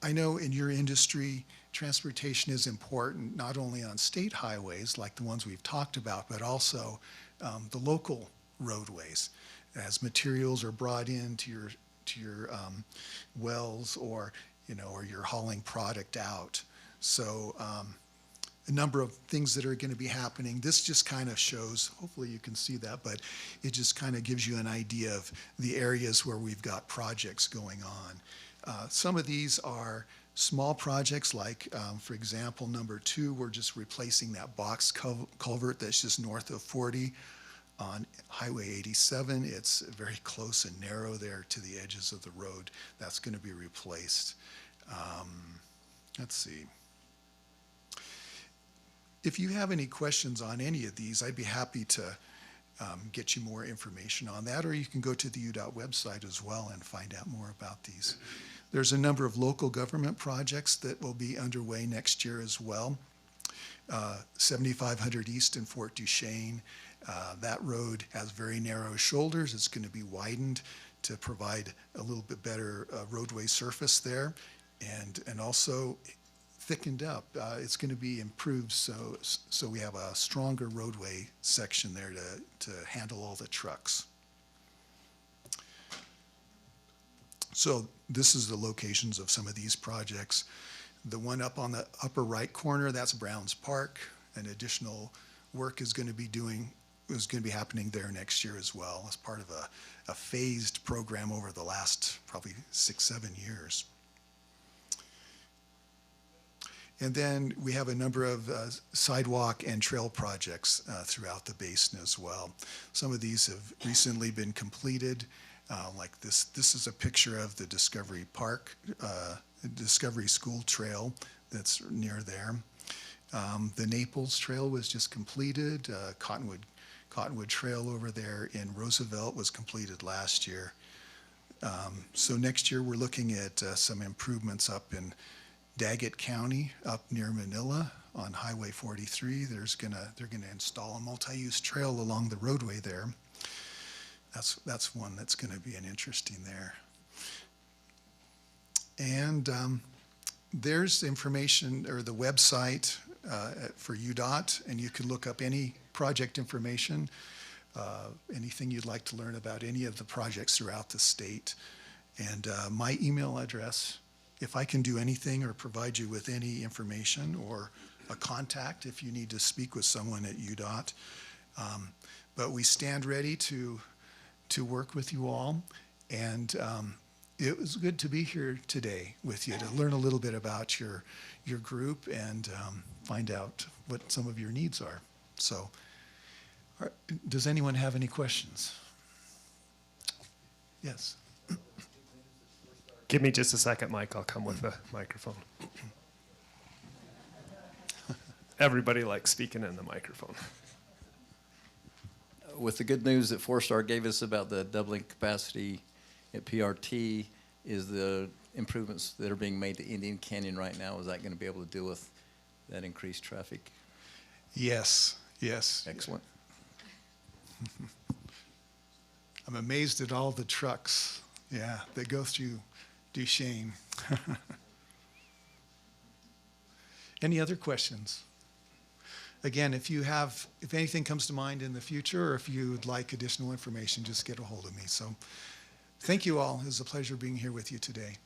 Speaker 11: I know in your industry, transportation is important, not only on state highways like the ones we've talked about, but also the local roadways. As materials are brought in to your wells, or you're hauling product out. So a number of things that are going to be happening. This just kind of shows, hopefully you can see that, but it just kind of gives you an idea of the areas where we've got projects going on. Some of these are small projects, like, for example, number 2, we're just replacing that box culvert that's just north of 40 on Highway 87. It's very close and narrow there to the edges of the road. That's going to be replaced. Let's see. If you have any questions on any of these, I'd be happy to get you more information on that, or you can go to the UDOT website as well and find out more about these. There's a number of local government projects that will be underway next year as well. 7500 East in Fort Duchesne. That road has very narrow shoulders. It's going to be widened to provide a little bit better roadway surface there, and also thickened up. It's going to be improved so we have a stronger roadway section there to handle all the trucks. So this is the locations of some of these projects. The one up on the upper right corner, that's Browns Park. An additional work is going to be happening there next year as well, as part of a phased program over the last probably 6-7 years. And then we have a number of sidewalk and trail projects throughout the basin as well. Some of these have recently been completed. Like this is a picture of the Discovery Park, Discovery School Trail that's near there. The Naples Trail was just completed. Cottonwood Trail over there in Roosevelt was completed last year. So next year we're looking at some improvements up in Daggett County, up near Manila on Highway 43. They're gonna install a multi-use trail along the roadway there. That's one that's going to be an interesting there. And there's information, or the website for UDOT, and you can look up any project information, anything you'd like to learn about any of the projects throughout the state. And my email address, if I can do anything or provide you with any information or a contact if you need to speak with someone at UDOT. But we stand ready to work with you all, and it was good to be here today with you to learn a little bit about your group and find out what some of your needs are. So, does anyone have any questions? Yes.
Speaker 16: Give me just a second, Mike. I'll come with the microphone. Everybody likes speaking in the microphone.
Speaker 17: With the good news that 4-Star gave us about the doubling capacity at PRT, is the improvements that are being made to Indian Canyon right now, is that going to be able to deal with that increased traffic?
Speaker 11: Yes, yes.
Speaker 17: Excellent.
Speaker 11: I'm amazed at all the trucks, that go through Duchesne. Any other questions? Again, if anything comes to mind in the future, or if you'd like additional information, just get a hold of me. So thank you all. It was a pleasure being here with you today.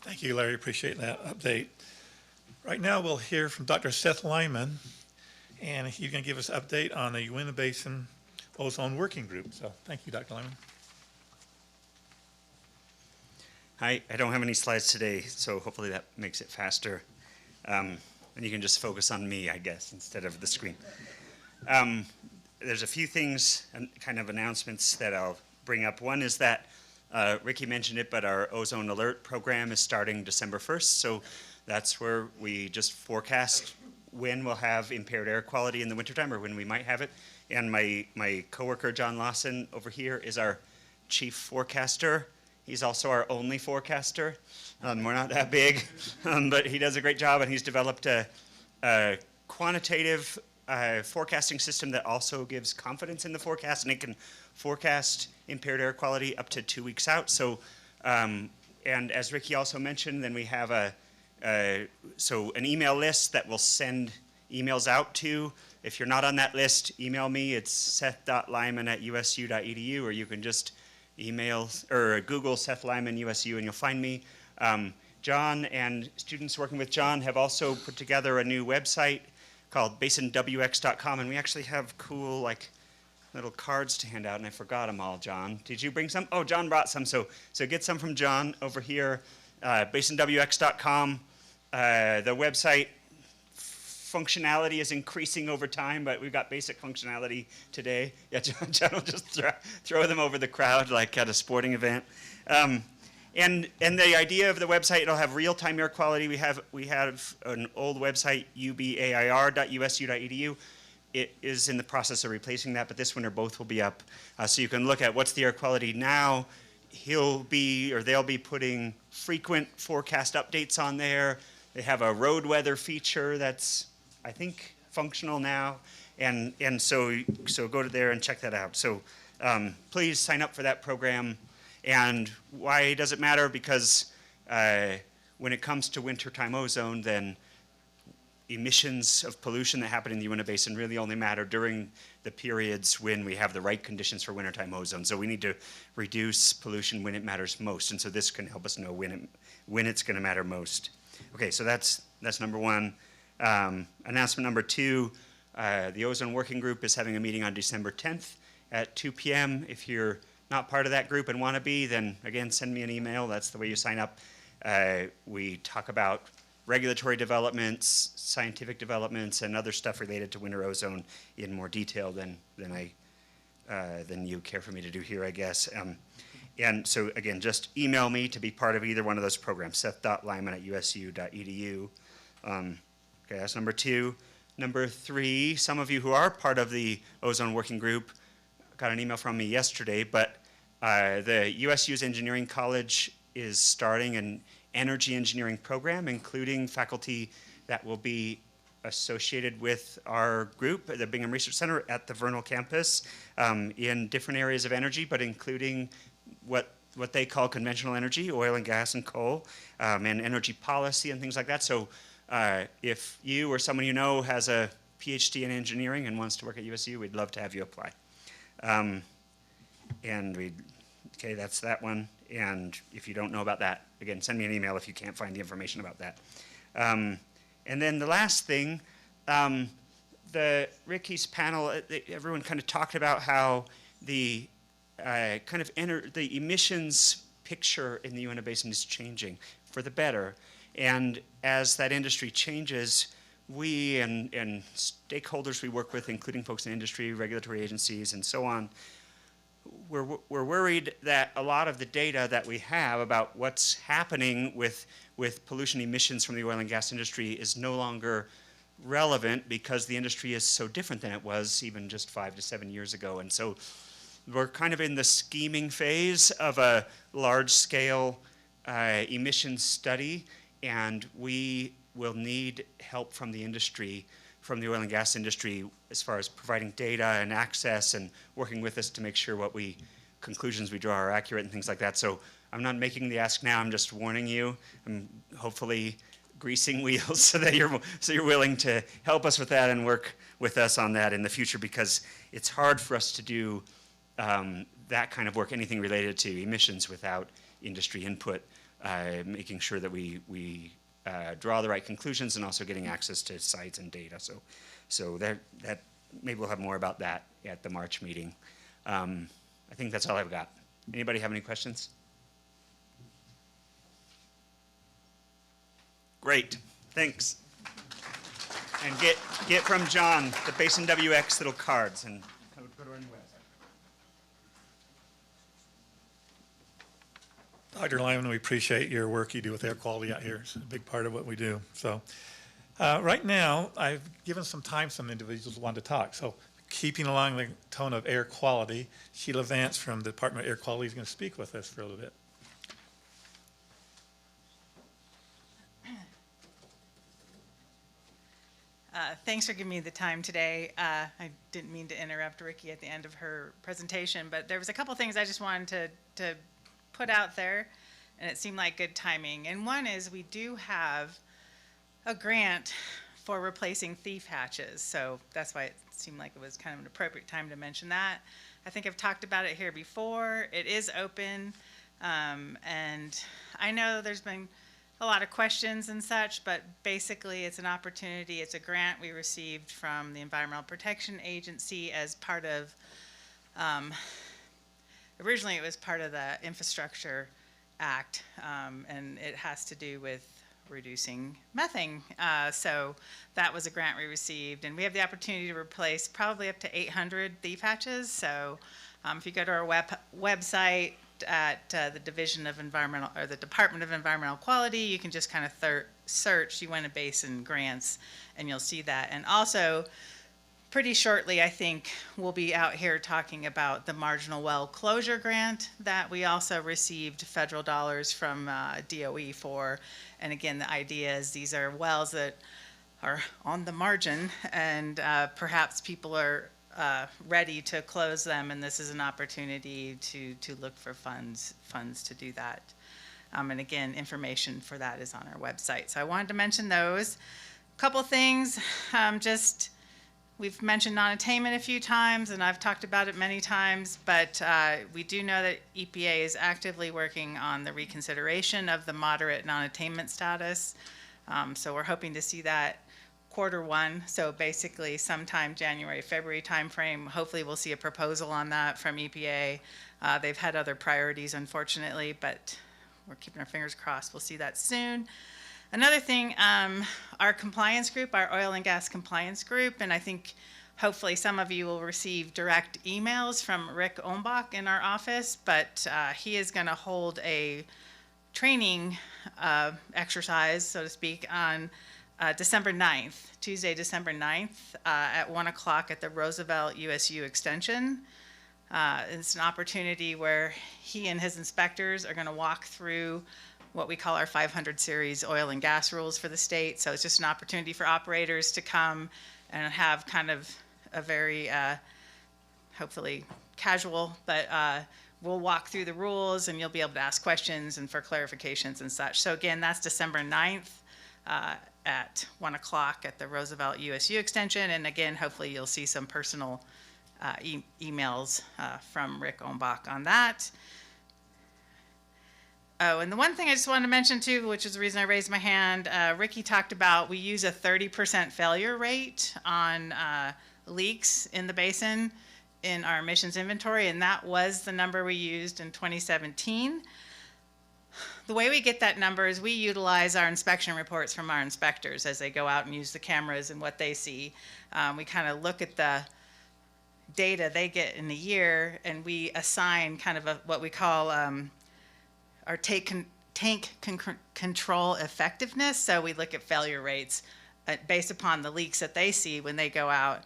Speaker 1: Thank you, Larry. Appreciate that update. Right now, we'll hear from Dr. Seth Lyman, and he's going to give us an update on the Uinta Basin Ozone Working Group. So thank you, Dr. Lyman.
Speaker 18: Hi, I don't have any slides today, so hopefully that makes it faster. and you can just focus on me, I guess, instead of the screen. There's a few things and kind of announcements that I'll bring up. One is that Ricky mentioned it, but our ozone alert program is starting December 1st. So that's where we just forecast when we'll have impaired air quality in the wintertime or when we might have it. And my coworker, John Lawson, over here is our chief forecaster. He's also our only forecaster. We're not that big, but he does a great job, and he's developed a quantitative forecasting system that also gives confidence in the forecast, and it can forecast impaired air quality up to 2 weeks out. So, and as Ricky also mentioned, then we have an email list that will send emails out to. If you're not on that list, email me. It's seth.lyman@usu.edu, or you can just email or Google Seth Lyman USU and you'll find me. John and students working with John have also put together a new website called basinwx.com, and we actually have cool like little cards to hand out, and I forgot them all. John, did you bring some? Oh, John brought some, so get some from John over here. basinwx.com. The website functionality is increasing over time, but we've got basic functionality today. Yeah, John will just throw them over the crowd like at a sporting event. And the idea of the website, it'll have real-time air quality. We have an old website, ubair.usu.edu. It is in the process of replacing that, but this one or both will be up. So you can look at what's the air quality now. They'll be putting frequent forecast updates on there. They have a road weather feature that's, I think, functional now. And so go to there and check that out. So please sign up for that program. And why does it matter? Because when it comes to wintertime ozone, then emissions of pollution that happen in the Uinta Basin really only matter during the periods when we have the right conditions for wintertime ozone. So we need to reduce pollution when it matters most. And so this can help us know when it's going to matter most. Okay, so that's number one. Announcement number two, the Ozone Working Group is having a meeting on December 10th at 2 p.m. If you're not part of that group and want to be, then again, send me an email. That's the way you sign up. We talk about regulatory developments, scientific developments, and other stuff related to winter ozone in more detail than you care for me to do here, I guess. And so again, just email me to be part of either one of those programs, seth.lyman@usu.edu. Okay, that's number two. Number three, some of you who are part of the Ozone Working Group got an email from me yesterday, but the USU's Engineering College is starting an energy engineering program, including faculty that will be associated with our group, the Bingham Research Center at the Vernal campus, in different areas of energy, but including what they call conventional energy, oil and gas and coal, and energy policy and things like that. So if you or someone you know has a PhD in engineering and wants to work at USU, we'd love to have you apply. Okay, that's that one. And if you don't know about that, again, send me an email if you can't find the information about that. And then the last thing, Ricky's panel, everyone kind of talked about how the the emissions picture in the Uinta Basin is changing for the better. And as that industry changes, we and stakeholders we work with, including folks in industry, regulatory agencies, and so on, we're worried that a lot of the data that we have about what's happening with pollution emissions from the oil and gas industry is no longer relevant because the industry is so different than it was even just 5 to 7 years ago. And so we're kind of in the scheming phase of a large-scale emissions study, and we will need help from the industry, from the oil and gas industry, as far as providing data and access and working with us to make sure what conclusions we draw are accurate and things like that. So I'm not making the ask now, I'm just warning you. I'm hopefully greasing wheels so that you're willing to help us with that and work with us on that in the future, because it's hard for us to do that kind of work, anything related to emissions, without industry input, making sure that we draw the right conclusions and also getting access to sites and data. So that maybe we'll have more about that at the March meeting. I think that's all I've got. Anybody have any questions? Great, thanks. and get from John the Basin WX little cards and go to our new website.
Speaker 1: Dr. Lyman, we appreciate your work you do with air quality out here. It's a big part of what we do. So right now, I've given some time some individuals who want to talk. So keeping along the tone of air quality, Sheila Vance from the Department of Air Quality is going to speak with us for a little bit.
Speaker 9: Thanks for giving me the time today. I didn't mean to interrupt Ricky at the end of her presentation, but there was a couple things I just wanted to put out there, and it seemed like good timing. And one is we do have a grant for replacing thief hatches, so that's why it seemed like it was kind of an appropriate time to mention that. I think I've talked about it here before. It is open, and I know there's been a lot of questions and such, but basically it's an opportunity. It's a grant we received from the Environmental Protection Agency as part of, originally it was part of the Infrastructure Act, and it has to do with reducing methane. So that was a grant we received, and we have the opportunity to replace probably up to 800 thief hatches. So if you go to our website, at the Division of Environmental, or the Department of Environmental Quality, you can just kind of search Uinta Basin grants, and you'll see that. And also, pretty shortly, I think we'll be out here talking about the marginal well closure grant that we also received federal dollars from DOE for. And again, the idea is these are wells that are on the margin, and perhaps people are ready to close them, and this is an opportunity to look for funds to do that. And again, information for that is on our website. So I wanted to mention those. A couple things, we've mentioned non-attainment a few times, and I've talked about it many times, but we do know that EPA is actively working on the reconsideration of the moderate non-attainment status. So we're hoping to see that Q1, so basically sometime January, February timeframe. Hopefully we'll see a proposal on that from EPA. They've had other priorities, unfortunately, but we're keeping our fingers crossed. We'll see that soon. Another thing, our compliance group, our oil and gas compliance group, and I think hopefully some of you will receive direct emails from Rick Ombach in our office, but he is going to hold a training exercise, so to speak, on December 9th, Tuesday, December 9th, at 1 o'clock at the Roosevelt USU Extension. It's an opportunity where he and his inspectors are going to walk through what we call our 500 series oil and gas rules for the state. So it's just an opportunity for operators to come and have kind of a very, hopefully casual, but we'll walk through the rules and you'll be able to ask questions and for clarifications and such. So again, that's December 9th. At 1 o'clock at the Roosevelt USU Extension. And again, hopefully you'll see some personal emails from Rick Ombach on that. Oh, and the one thing I just wanted to mention too, which is the reason I raised my hand, Ricky talked about we use a 30% failure rate on leaks in the basin in our emissions inventory, and that was the number we used in 2017. The way we get that number is we utilize our inspection reports from our inspectors as they go out and use the cameras and what they see. We kind of look at the data they get in a year, and we assign kind of what we call our tank control effectiveness. So we look at failure rates based upon the leaks that they see when they go out.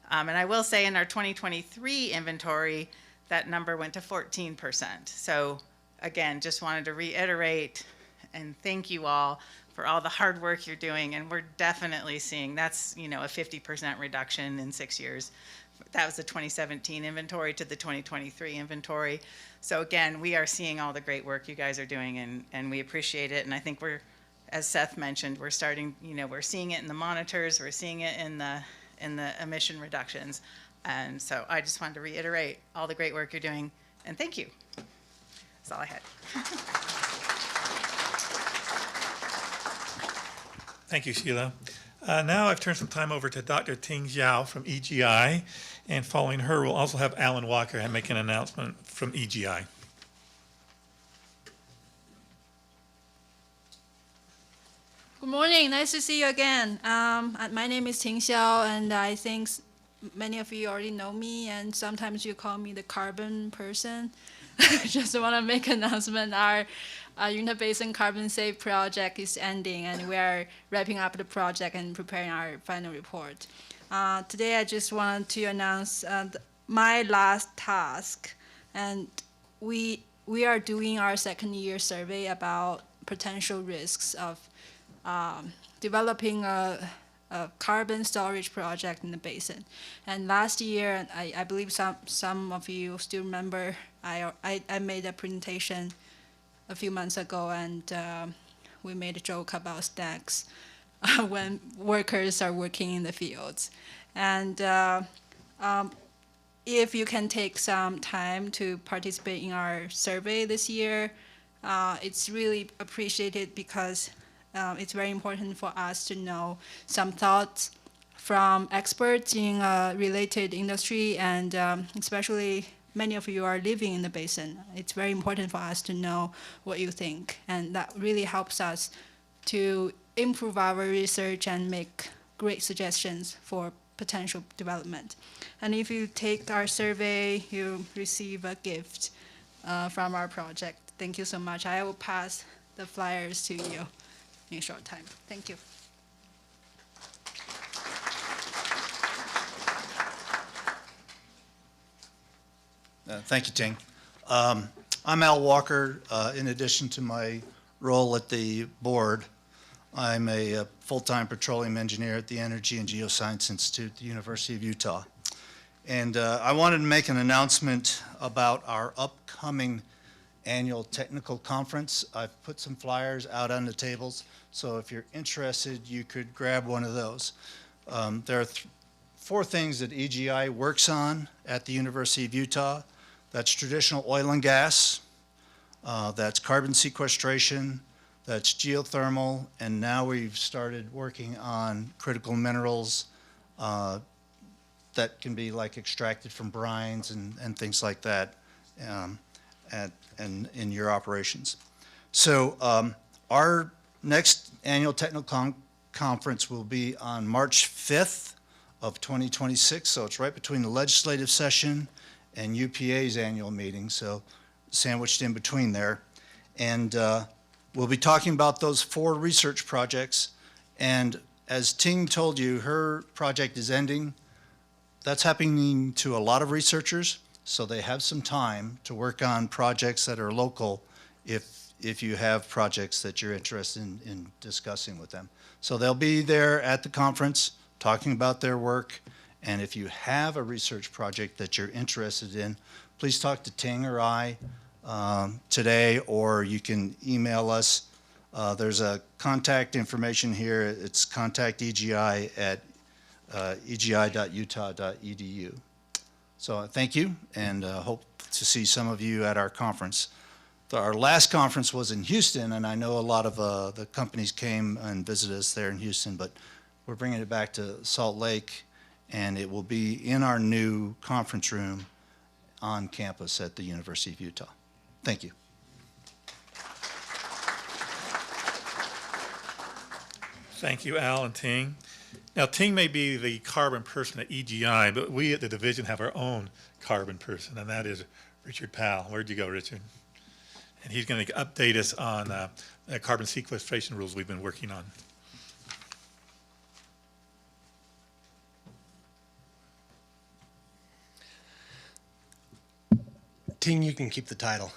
Speaker 9: And I will say in our 2023 inventory, that number went to 14%. So again, just wanted to reiterate and thank you all for all the hard work you're doing. And we're definitely seeing that's, a 50% reduction in 6 years. That was the 2017 inventory to the 2023 inventory. So again, we are seeing all the great work you guys are doing, and we appreciate it. And I think we're, as Seth mentioned, we're starting, we're seeing it in the monitors, we're seeing it in the emission reductions. And so I just wanted to reiterate all the great work you're doing, and thank you. That's all I had.
Speaker 1: Thank you, Sheila. Now I've turned some time over to Dr. Ting Zhao from EGI, and following her, we'll also have Alan Walker make an announcement from EGI.
Speaker 19: Good morning. Nice to see you again. My name is Ting Xiao, and I think many of you already know me, and sometimes you call me the carbon person. Just want to make an announcement. Our Uinta Basin Carbon Safe project is ending, and we are wrapping up the project and preparing our final report. Today, I just wanted to announce my last task, and we are doing our second year survey about potential risks of developing a carbon storage project in the basin. And last year, I believe some of you still remember, I made a presentation a few months ago, and we made a joke about stacks when workers are working in the fields. And if you can take some time to participate in our survey this year, it's really appreciated because it's very important for us to know some thoughts from experts in related industry, and especially many of you are living in the basin. It's very important for us to know what you think, and that really helps us to improve our research and make great suggestions for potential development. And if you take our survey, you receive a gift from our project. Thank you so much. I will pass the flyers to you in a short time. Thank you.
Speaker 20: Thank you, Ting. I'm Al Walker. In addition to my role at the board, I'm a full-time petroleum engineer at the Energy and Geoscience Institute at the University of Utah. And I wanted to make an announcement about our upcoming annual technical conference. I've put some flyers out on the tables, so if you're interested, you could grab one of those. There are four things that EGI works on at the University of Utah. That's traditional oil and gas, that's carbon sequestration, that's geothermal, and now we've started working on critical minerals that can be like extracted from brines and things like that. And in your operations. So our next annual technical conference will be on March 5th of 2026, so it's right between the legislative session and UPA's annual meeting, so sandwiched in between there. And we'll be talking about those four research projects, and as Ting told you, her project is ending. That's happening to a lot of researchers, so they have some time to work on projects that are local if you have projects that you're interested in discussing with them. So they'll be there at the conference talking about their work, and if you have a research project that you're interested in, please talk to Ting or I today, or you can email us. There's a contact information here. It's contact EGI at egi.utah.edu. So thank you, and hope to see some of you at our conference. Our last conference was in Houston, and I know a lot of the companies came and visited us there in Houston, but we're bringing it back to Salt Lake, and it will be in our new conference room on campus at the University of Utah. Thank you.
Speaker 1: Thank you, Al and Ting. Now, Ting may be the carbon person at EGI, but we at the division have our own carbon person, and that is Richard Powell. Where'd you go, Richard? And he's going to update us on the carbon sequestration rules we've been working on.
Speaker 5: Ting, you can keep the title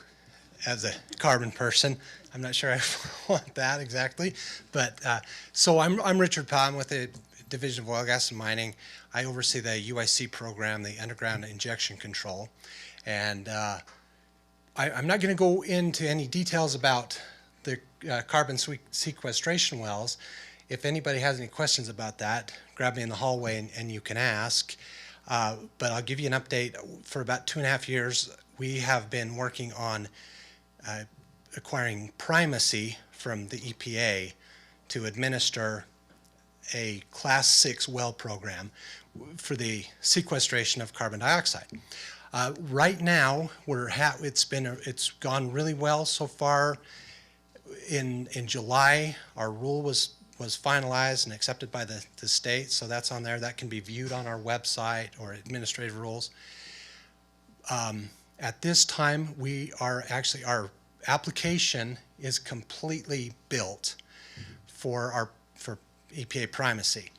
Speaker 5: as a carbon person. I'm not sure I want that exactly, but so I'm Richard Powell. I'm with the Division of Oil, Gas, and Mining. I oversee the UIC program, the Underground Injection Control. And I'm not going to go into any details about the carbon sequestration wells. If anybody has any questions about that, grab me in the hallway and you can ask. But I'll give you an update. For about 2.5 years, we have been working on acquiring primacy from the EPA to administer a Class 6 well program for the sequestration of carbon dioxide. Right now, it's gone really well so far. In July, our rule was was finalized and accepted by the state, so that's on there. That can be viewed on our website or administrative rules. At this time, our application is completely built for EPA primacy.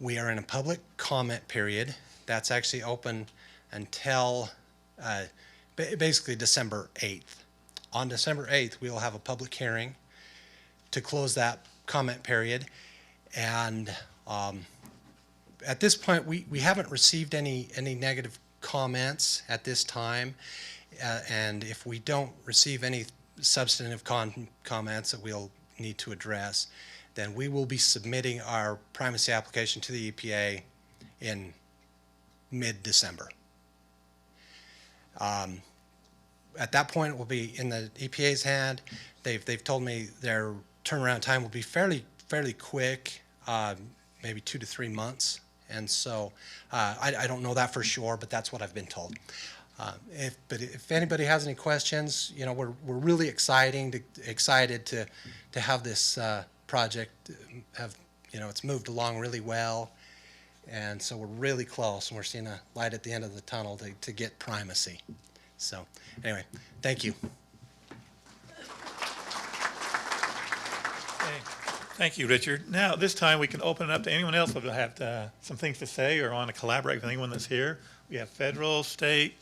Speaker 5: We are in a public comment period that's actually open until basically December 8th. On December 8th, we will have a public hearing to close that comment period. And at this point, we haven't received any negative comments at this time. And if we don't receive any substantive comments that we'll need to address, then we will be submitting our primacy application to the EPA in mid-December. At that point, it will be in the EPA's hand. They've told me their turnaround time will be fairly quick, maybe 2 to 3 months. And so I don't know that for sure, but that's what I've been told. If anybody has any questions, we're really excited to have this project it's moved along really well, and so we're really close, and we're seeing a light at the end of the tunnel to get primacy. So anyway, thank you.
Speaker 1: Okay. Thank you, Richard. Now, this time we can open it up to anyone else who will have some things to say or want to collaborate with anyone that's here. We have federal, state,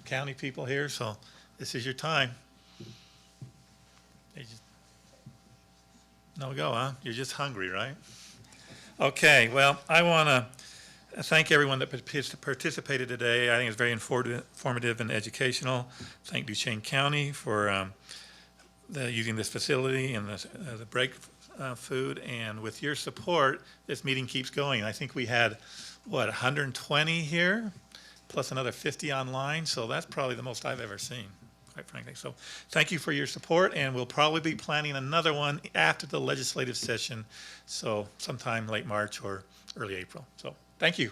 Speaker 1: county people here, so this is your time. No go, huh? You're just hungry, right? Okay, well, I want to thank everyone that participated today. I think it's very informative and educational. Thank Duchesne County for using this facility and the break food. And with your support, this meeting keeps going. I think we had, 120 here, plus another 50 online. So that's probably the most I've ever seen, quite frankly. So thank you for your support, and we'll probably be planning another one after the legislative session, so sometime late March or early April. So thank you.